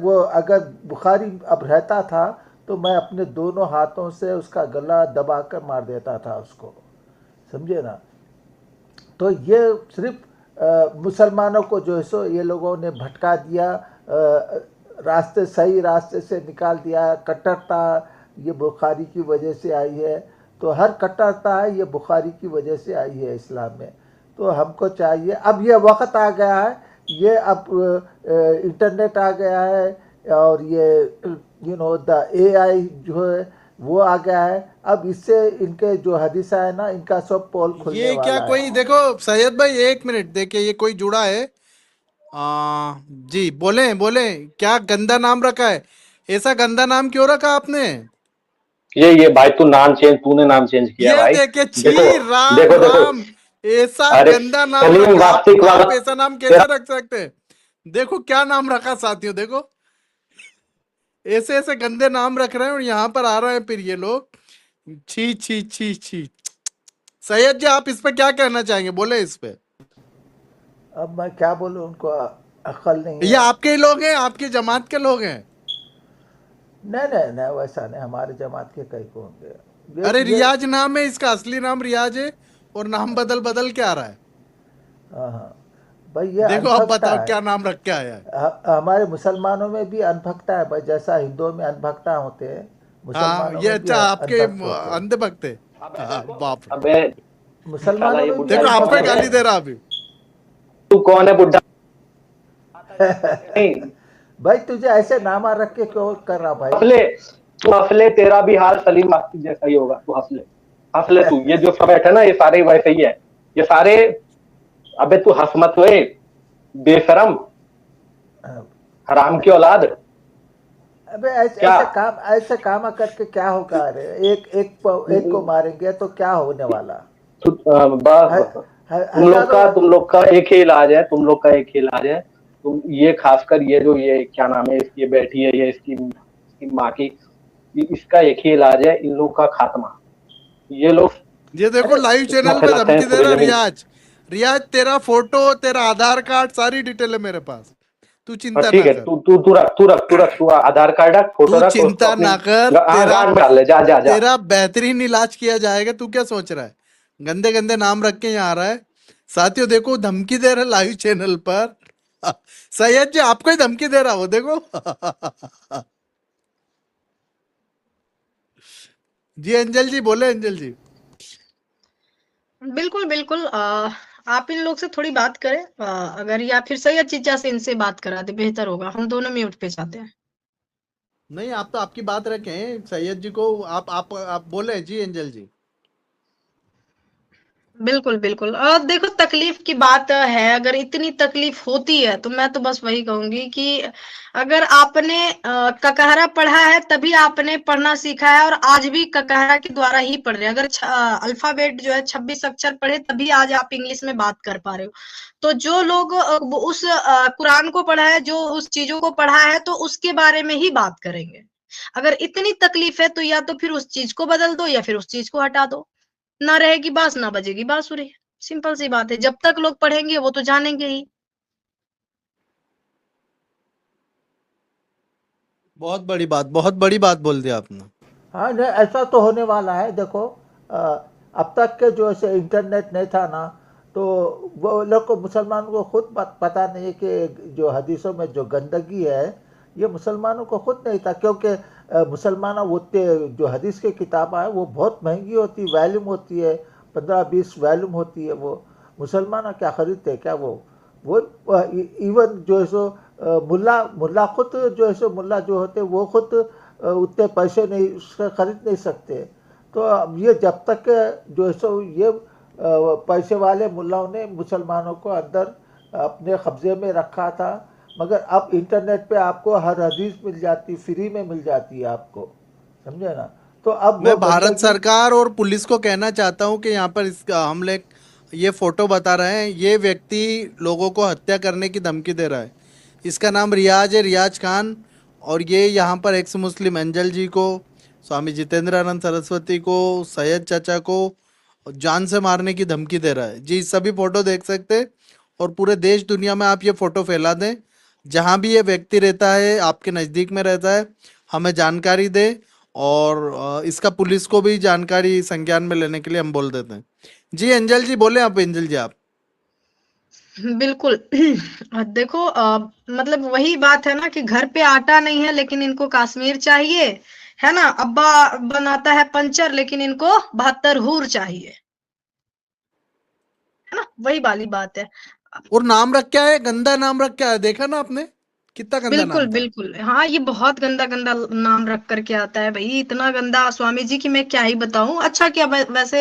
S8: बुखारी अब रहता था तो मैं अपने दोनों हाथों से उसका गला दबा कर मार देता था उसको, समझे ना। तो ये सिर्फ मुसलमानों को जो है सो ये लोगों ने भटका दिया, सही रास्ते से निकाल दिया। कट्टरता ये बुखारी की वजह से आई है। तो हर कट्टरता है ये बुखारी की वजह से आई है इस्लाम में। तो हमको चाहिए, अब ये वक्त आ गया है, ये अब इंटरनेट आ गया है और ये द AI जो है वो आ गया है। अब इससे इनके जो हदीसा है ना, इनका सब पोल खुलने
S1: ये क्या
S8: वाला
S1: कोई
S8: है।
S1: देखो सैयद भाई, एक मिनट देखिए, ये कोई जुड़ा है। जी बोले बोले, क्या गंदा नाम रखा है? ऐसा गंदा नाम क्यों रखा आपने?
S7: ये भाई तूने नाम चेंज किया
S1: ये
S7: भाई।
S1: देखे,
S7: देखो
S1: छी राम
S7: देखो देखो,
S1: राम, ऐसा
S7: अरे
S1: गंदा नाम
S7: सलीम
S1: रखा।
S7: वास्तिक वाला
S1: आप ऐसा नाम
S7: तेरा
S1: कैसे रख सकते हैं? देखो क्या नाम रखा साथियों, देखो ऐसे ऐसे गंदे नाम रख रहे हैं और यहाँ पर आ रहे हैं फिर ये लोग। छी छी छी छी। सैयद जी आप इस पे क्या कहना चाहेंगे, बोले इस पे।
S8: अब मैं क्या बोलूँ, उनको अक्ल नहीं
S1: ये
S8: है।
S1: आपके ही लोग हैं, आपकी जमात के लोग हैं?
S8: नहीं नहीं नहीं, वैसा नहीं, हमारे जमात के कई को होंगे।
S1: अरे
S8: ये
S1: रियाज नाम है इसका, असली नाम रियाज है और नाम बदल बदल के आ रहा है।
S8: हाँ हाँ भाई, ये
S1: देखो अब
S8: अनभकता
S1: बताओ
S8: है।
S1: क्या नाम रख के आया है।
S8: हमारे मुसलमानों में भी अनभकता है भाई, जैसा हिंदुओं में अनभकता होते हैं,
S1: हाँ
S8: मुसलमानों
S1: ये
S8: में भी
S1: अच्छा, आपके
S8: अनभक्त होते हैं।
S1: अंधे भक्त है। बाप रे,
S7: अबे साला
S8: मुसलमानों
S7: ये
S8: में भी
S7: बुड्ढा
S1: देखो आपको ही
S7: कौन है?
S1: गाली
S8: अनभक्त
S1: दे रहा अभी।
S7: तू कौन है बुड्ढा?
S8: है।
S7: नहीं
S8: भाई तुझे ऐसे नामा रख के क्यों कर रहा भाई?
S7: हफले, तू हफले, तेरा भी हाल सलीम वास्तिक जैसा ही होगा। तू हफले हफले, तू ये जो सब बैठे ना ये सारे वैसे ही है, ये सारे। अबे तू हंस मत हुए बेशरम, हराम की औलाद।
S8: अबे
S7: क्या
S8: ऐसे काम करके क्या होगा? अरे एक को मारेंगे तो क्या होने वाला?
S7: बस
S8: हजारों
S7: तुम लोग का एक ही इलाज है, तुम लोग का एक ही इलाज है। तुम ये खासकर ये जो ये क्या नाम है इसकी, ये बैठी है ये इसकी माँ की, इसका एक ही इलाज है, इन लोग का खात्मा। ये लोग
S1: ये देखो लाइव चैनल पे
S7: फैलाते हैं
S1: धमकी दे
S7: पूरे
S1: रहा
S7: जमीन।
S1: रियाज। रियाज तेरा फोटो, तेरा आधार कार्ड, सारी डिटेल है मेरे पास, तू चिंता
S7: ठीक
S1: ना
S7: है,
S1: कर।
S7: तू आधार कार्ड रख, फोटो
S1: तू
S7: रख, उसको
S1: चिंता
S7: अपनी
S1: ना कर, तेरा
S7: गांड में डाल ले। जा जा जा।
S1: तेरा बेहतरीन इलाज किया जाएगा। तू क्या सोच रहा है? गंदे गंदे नाम रख के यहाँ आ रहा है। साथियों देखो धमकी दे रहा है लाइव चैनल पर। सैयद जी आपको ही धमकी दे रहा हो, देखो। जी अंजल जी बोले, अंजल जी।
S2: बिल्कुल, बिल्कुल आप इन लोग से थोड़ी बात करें अगर, या फिर सैयद चीचा से इनसे बात करा दे, बेहतर होगा। हम दोनों म्यूट पे जाते हैं।
S1: नहीं आप तो आपकी बात रखें सैयद जी को, आप बोले जी अंजल जी।
S2: बिल्कुल, बिल्कुल। देखो तकलीफ की बात है, अगर इतनी तकलीफ होती है तो मैं तो बस वही कहूँगी कि अगर आपने ककहरा पढ़ा है तभी आपने पढ़ना सीखा है और आज भी ककहरा के द्वारा ही पढ़ रहे हैं। अगर अल्फाबेट जो है 26 अक्षर पढ़े तभी आज आप इंग्लिश में बात कर पा रहे हो। तो जो लोग उस कुरान को पढ़ा है, जो उस चीज़ों को पढ़ा है तो उसके बारे में ही बात करेंगे। अगर इतनी तकलीफ है तो या तो फिर उस चीज़ को बदल दो या फिर उस चीज़ को हटा दो। ना रहेगी बाँस, ना बजेगी बाँसुरी। सिंपल सी बात है। जब तक लोग पढ़ेंगे वो तो जानेंगे ही।
S1: बहुत बड़ी बात, बहुत बड़ी बात बोल दिया आपने।
S8: हाँ नहीं, ऐसा तो होने वाला है। देखो अब तक के जो ऐसे इंटरनेट नहीं था ना, तो वो लोग को, मुसलमानों को खुद पता नहीं है कि जो हदीसों में जो गंदगी है ये मुसलमानों को खुद नहीं था, क्योंकि मुसलमान उतने जो हदीस की किताबें हैं वो बहुत महंगी होती, वैल्यूम होती है, 15-20 वैल्यूम होती है। वो मुसलमान क्या खरीदते हैं क्या? वो इवन जो है सो मुल्ला खुद जो है सो, मुल्ला जो होते वो खुद उतने पैसे नहीं उसका खरीद नहीं सकते। तो अब ये जब तक जो है सो ये पैसे वाले मुल्लाओं ने मुसलमानों को अंदर अपने कब्जे में रखा था, मगर अब इंटरनेट पे आपको हर हदीस मिल जाती, फ्री में मिल जाती है आपको, समझे ना? तो अब
S1: मैं
S8: वो
S1: भारत
S8: गंदगी
S1: सरकार और पुलिस को कहना चाहता हूं कि यहाँ पर हम लोग ये फोटो बता रहे हैं, ये व्यक्ति लोगों को हत्या करने की धमकी दे रहा है। इसका नाम रियाज है, रियाज खान। और ये यहाँ पर एक्स मुस्लिम एंजल जी को, स्वामी जितेंद्रानंद सरस्वती को, सैयद चाचा को जान से मारने की धमकी दे रहा है जी। सभी फोटो देख सकते हैं और पूरे देश दुनिया में आप ये फोटो फैला दें। जहाँ भी ये व्यक्ति रहता है, आपके नज़दीक में रहता है, हमें जानकारी दे और इसका पुलिस को भी जानकारी संज्ञान में लेने के लिए हम बोल देते हैं जी। एंजल जी बोले आप, एंजल जी आप।
S2: बिल्कुल। देखो मतलब वही बात है ना कि घर पे आटा नहीं है लेकिन इनको कश्मीर चाहिए, है ना? अब्बा बनाता है पंचर लेकिन इनको 72 हूर चाहिए, है ना? वही वाली बात है।
S1: और नाम रख क्या है, गंदा नाम रख क्या है, देखा ना आपने कितना गंदा
S2: बिल्कुल,
S1: नाम था।
S2: बिल्कुल। हाँ, ये बहुत गंदा-गंदा नाम रख कर के आता है भई, इतना गंदा स्वामी जी की मैं क्या ही बताऊँ। अच्छा किया वैसे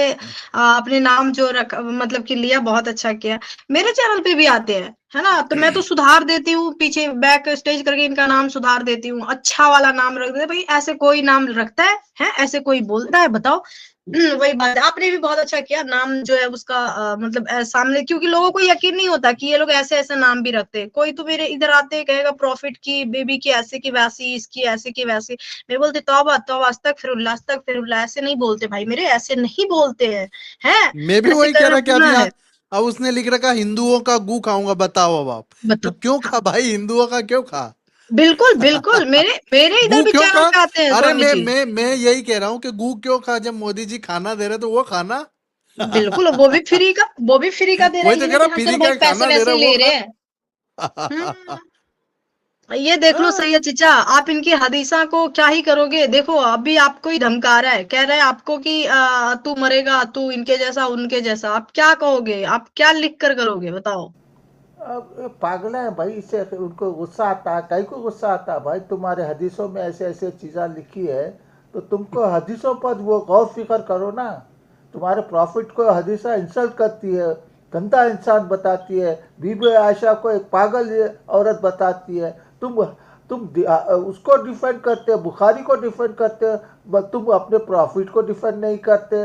S2: आपने नाम जो मतलब कि लिया, बहुत अच्छा किया। मेरे चैनल पे भी आते हैं, है ना? तो मैं तो सुधार देती हूँ, पीछे बैक स्टेज करके इनका नाम सुधार देती हूँ, अच्छा वाला नाम रख देते हैं। भई ऐसे कोई नाम रखता है? हैं? ऐसे कोई बोलता है बताओ? वही बात है। आपने भी बहुत अच्छा किया, नाम जो है उसका मतलब सामने, क्योंकि लोगों को यकीन नहीं होता कि ये लोग ऐसे-ऐसे नाम भी रखते हैं। कोई तो मेरे इधर आते ही कहेगा प्रॉफिट की बेबी की ऐसे की वैसी, इसकी ऐसे की वैसी। मैं बोलती तौबा तौबा, अस्तगफिरुल्लाह, ऐसे नहीं बोलते भाई मेरे, ऐसे नहीं बोलते हैं, हैं?
S1: मैं भी
S2: ऐसे
S1: वही कह
S2: करना
S1: रहा कि
S2: गुनाह
S1: अभी
S2: है।
S1: अब उसने लिख रखा हिंदुओं का गू खाऊंगा, बताओ अब आप। तो
S2: बताओ।
S1: क्यों
S2: हाँ,
S1: खा भाई, हिंदुओं का क्यों खा?
S2: बिल्कुल, बिल्कुल। मेरे मेरे इधर
S1: गू
S2: भी
S1: क्यों
S2: चैनल
S1: खा?
S2: पे आते हैं
S1: अरे
S2: स्वामी जी।
S1: मैं यही कह रहा हूँ कि गू क्यों खा, जब मोदी जी खाना दे रहे तो वो खाना।
S2: बिल्कुल, वो भी फ्री का दे रहा
S1: वही
S2: है,
S1: तो
S2: ये
S1: कह
S2: नहीं
S1: रहा,
S2: कि हाँ,
S1: फ्री
S2: चलो
S1: का
S2: भाई
S1: खाना दे
S2: पैसे-वैसे
S1: रहा है वो
S2: ले रहे हैं।
S1: खा।
S2: हुँ। ये देख लो सैयद चचा, आप इनकी हदीसा को क्या ही करोगे? देखो अभी आपको ही धमका रहा है, कह रहा है आपको कि तू मरेगा, तू इनके जैसा, उनके जैसा। आप क्या कहोगे? आप क्या लिख कर करोगे बताओ?
S8: अब ये पागल है भाई, इससे उनको गुस्सा आता है। कहीं को गुस्सा आता है भाई? तुम्हारे हदीसों में ऐसे ऐसे चीज़ें लिखी है, तो तुमको हदीसों पर वो गौर फिक्र करो ना। तुम्हारे प्रॉफिट को हदीसा इंसल्ट करती है, गंदा इंसान बताती है, बीबी आयशा को एक पागल औरत बताती है। उसको डिफेंड करते हो, बुखारी को डिफेंड करते हो, तुम अपने प्रॉफिट को डिफेंड नहीं करते,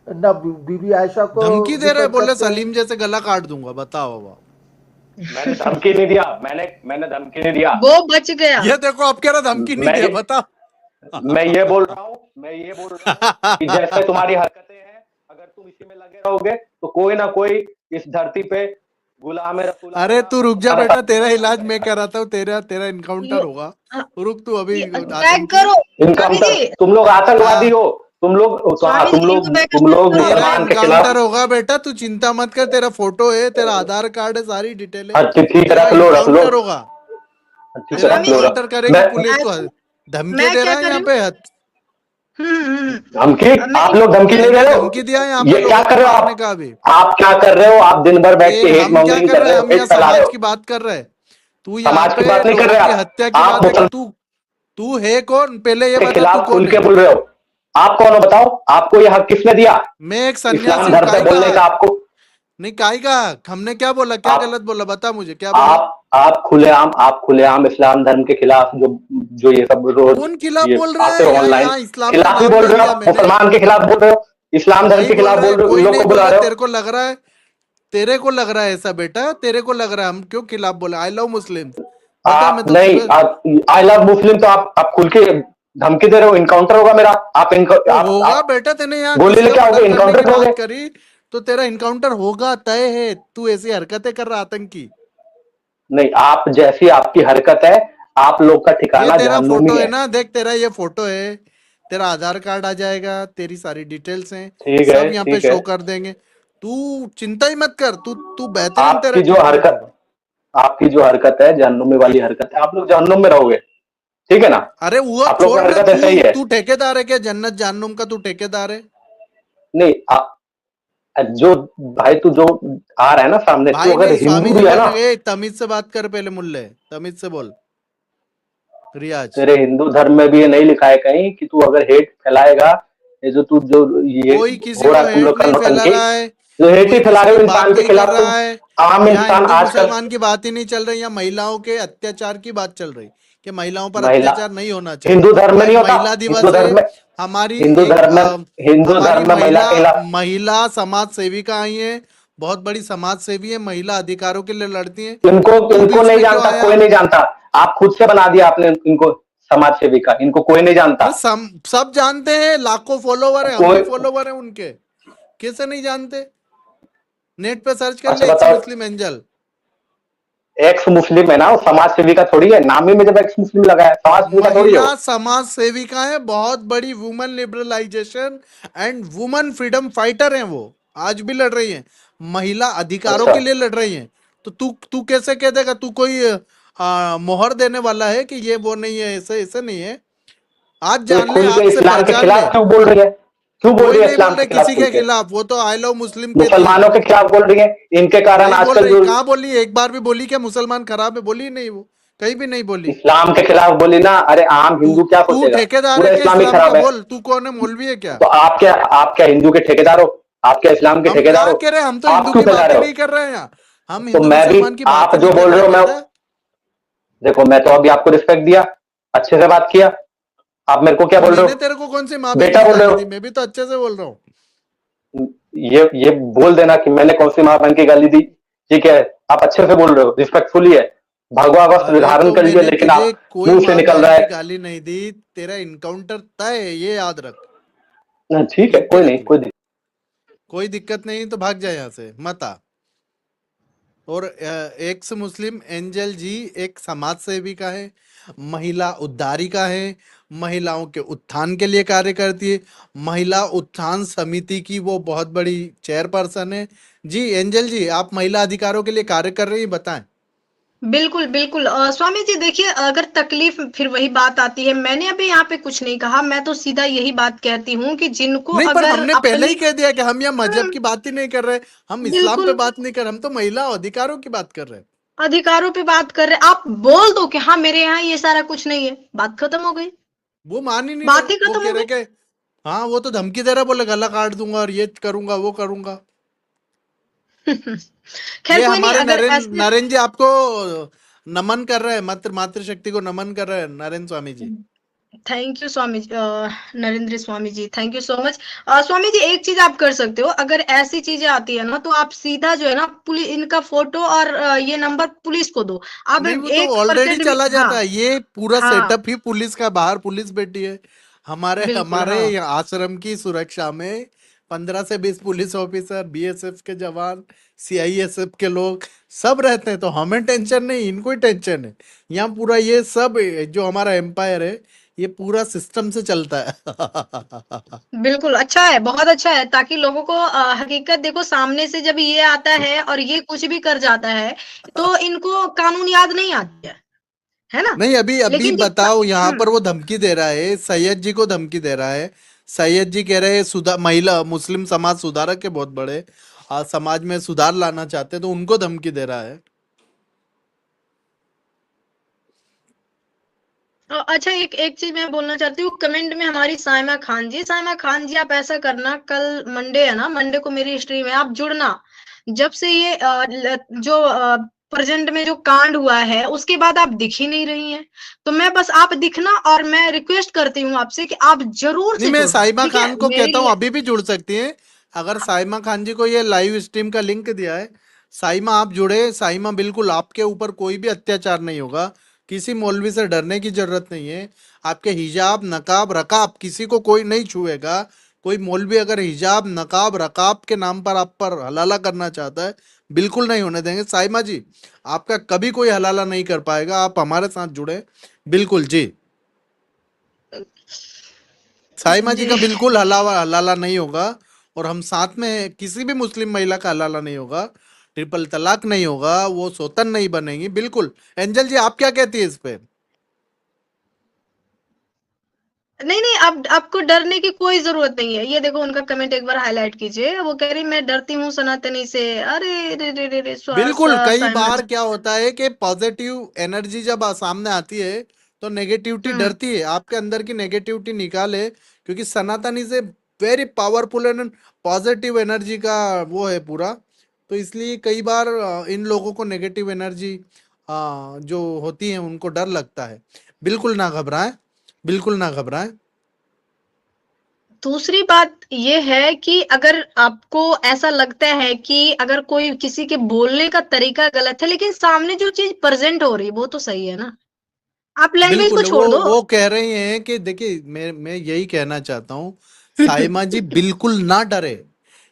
S8: ना बीबी आयशा को
S1: धमकी दे रहे,
S8: डिफेंड
S1: बोले
S8: करते हो।
S1: सलीम जैसे गला काट दूंगा, बताओ अब आप।
S7: मैंने धमकी नहीं दिया, मैंने धमकी नहीं दिया।
S2: वो बच गया।
S1: ये देखो आप कह रहे धमकी नहीं
S7: मैं
S1: दिया, बताओ।
S7: मैं ये बोल रहा हूँ कि जैसे तुम्हारी हरकतें हैं, अगर तुम इसी में लगे रहोगे तो कोई ना कोई इस धरती पे गुलाम रसूल
S1: अरे तू रुक जा बेटा, तेरा इलाज मैं
S7: करेगा।
S1: कराता हूँ, तेरा तेरा इनकाउंटर होगा। रुक तू अभी।
S2: बैक
S1: आतंकी,
S2: करो स्वामी
S7: इनकाउंटर,
S2: जी।
S7: तुम लोग आतंकवादी
S1: हाँ,
S7: हो, तुम लोग
S2: स्वामी जी इनको बैक
S7: तुम
S2: स्टेज
S7: लोग
S2: करो।
S1: तेरा
S7: मुसलमान के
S1: इनकाउंटर
S7: खिलाफ।
S1: होगा बेटा, तू चिंता मत कर। तेरा फोटो है, तेरा आधार कार्ड है, सारी डिटेल है।
S7: हाँ ठीक है,
S1: तेरा
S7: रख लो रख लो,
S1: इनकाउंटर होगा,
S7: ठीक है
S1: तेरा
S7: रख
S2: स्वामी
S7: लो
S2: जी
S1: इनकाउंटर करेगी
S7: मैं
S1: पुलिस। तो
S2: मैं
S1: धमकी
S2: मैं
S1: दे
S2: क्या
S1: रहा है
S2: कर रही
S1: यहाँ
S2: हूँ?
S1: पे।
S7: धमकी,
S2: मैं
S7: आप लोग धमकी
S2: मैं
S7: दे रहे
S1: मैंने
S7: हो?
S1: धमकी दिया है यहाँ पे
S7: ये क्या
S1: लोगों
S7: कर
S1: को
S7: रहे हो
S1: मारने का अभी।
S7: आप क्या कर रहे हो? आप दिन भर बैठ के हेट
S1: हम क्या
S7: मॉन्गरिंग
S1: कर
S7: कर
S1: रहे
S7: रहे
S1: हैं,
S7: हो,
S1: हम यहाँ
S7: हेट फैला रहे
S1: समाज
S7: हो।
S1: की बात कर रहे हैं। तू यहाँ
S7: समाज की
S1: पे
S7: बात नहीं कर
S1: लोगों
S7: रहे
S1: की
S7: आप
S1: हत्या की
S7: आप
S1: बात है।
S7: मुसलमान
S1: तू है कौन, पहले ये
S7: के
S1: बता तू
S7: खिलाफ खुल
S1: कौन
S7: के
S1: है।
S7: बोल रहे हो। आप कौन हो बताओ? आपको यह हक किसने दिया
S1: मैं एक
S7: इस्लाम
S1: सन्यासी हूँ,
S7: धर्म पे
S1: काय का?
S7: बोलने का? आपको
S1: नहीं, काय का? हमने क्या बोला, क्या
S7: आप
S1: गलत बोला, बता मुझे क्या बोला।
S7: आप खुलेआम इस्लाम धर्म के खिलाफ जो जो ये सब रोज
S1: कौन खिलाफ
S7: ये
S1: बोल रहा
S7: आते
S1: है?
S7: हो
S1: यहाँ
S7: ऑनलाइन,
S1: यहाँ इस्लाम का
S7: खिलाफ भी
S1: नाम
S7: बोल
S1: नहीं
S7: रहे हो,
S1: लिया मैंने।
S7: मुसलमान के खिलाफ बोल रहे हो, इस्लाम धर्म
S1: नहीं
S7: के
S1: बोल
S7: खिलाफ
S1: रहा है,
S7: बोल रहे हो, इन
S1: कोई
S7: लोग
S1: नहीं
S7: को
S1: बोल
S7: बुला
S1: रहा।
S7: रहे हो।
S1: तेरे को लग रहा है, तेरे को लग रहा है ऐसा बेटा, तेरे को लग रहा है हम क्यों खिलाफ बोले। आई लव मुस्लिम, बता। मैं
S7: आप
S1: तो
S7: नहीं,
S1: सुबह
S7: आई लव मुस्लिम तो आप खुल के धमकी दे रहे हो। इनकाउंटर होगा मेरा।
S1: तो होगा
S7: आप
S1: बेटा, तेने यहाँ
S7: गोली
S1: किसी का
S7: लेके आओगे,
S1: मर्डर करने की
S7: इनकाउंटर करोगे।
S1: बात करी तो तेरा इनकाउंटर होगा, तय है। तू ऐसी हरकतें कर रहा आतंकी।
S7: नहीं, आप जैसी आपकी हरकत है, आप लोग का
S1: ये
S7: ठिकाना
S1: तेरा
S7: जहन्नुम
S1: फोटो
S7: ही
S1: है
S7: है।
S1: ना, देख तेरा ये फोटो है, तेरा आधार कार्ड आ जाएगा, तेरी सारी डिटेल्स हैं,
S7: ठीक है,
S1: सब यहाँ पे
S7: ठीक है।
S1: शो कर देंगे। तू चिंता ही मत कर, तू तू बेहतरीन तेरा
S7: आपकी जो
S1: ट्रीटमेंट
S7: हरकत
S1: होगा।
S7: आपकी जो हरकत है जहन्नुमी वाली हरकत है, आप लोग जहन्नुम में रहोगे, ठीक है ना।
S1: अरे वो अब
S7: आप लोग
S1: छोड़
S7: का
S1: ना,
S7: हरकत ऐसा ही
S1: तू
S7: है।
S1: तू ठेकेदार है क्या जन्नत जहन्नुम का? तू ठेकेदार है?
S7: नहीं जो भाई तू जो आ रहा है ना सामने, तू
S1: भाई
S7: अगर
S1: नहीं, स्वामी
S7: हिंदू
S1: जी
S7: भी है
S1: बोल
S7: ना,
S1: रहे हैं, तमीज से बात कर पहले, मुल्ले तमीज से बोल। रियाज,
S7: तेरे हिंदू धर्म में भी ये नहीं लिखा है कहीं कि तू अगर हेट फैलाएगा, ये जो तू जो ये
S1: कोई किसी
S7: हो रहा
S1: को
S7: है तुम
S1: हेट
S7: लोग का
S1: नहीं फैला
S7: नौटंकी,
S1: रहा है,
S7: जो हेट ही
S1: कोई
S7: फैला
S1: किसी
S7: रहे
S1: की
S7: हो
S1: बात
S7: इंसान के
S1: नहीं कर
S7: खिलाफ तुम।
S1: रहा है।
S7: आम
S1: यहाँ
S7: इंसान
S1: हिंदू
S7: आजकल
S1: मुसलमान की बात ही नहीं चल रही, यहाँ महिलाओं के अत्याचार की बात चल रही कि महिलाओं पर
S7: महिला
S1: अत्याचार नहीं होना चाहिए।
S7: हिंदू धर्म में
S1: आज
S7: नहीं होता।
S1: महिला
S7: हिंदू
S1: दिवस है।
S7: धर्म में
S1: हमारी
S7: हिंदू
S1: एक
S7: धर्म में हिंदू
S1: हमारी
S7: धर्म में महिला
S1: महिला
S7: के खिलाफ
S1: महिला समाज सेविका आई है, बहुत बड़ी समाज सेवी है, महिला अधिकारों के लिए लड़ती है।
S7: इनको
S1: तू भी
S7: इनको नहीं
S1: उसमें क्यों
S7: जानता,
S1: आया?
S7: कोई नहीं जानता। आप खुद से बना दिया आपने इनको समाज सेविका, इनको कोई नहीं जानता।
S1: अरे सब जानते हैं, लाखों फॉलोवर है, हम भी
S7: कोई
S1: फॉलोवर है उनके, कैसे नहीं जानते? नेट पे सर्च कर
S7: अच्छा
S1: ले, एक्स
S7: बताओ,
S1: मुस्लिम एंजल।
S7: एक्स मुस्लिम है ना, वो समाज सेविका थोड़ी है, नाम ही में जब एक्स मुस्लिम लगा है, समाज सेविका थोड़ी है
S1: महिला
S7: वो।
S1: समाज सेविका है, बहुत बड़ी women liberalisation and women freedom fighter हैं वो, आज भी लड़ रही हैं, महिला अधिकारों
S7: अच्छा,
S1: के लिए लड़ रही हैं। तो तू तू कैसे कह देगा? तू कोई मोहर देने वाला है कि ये वो नहीं है, ऐसे ऐसे नहीं है। आज
S7: तो ये
S1: जान ले,
S7: खुल
S1: आज
S7: के
S1: से
S7: इस्लाम के
S1: पहचान ले।
S7: खिलाफ क्यों बोल रही है? क्यों बोल
S1: कोई
S7: रही है
S1: नहीं बोल
S7: इस्लाम
S1: रहे
S7: के खिलाफ
S1: किसी
S7: खुल
S1: के
S7: के?
S1: खिलाफ, वो तो आई लव मुस्लिम कहती है।
S7: मुसलमानों के खिलाफ बोल रही है, इनके कारण
S1: नहीं बोल
S7: आजकल
S1: रही,
S7: जो
S1: कहाँ बोली? एक बार भी बोली क्या मुसलमान खराब है? बोली नहीं, वो कहीं भी नहीं बोली।
S7: इस्लाम के खिलाफ बोली ना। अरे आम
S1: तू
S7: हिंदू क्या
S1: तू
S7: सोचेगा,
S1: ठेकेदार है
S7: पूरा
S1: क्या
S7: इस्लाम ही
S1: इस्लाम का?
S7: खराब है।
S1: बोल, तू कौन है? मौलवी है क्या?
S7: तो आप क्या हिंदू के ठेकेदार हो? आप क्या इस्लाम के
S1: हम
S7: ठेकेदार
S1: कहाँ
S7: हो?
S1: कह रहे हैं, हम तो
S7: आप
S1: हिंदू
S7: क्यों
S1: की
S7: फैला
S1: बात ही
S7: रहे हो?
S1: नहीं कर रहे हैं यहाँ, हम
S7: तो
S1: हिंदू
S7: मैं भी,
S1: मुसलमान की बात
S7: आप
S1: ही
S7: जो
S1: नहीं कर
S7: बोल
S1: रहे
S7: रहे
S1: हैं
S7: हो, मैं
S1: बेटा।
S7: देखो, मैं तो अभी आपको रिस्पेक्ट दिया, अच्छे से बात किया, आप मेरे को क्या
S1: तो
S7: बोल रहे
S1: मैंने
S7: हो?
S1: तेरे को कौन सी माँ बहन
S7: बेटा
S1: की
S7: बोल रहे
S1: गाली
S7: हो?
S1: दी? मैं भी तो अच्छे से बोल रहा हूँ।
S7: ये बोल देना कि मैंने कौन सी मां बहन की गाली दी, ठीक है? आप अच्छे से बोल रहे हो, रिस्पेक्टफुल ही है, भगवा वस्त्र
S1: अरे
S7: धारण
S1: तो
S7: कर लिए,
S1: मैंने
S7: लेकिन
S1: तुझे
S7: आप
S1: कोई
S7: मुंह से
S1: माँ
S7: निकल
S1: बहन
S7: रहा
S1: की
S7: है।
S1: गाली नहीं दी, तेरा इनकाउंटर तय है, ये याद रख।
S7: ठीक है,
S1: लिख के
S7: कोई
S1: रख
S7: नहीं,
S1: ले,
S7: कोई नहीं।
S1: कोई दिक्कत नहीं तो भाग जाए यहाँ से, मत आ। और एक्स मुस्लिम एंजल जी एक समाज सेविका है, महिला उद्धारिका है, महिलाओं के उत्थान के लिए कार्य करती है, महिला उत्थान समिति की वो बहुत बड़ी चेयरपर्सन है। जी एंजल जी, आप महिला अधिकारों के लिए कार्य कर रही हैं, बताएं।
S2: बिल्कुल, बिल्कुल। स्वामी जी देखिए, अगर तकलीफ फिर वही बात आती है, मैंने अभी यहाँ पे कुछ नहीं कहा, मैं तो सीधा यही बात कहती हूँ कि जिनको
S1: नहीं, पर
S2: अगर
S1: हमने पहले ही
S2: अपनी
S1: कह दिया कि हम यहाँ मजहब
S2: हुँ,
S1: की बात ही नहीं कर रहे, हम इस्लाम पे
S2: बिल्कुल
S1: बात नहीं कर रहे, हम तो महिला अधिकारों की बात कर रहे हैं।
S2: अधिकारों पे बात कर रहे हैं, आप बोल दो कि हाँ, मेरे यहाँ ये सारा कुछ नहीं है, बात खत्म हो गई,
S1: वो मान ही नहीं रहे,
S2: बात ही
S1: वो
S2: खत्म
S1: कह
S2: हो
S1: रहे
S2: गई।
S1: कि हाँ, वो तो धमकी दे रहा, बोले गला काट दूंगा और ये करूंगा वो करूंगा।
S2: खैर
S1: ये
S2: कोई नहीं,
S1: हमारे
S2: अगर
S1: नरेंद्र
S2: ऐसे
S1: नरेंद्र जी आपको नमन कर रहे हैं, मातृशक्ति को नमन कर रहे हैं Narendra Swami ji.
S2: Thank you Swami ji, Narendra Swami ji, thank you so much. Swami ji एक चीज आप कर सकते हो, अगर ऐसी चीजें आती है ना तो आप सीधा जो है ना पुलिस, इनका फोटो और ये नंबर पुलिस को दो। आप
S1: नहीं, वो तो
S2: एक
S1: ऑलरेडी
S2: परसेंट भी,
S1: चला
S2: हाँ
S1: जाता है, ये पूरा
S2: हाँ,
S1: सेटअप ही पुलिस का, बाहर पुलिस बैठी है, हमारे
S2: बिल्कुल
S1: हमारे
S2: हाँ,
S1: यहाँ आश्रम की सुरक्षा में 15 से 20 पुलिस ऑफिसर, बीएसएफ के जवान, सीआईएसएफ के लोग सब रहते हैं, तो हमें टेंशन नहीं, इनको ही टेंशन है। यहाँ पूरा ये सब जो हमारा एम्पायर है, ये पूरा सिस्टम से चलता है।
S2: बिल्कुल अच्छा है, बहुत अच्छा है, ताकि लोगों को हकीकत देखो, सामने से जब ये आता है और ये कुछ भी कर जाता है, तो इनको कानून याद नहीं आती है ना?
S1: नहीं, अभी अभी
S2: लेकिन जब
S1: बताओ, यहाँ पर वो धमकी दे रहा है, सैयद जी को धमकी दे रहा है। सैयद जी कह रहे हैं महिला मुस्लिम समाज सुधारक है, बहुत बड़े समाज में सुधार लाना चाहते हैं, तो उनको धमकी दे रहा है।
S2: अच्छा, एक एक चीज मैं बोलना चाहती हूँ, कमेंट में हमारी साइमा खान जी आप ऐसा करना, कल मंडे है ना, मंडे को मेरी स्ट्रीम है, आप जुड़ना। जब से ये जो प्रेजेंट में जो कांड हुआ है उसके बाद आप दिख ही नहीं रही हैं, तो मैं बस आप दिखना, और मैं रिक्वेस्ट करती हूँ आपसे कि आप जरूर
S1: नहीं,
S2: से
S1: मैं
S2: जुड़ना,
S1: साइमा
S2: ठीक है
S1: खान को
S2: मेरे
S1: कहता हूँ
S2: लिए।
S1: अभी भी जुड़ सकती हैं। अगर साइमा खान जी को ये लाइव स्ट्रीम का लिंक दिया है, साइमा आप जुड़े। साइमा, बिल्कुल आपके ऊपर कोई भी अत्याचार नहीं होगा, किसी मौलवी से डरने की जरूरत नहीं है। आपके हिजाब, नकाब, रकाब किसी को कोई नहीं छुएगा, कोई मौलवी अगर हिजाब, नकाब, रकाब के नाम पर आप पर हलाला करना चाहता है, बिल्कुल नहीं होने देंगे। साइमा जी, आपका कभी कोई हलाला नहीं कर पाएगा, आप हमारे साथ जुड़े। बिल्कुल जी, साइमा जी
S2: जी।
S1: का बिल्कुल हलाला नहीं होगा, और हम साथ में हैं। किसी भी मुस्लिम महिला का हलाला नहीं होगा, ट्रिपल तलाक नहीं होगा, वो सौतन नहीं बनेगी। बिल्कुल। एंजल जी, आप क्या कहती है इस पे?
S2: नहीं, नहीं, अब आपको डरने की कोई ज़रूरत नहीं है। ये देखो उनका कमेंट एक बार हाइलाइट कीजिए। वो कह रही मैं डरती हूँ सनातनी से। अरे रे रे रे रे! स्वा
S1: बिल्कुल,
S2: सा
S1: कई
S2: साइमा
S1: बार
S2: जी।
S1: क्या होता है कि पॉजिटिव एनर्जी जब सामने आती है, तो नेगेटिविटी
S2: हुँ,
S1: डरती है। आपके अंदर की नेगेटिविटी निकाले, क्योंकि Sanatan is a very powerful and positive energy का वो है पूरा। तो इसलिए कई बार इन लोगों को नेगेटिव एनर्जी जो होती है उनको डर लगता है। बिल्कुल ना घबराएं, बिल्कुल ना घबराएं।
S2: दूसरी बात ये है कि अगर आपको ऐसा लगता है कि अगर कोई किसी के बोलने का तरीका गलत है, लेकिन सामने जो चीज़ प्रेज़ेंट हो रही है, वो तो सही है ना? आप लैंग्वेज को
S1: बिल्कुल,
S2: छोड़ दो।
S1: वो कह रही हैं कि देखिए, मैं यही कहना चाहता हूँ, साइमा जी बिल्कुल ना डरे।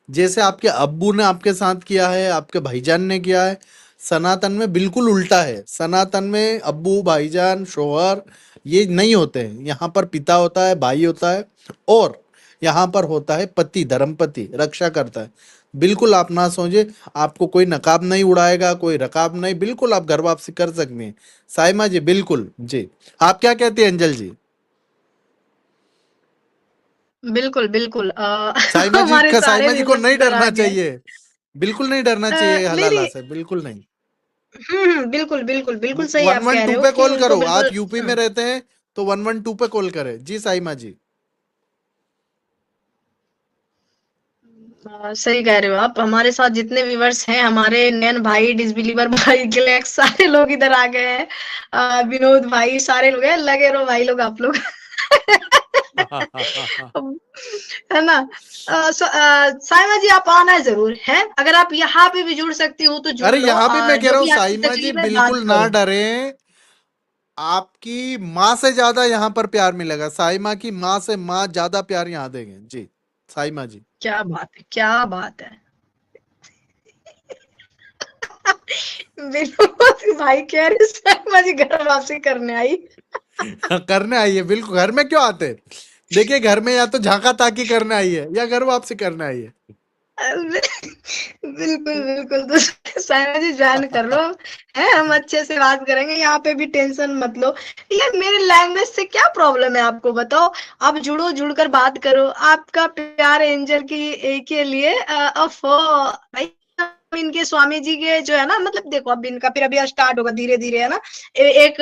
S1: जैसे आपके अब्बू ने आपके साथ किया है, आपके भाईजान ने किया है, सनातन में बिल्कुल उल्टा है। सनातन में अब्बू, भाईजान, शोहर ये नहीं होते हैं। यहाँ पर पिता होता है, भाई होता है, और यहाँ पर होता है पति, धर्मपति, रक्षा करता है। बिल्कुल आप ना सोचे, आपको कोई नकाब नहीं उड़ाएगा, कोई रकाब नहीं। बिल्कुल आप घर वापसी कर सकते हैं साइमा जी, बिल्कुल जी। आप क्या कहती हैं अंजल जी?
S2: बिल्कुल, बिल्कुल।
S1: साइमा जी
S2: हमारे
S1: का,
S2: सारे
S1: साइमा जी को
S2: व्यूअर्स
S1: नहीं
S2: इधर आ
S1: डरना
S2: गए।
S1: चाहिए, बिल्कुल नहीं डरना चाहिए
S2: नहीं,
S1: हलाला
S2: नहीं।
S1: से, बिल्कुल नहीं।
S2: बिल्कुल, बिल्कुल, बिल्कुल सही
S1: वन
S2: आप
S1: वन
S2: कह
S1: टू
S2: रहे हो
S1: पे
S2: कि
S1: कॉल
S2: उनको
S1: करो,
S2: बिल्कुल
S1: आप यूपी में रहते हैं तो 112 पे कॉल करें जी साइमा जी।
S2: सही कह रहे हो आप। हमारे साथ जितने व्यूअर्स हैं, हमारे नैन भाई, डिसबिलीवर भाई, ग्लैक्स सारे लोग इधर आ गए हैं। विनोद भाई सारे लोग हैं। लगे रहो भाई लोग आप लोग। है ना? साइमा जी आप आना ज़रूर, हैं? अगर आप यहाँ पे भी जुड़ सकती हो तो जुड़
S1: अरे
S2: लो।
S1: यहाँ भी मैं कह
S2: जो
S1: रहा हूँ
S2: भी आपकी
S1: साइमा जी,
S2: तकलीफ है बात
S1: बिल्कुल ना
S2: करो।
S1: डरें। आपकी माँ से ज्यादा यहाँ पर प्यार मिलेगा। साइमा की माँ से माँ ज्यादा प्यार यहाँ देंगे जी साइमा जी।
S2: क्या बात है! क्या बात है! विनोद भाई कह रहे साइमा जी घर वापसी करने आई।
S1: करने आई है, बिल्कुल। घर में क्यों आते? देखिए, घर में या तो झांका ताकी करने आई है, या घर वापसी करने आई है।
S2: बिल्कुल, बिल्कुल। तो साइमा जी जॉइन कर लो, हैं? हम अच्छे से बात करेंगे, यहाँ पे भी टेंशन मत लो। यार मेरे लैंग्वेज से क्या प्रॉब्लम है आपको बताओ? आप जुड़ो, जुड़कर बात करो। आपका प्यार एंजल के लिए भाई इनके स्वामी जी के जो है ना, मतलब देखो अब इनका फिर अभी स्टार्ट होगा धीरे-धीरे, है ना? एक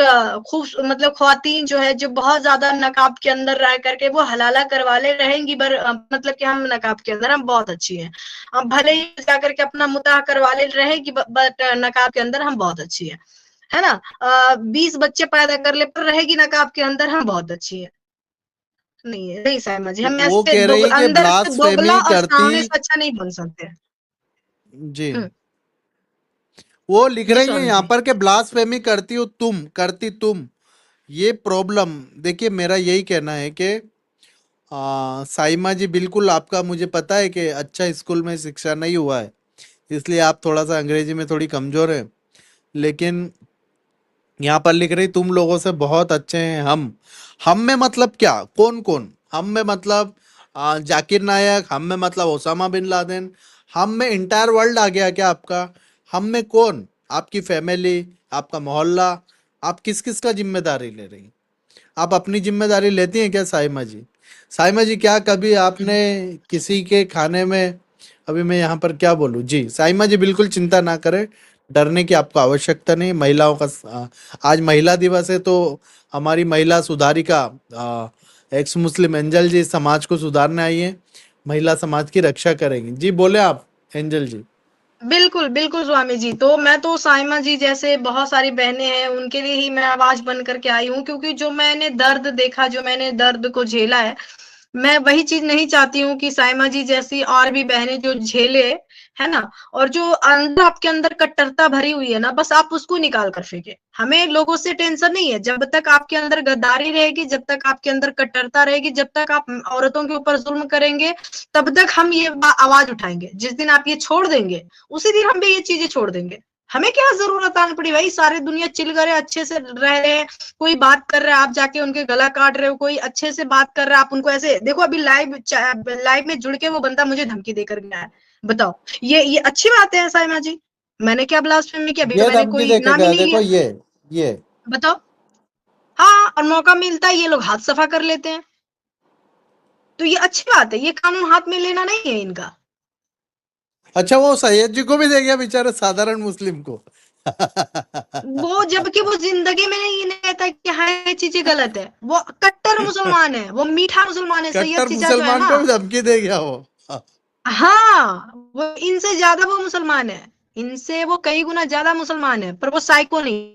S2: खूब मतलब ख़्वातीन जो है, जो बहुत ज़्यादा नकाब के अंदर रह करके वो हलाला करवा ले रहेंगी, मतलब कि हम नकाब के अंदर हम बहुत अच्छी हैं। भले ही जाकर के अपना मुताह करवा ले रहेगी, बट नकाब के अंदर हम बहुत अच्छी है ना? 20 बच्चे पैदा कर ले पर रहेगी नकाब के अंदर हम बहुत अच्छी है। नहीं, नहीं साइमा जी, हम
S1: वो
S2: ऐसे
S1: कह रही कि
S2: अंदर से दोगला
S1: ब्लास्फेमी
S2: और
S1: करती।
S2: सामने से अच्छा नहीं बन सकते।
S1: जी,
S2: हुँ,
S1: वो लिख
S2: जी
S1: रही है
S2: स्वामी
S1: यहाँ
S2: जी।
S1: पर कि ब्लास्फेमी करती हो तुम, करती तुम। ये प्रॉब्लम, देखिए मेरा यही कहना है कि साइमा जी, बिल्कुल आपका, मुझे पता है कि अच्छा स्कूल में शिक्षा नहीं हुआ है, इसलिए आप थोड़ा सा अंग्रेजी में थोड़ी कमजोर है। लेकिन यहाँ पर लिख रही, तुम लोगों से बहुत अच्छे हैं हम में मतलब क्या, कौन कौन हम में? मतलब जाकिर नायक, हम में मतलब ओसामा बिन लादेन, हम में इंटायर वर्ल्ड आ गया क्या आपका? हम में कौन? आपकी फैमिली, आपका मोहल्ला। आप किस किस का जिम्मेदारी ले रही हैं? आप अपनी जिम्मेदारी लेती हैं क्या साइमा जी? साइमा जी, क्या कभी आपने किसी के खाने में, अभी मैं यहाँ पर क्या बोलूँ जी साइमा जी, बिल्कुल चिंता ना करें, डरने की आपको आवश्यकता नहीं। महिलाओं का आज महिला दिवस है, तो हमारी महिला सुधारिका एक्स मुस्लिम एंजल जी समाज को सुधारने आई है, महिला समाज की रक्षा करेंगी जी। बोले आप एंजल जी।
S2: बिल्कुल, बिल्कुल स्वामी जी। तो मैं तो साइमा जी जैसे बहुत सारी बहनें हैं, उनके लिए ही मैं आवाज़ बन कर के आई हूँ, क्योंकि जो मैंने दर्द देखा, जो मैंने दर्द को झेला है, मैं वही चीज़ नहीं चाहती हूँ कि साइमा जी जैसी और भी बहनें जो झेले, है ना? और जो अंदर आपके अंदर कट्टरता भरी हुई है ना, बस आप उसको निकाल कर फेंके। हमें लोगों से टेंशन नहीं है, जब तक आपके अंदर गद्दारी रहेगी, जब तक आपके अंदर कट्टरता रहेगी, जब तक आप औरतों के ऊपर जुल्म करेंगे, तब तक हम ये आवाज उठाएंगे। जिस दिन आप ये छोड़ देंगे, उसी दिन हम भी ये चीजें छोड़ देंगे। हमें क्या जरूरत आन पड़ी भाई, सारे दुनिया चिल करे, अच्छे से रह रहे हैं, कोई बात कर रहा है, आप जाके उनके गला काट रहे हो, कोई अच्छे से बात कर रहा है, आप उनको ऐसे देखो। अभी लाइव में जुड़ के वो बंदा मुझे धमकी देकर गया है, बताओ ये अच्छी बात है साइमा जी? मैंने क्या ब्लास्फेमी किया? अभी तो
S1: ये
S2: मैंने
S1: धमकी
S2: कोई
S1: देके
S2: नाम ही
S1: गया,
S2: नहीं
S1: देखो
S2: लिया,
S1: ये
S2: बताओ। हाँ, और मौका मिलता है ये लोग हाथ सफा कर लेते हैं, तो ये अच्छी बात है, ये कानून हाथ में लेना नहीं है इनका।
S1: अच्छा, वो सैयद जी को भी दे गया बेचारे साधारण मुस्लिम को।
S2: वो जबकि वो जिंदगी में नहीं कहता कि हाँ ये चीजें गलत है, वो कट्टर मुसलमान है, वो मीठा मुसलमान है, सैयद
S1: कट्टर
S2: चीचा जो है
S1: मुसलमान
S2: ना।
S1: को भी धमकी दे गया वो।
S2: हाँ, वो इनसे ज्यादा वो मुसलमान है, इनसे वो कई गुना ज्यादा मुसलमान है, पर वो साइको नहीं।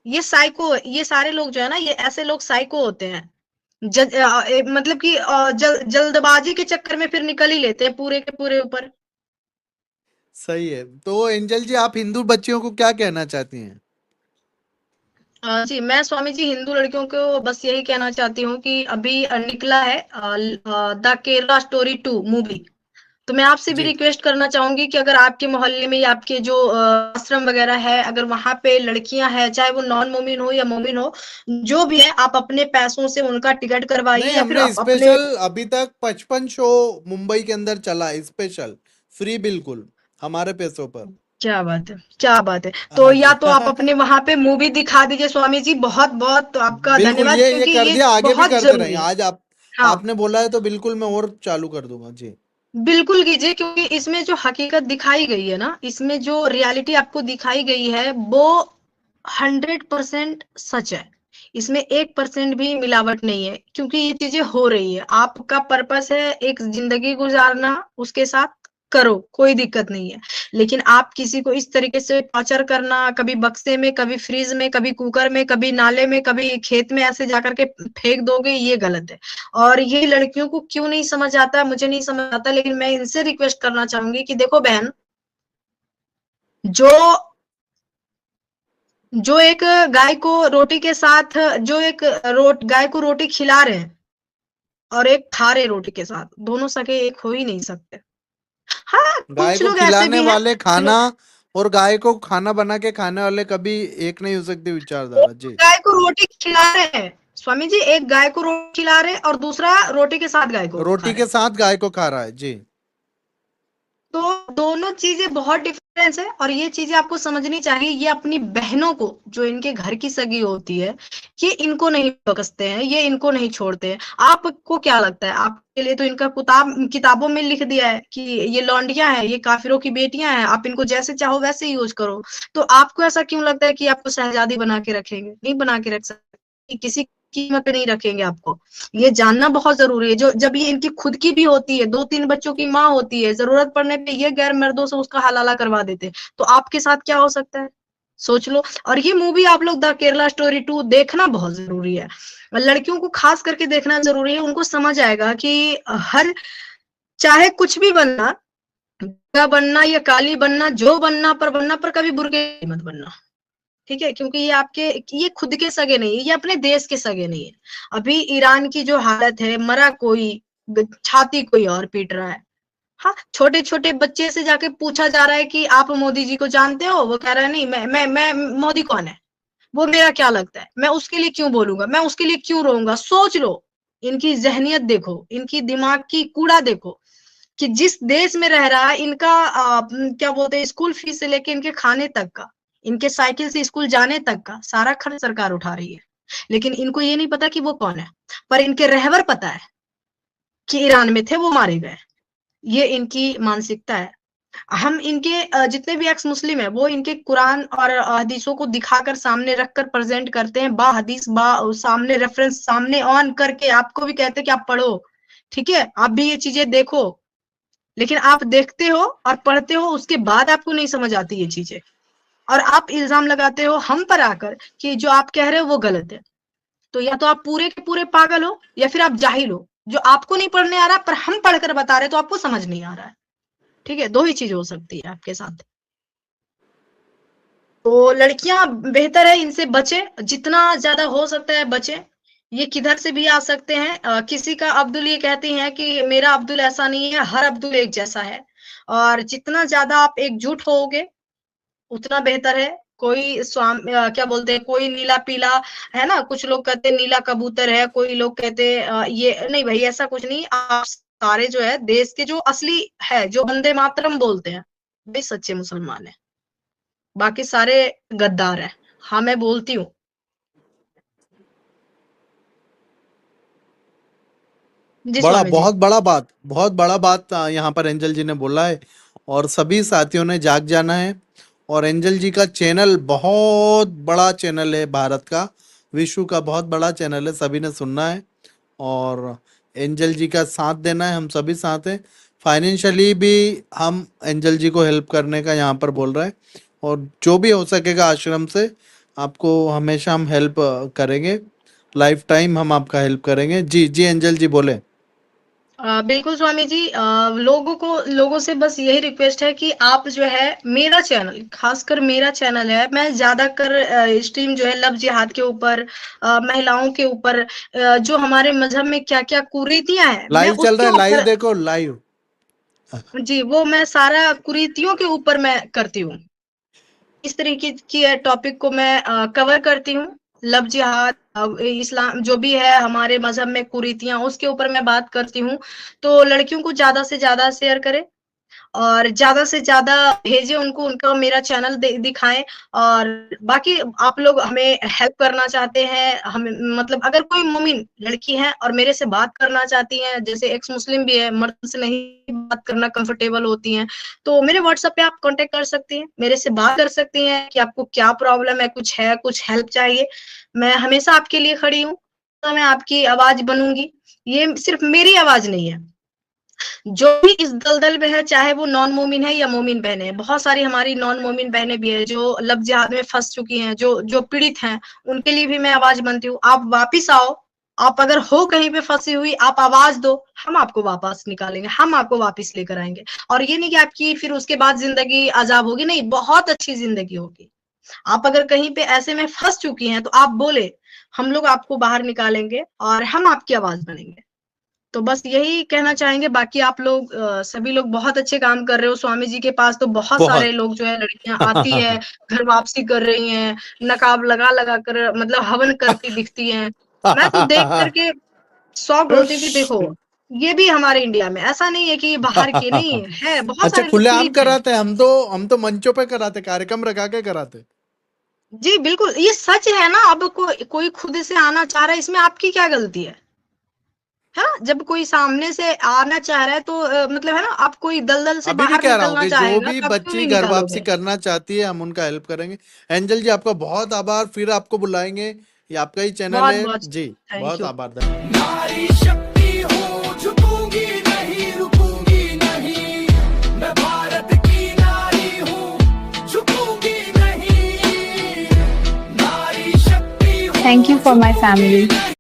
S2: ये साइको, ये सारे लोग जो है ना, ये ऐसे लोग साइको होते हैं। मतलब कि जल्दबाजी के चक्कर में फिर निकल ही लेते हैं पूरे के पूरे ऊपर।
S1: सही है। तो एंजल जी, आप हिंदू बच्चियों को क्या कहना चाहती हैं?
S2: जी, मैं स्वामी जी हिंदू लड़कियों को बस यही कहना चाहती हूँ कि अभी निकला है द केरला स्टोरी 2 मूवी। तो मैं आपसे भी
S1: जी
S2: रिक्वेस्ट करना चाहूंगी कि अगर आपके मोहल्ले में या आपके जो आश्रम वगैरह है, अगर वहां पे लड़कियां हैं, चाहे वो नॉन मोमिन हो या मोमिन हो, जो भी है, आप अपने पैसों से उनका टिकट करवाइए,
S1: नहीं,
S2: या फिर
S1: हमने
S2: आप अपने।
S1: स्पेशल अभी तक 55 शो मुंबई के अंदर चला है, स्पेशल फ्री, बिल्कुल हमारे पैसों पर।
S2: क्या बात है, क्या बात है। तो
S1: हाँ
S2: या
S1: जी।
S2: तो आप अपने वहां पे मूवी दिखा दीजिए स्वामी जी, बहुत बहुत आपका
S1: बिल्कुल,
S2: धन्यवाद,
S1: ये
S2: क्योंकि
S1: कर
S2: ये
S1: दिया, आगे भी
S2: बहुत
S1: करते रहेंगे।
S2: जरूरी है।
S1: आज
S2: हाँ,
S1: आपने बोला है तो बिल्कुल मैं और चालू कर दूंगा जी।
S2: बिल्कुल कीजिए, क्योंकि इसमें जो हकीकत दिखाई गई है ना, इसमें जो रियलिटी आपको दिखाई गई है, वो 100% सच है। इसमें 1% भी मिलावट नहीं है, क्योंकि ये चीजें हो रही है। आपका पर्पस है एक जिंदगी गुजारना, उसके साथ करो, कोई दिक्कत नहीं है। लेकिन आप किसी को इस तरीके से टॉर्चर करना, कभी बक्से में, कभी फ्रीज में, कभी कुकर में, कभी नाले में, कभी खेत में ऐसे जाकर के फेंक दोगे, ये गलत है। और ये लड़कियों को क्यों नहीं समझ आता, मुझे नहीं समझ आता, लेकिन मैं इनसे रिक्वेस्ट करना चाहूंगी कि देखो बहन, जो जो एक गाय को रोटी के साथ, जो एक गाय को रोटी खिला रहे हैं और एक खा रहे रोटी के साथ, दोनों सके एक हो ही नहीं सकते। हाँ,
S1: गाय
S2: कुछ
S1: को
S2: लोग ऐसे
S1: खिलाने
S2: भी हैं
S1: वाले खाना और गाय को खाना बना के खाने वाले कभी एक नहीं हो सकती विचारधारा जी।
S2: गाय को रोटी खिला रहे हैं स्वामी जी, एक गाय को रोटी खिला रहे हैं और दूसरा रोटी के साथ गाय को खा
S1: रोटी
S2: रहे
S1: के
S2: हैं।
S1: साथ गाय को खा रहा है जी।
S2: तो दोनों चीजें बहुत डिफरेंस है, और ये चीजें आपको समझनी चाहिए। ये अपनी बहनों को, जो इनके घर की सगी होती है, ये इनको नहीं बकसते हैं, ये इनको नहीं छोड़ते हैं। आपको क्या लगता है, आपके लिए तो इनका किताबों में लिख दिया है कि ये लौंडियां हैं, ये काफिरों की बेटियां हैं, आप इनको जैसे चाहो वैसे यूज करो। तो आपको ऐसा क्यों लगता है कि आपको शहजादी बना के रखेंगे? नहीं बना के रख सकते, किसी कीमत पे नहीं रखेंगे आपको। ये जानना बहुत जरूरी है। जो जब ये इनकी खुद की भी होती है, 2-3 बच्चों की माँ होती है, जरूरत पड़ने पे ये गैर मर्दों से उसका हलाला करवा देते हैं, तो आपके साथ क्या हो सकता है, सोच लो। और ये मूवी आप लोग द केरला स्टोरी 2 देखना बहुत जरूरी है, लड़कियों को खास करके देखना जरूरी है। उनको समझ आएगा कि हर, चाहे कुछ भी बनना, गोरा बनना या काली बनना, जो बनना, पर कभी बुरके मत बनना, ठीक है? क्योंकि ये आपके, ये खुद के सगे नहीं है, ये अपने देश के सगे नहीं है। अभी ईरान की जो हालत है, मरा कोई, छाती कोई और पीट रहा है। हाँ, छोटे छोटे बच्चे से जाके पूछा जा रहा है कि आप मोदी जी को जानते हो? वो कह रहा है नहीं, मैं मोदी कौन है, वो मेरा क्या लगता है, मैं उसके लिए क्यों बोलूंगा, मैं उसके लिए क्यों रोऊंगा? सोच लो, इनकी जहनियत देखो, इनकी दिमाग की कूड़ा देखो, कि जिस देश में रह रहा है, इनका क्या बोलते हैं, स्कूल फीस से लेके इनके खाने तक का, इनके साइकिल से स्कूल जाने तक का सारा खर्च सरकार उठा रही है। लेकिन इनको ये नहीं पता कि वो कौन है, पर इनके रहबर पता है कि ईरान में थे, वो मारे गए। ये इनकी मानसिकता है। हम इनके जितने भी एक्स मुस्लिम है, वो इनके कुरान और हदीसों को दिखाकर सामने रखकर प्रेजेंट करते हैं, बा हदीस, बा सामने रेफरेंस सामने ऑन करके आपको भी कहते हैं कि आप पढ़ो, ठीक है, आप भी ये चीजें देखो। लेकिन आप देखते हो और पढ़ते हो, उसके बाद आपको नहीं समझ आती ये चीजें, और आप इल्जाम लगाते हो हम पर आकर कि जो आप कह रहे हो वो गलत है। तो या तो आप पूरे के पूरे पागल हो, या फिर आप जाहिल हो, जो आपको नहीं पढ़ने आ रहा पर हम पढ़कर बता रहे तो आपको समझ नहीं आ रहा है। ठीक है, 2 ही चीज़ हो सकती है आपके साथ। तो लड़कियाँ बेहतर है इनसे बचें, जितना ज़्यादा हो सकता है बचें। ये किधर से भी आ सकते हैं। किसी का अब्दुल ये कहती हैं कि मेरा अब्दुल ऐसा नहीं है, हर अब्दुल एक जैसा है। और जितना ज़्यादा आप एकजुट होगे, उतना बेहतर है। कोई क्या बोलते हैं, कोई नीला-पीला है ना, कुछ लोग कहते हैं नीला कबूतर है, कोई लोग कहते हैं ये नहीं भई ऐसा कुछ नहीं। आप सारे जो है देश के जो असली है, जो वंदे मातरम बोलते हैं, वे सच्चे मुसलमान हैं। बाकी सारे गद्दार हैं। हाँ, मैं बोलती हूँ। जी, स्वामी जी।
S1: बहुत बड़ा बात यहाँ पर एंजल जी ने बोला है और सभी साथियों ने जाग जाना है। और एंजल जी का चैनल बहुत बड़ा चैनल है, भारत का, विश्व का बहुत बड़ा चैनल है, सभी ने सुनना है और एंजल जी का साथ देना है। हम सभी साथ हैं, फाइनेंशियली भी हम एंजल जी को हेल्प करने का यहाँ पर बोल रहे हैं और जो भी हो सकेगा आश्रम से आपको हमेशा हम हेल्प करेंगे, लाइफ टाइम हम आपका हेल्प करेंगे। जी जी एंजल जी बोले।
S2: बिल्कुल स्वामी जी। लोगों से बस यही रिक्वेस्ट है कि आप जो है मेरा चैनल, खासकर मेरा चैनल है, मैं ज्यादातर स्ट्रीम जो है लव जिहाद के ऊपर, महिलाओं के ऊपर, जो हमारे मजहब में क्या क्या कुरीतियां हैं, मैं
S1: लाइव चल
S2: उसके
S1: रहा है, लाइव
S2: ऊपर
S1: देखो लाइव।
S2: जी, वो मैं सारा कुरीतियों के ऊपर मैं करती हूँ। इस तरीके की टॉपिक को मैं कवर करती हूँ। लव जिहाद, इस्लाम जो भी है हमारे मजहब में कुरीतियां, उसके ऊपर मैं बात करती हूँ। तो लड़कियों को ज्यादा से ज्यादा शेयर करें और ज्यादा से ज्यादा भेजें उनको, उनका मेरा चैनल दिखाएं। और बाकी आप लोग हमें हेल्प करना चाहते हैं, हमें मतलब अगर कोई मोमिन लड़की है और मेरे से बात करना चाहती हैं, जैसे एक्स मुस्लिम भी है, मर्द से नहीं बात करना कंफर्टेबल होती हैं, तो मेरे व्हाट्सएप पे आप कांटेक्ट कर सकती हैं, मेरे से बात कर सकती हैं कि आपको क्या प्रॉब्लम है, कुछ हेल्प चाहिए। मैं हमेशा आपके लिए खड़ी हूँ, तो मैं आपकी आवाज बनूंगी। ये सिर्फ मेरी आवाज नहीं है, जो भी इस दलदल में है, चाहे वो नॉन मोमिन है या मोमिन बहनें हैं, बहुत सारी हमारी नॉन मोमिन बहनें भी है जो लव जिहाद में फंस चुकी हैं, जो जो पीड़ित हैं, उनके लिए भी मैं आवाज बनती हूँ। आप वापिस आओ, आप अगर हो कहीं पे फंसी हुई, आप आवाज दो, हम आपको वापस निकालेंगे, हम आपको वापस लेकर आएंगे। और ये नहीं कि आपकी फिर उसके बाद जिंदगी अजाब होगी, नहीं, बहुत अच्छी जिंदगी होगी। आप अगर कहीं पे ऐसे में फंस चुकी हैं तो आप बोले, हम लोग आपको बाहर निकालेंगे और हम आपकी आवाज बनेंगे। तो बस यही कहना चाहेंगे। बाकी आप लोग सभी लोग बहुत अच्छे काम कर रहे हो। स्वामी जी के पास तो बहुत सारे
S1: बहुत।
S2: लोग जो है, लड़कियां आती है, घर वापसी कर रही हैं, नकाब लगा कर मतलब हवन करती दिखती हैं। मैं तो देख करके शॉक्ड होती थी। देखो, ये भी हमारे इंडिया में, ऐसा नहीं है कि ये बाहर के नहीं है, बहुत
S1: अच्छा,
S2: सारे लोग
S1: खुलेआम
S2: पीड़ित हैं।
S1: कराते हैं, हम तो मंचों पे कराते, कार्यक्रम रखा के कराते।
S2: जी बिल्कुल, ये सच है ना। अब कोई खुद से आना चाह रहा है, इसमें आपकी क्या गलती है? हाँ, जब कोई सामने से आना चाह रहा है तो मतलब है ना, आप कोई दलदल से
S1: अभी भी
S2: बाहर
S1: कह रहा हूँ
S2: निकलना
S1: कि जो
S2: चाहेगा
S1: भी
S2: तो आप क्यों
S1: बच्ची
S2: नहीं
S1: घर वापसी
S2: निकालोगे?
S1: करना चाहती है हम उनका हेल्प करेंगे। एंजल जी आपका बहुत आभार, फिर आपको बुलाएंगे, ये आपका ही चैनल
S2: बहुत
S1: है
S2: बहुत
S1: जी।
S2: थैंक
S1: बहुत
S2: यू।
S1: आभार, धन्यवाद।
S9: नारी शक्ति हूँ, झुकूंगी नहीं, रुकूंगी नहीं, मैं भारत की नारी हूँ, झुकूंगी नहीं, नारी शक्ति हूँ।
S10: Thank you for my family.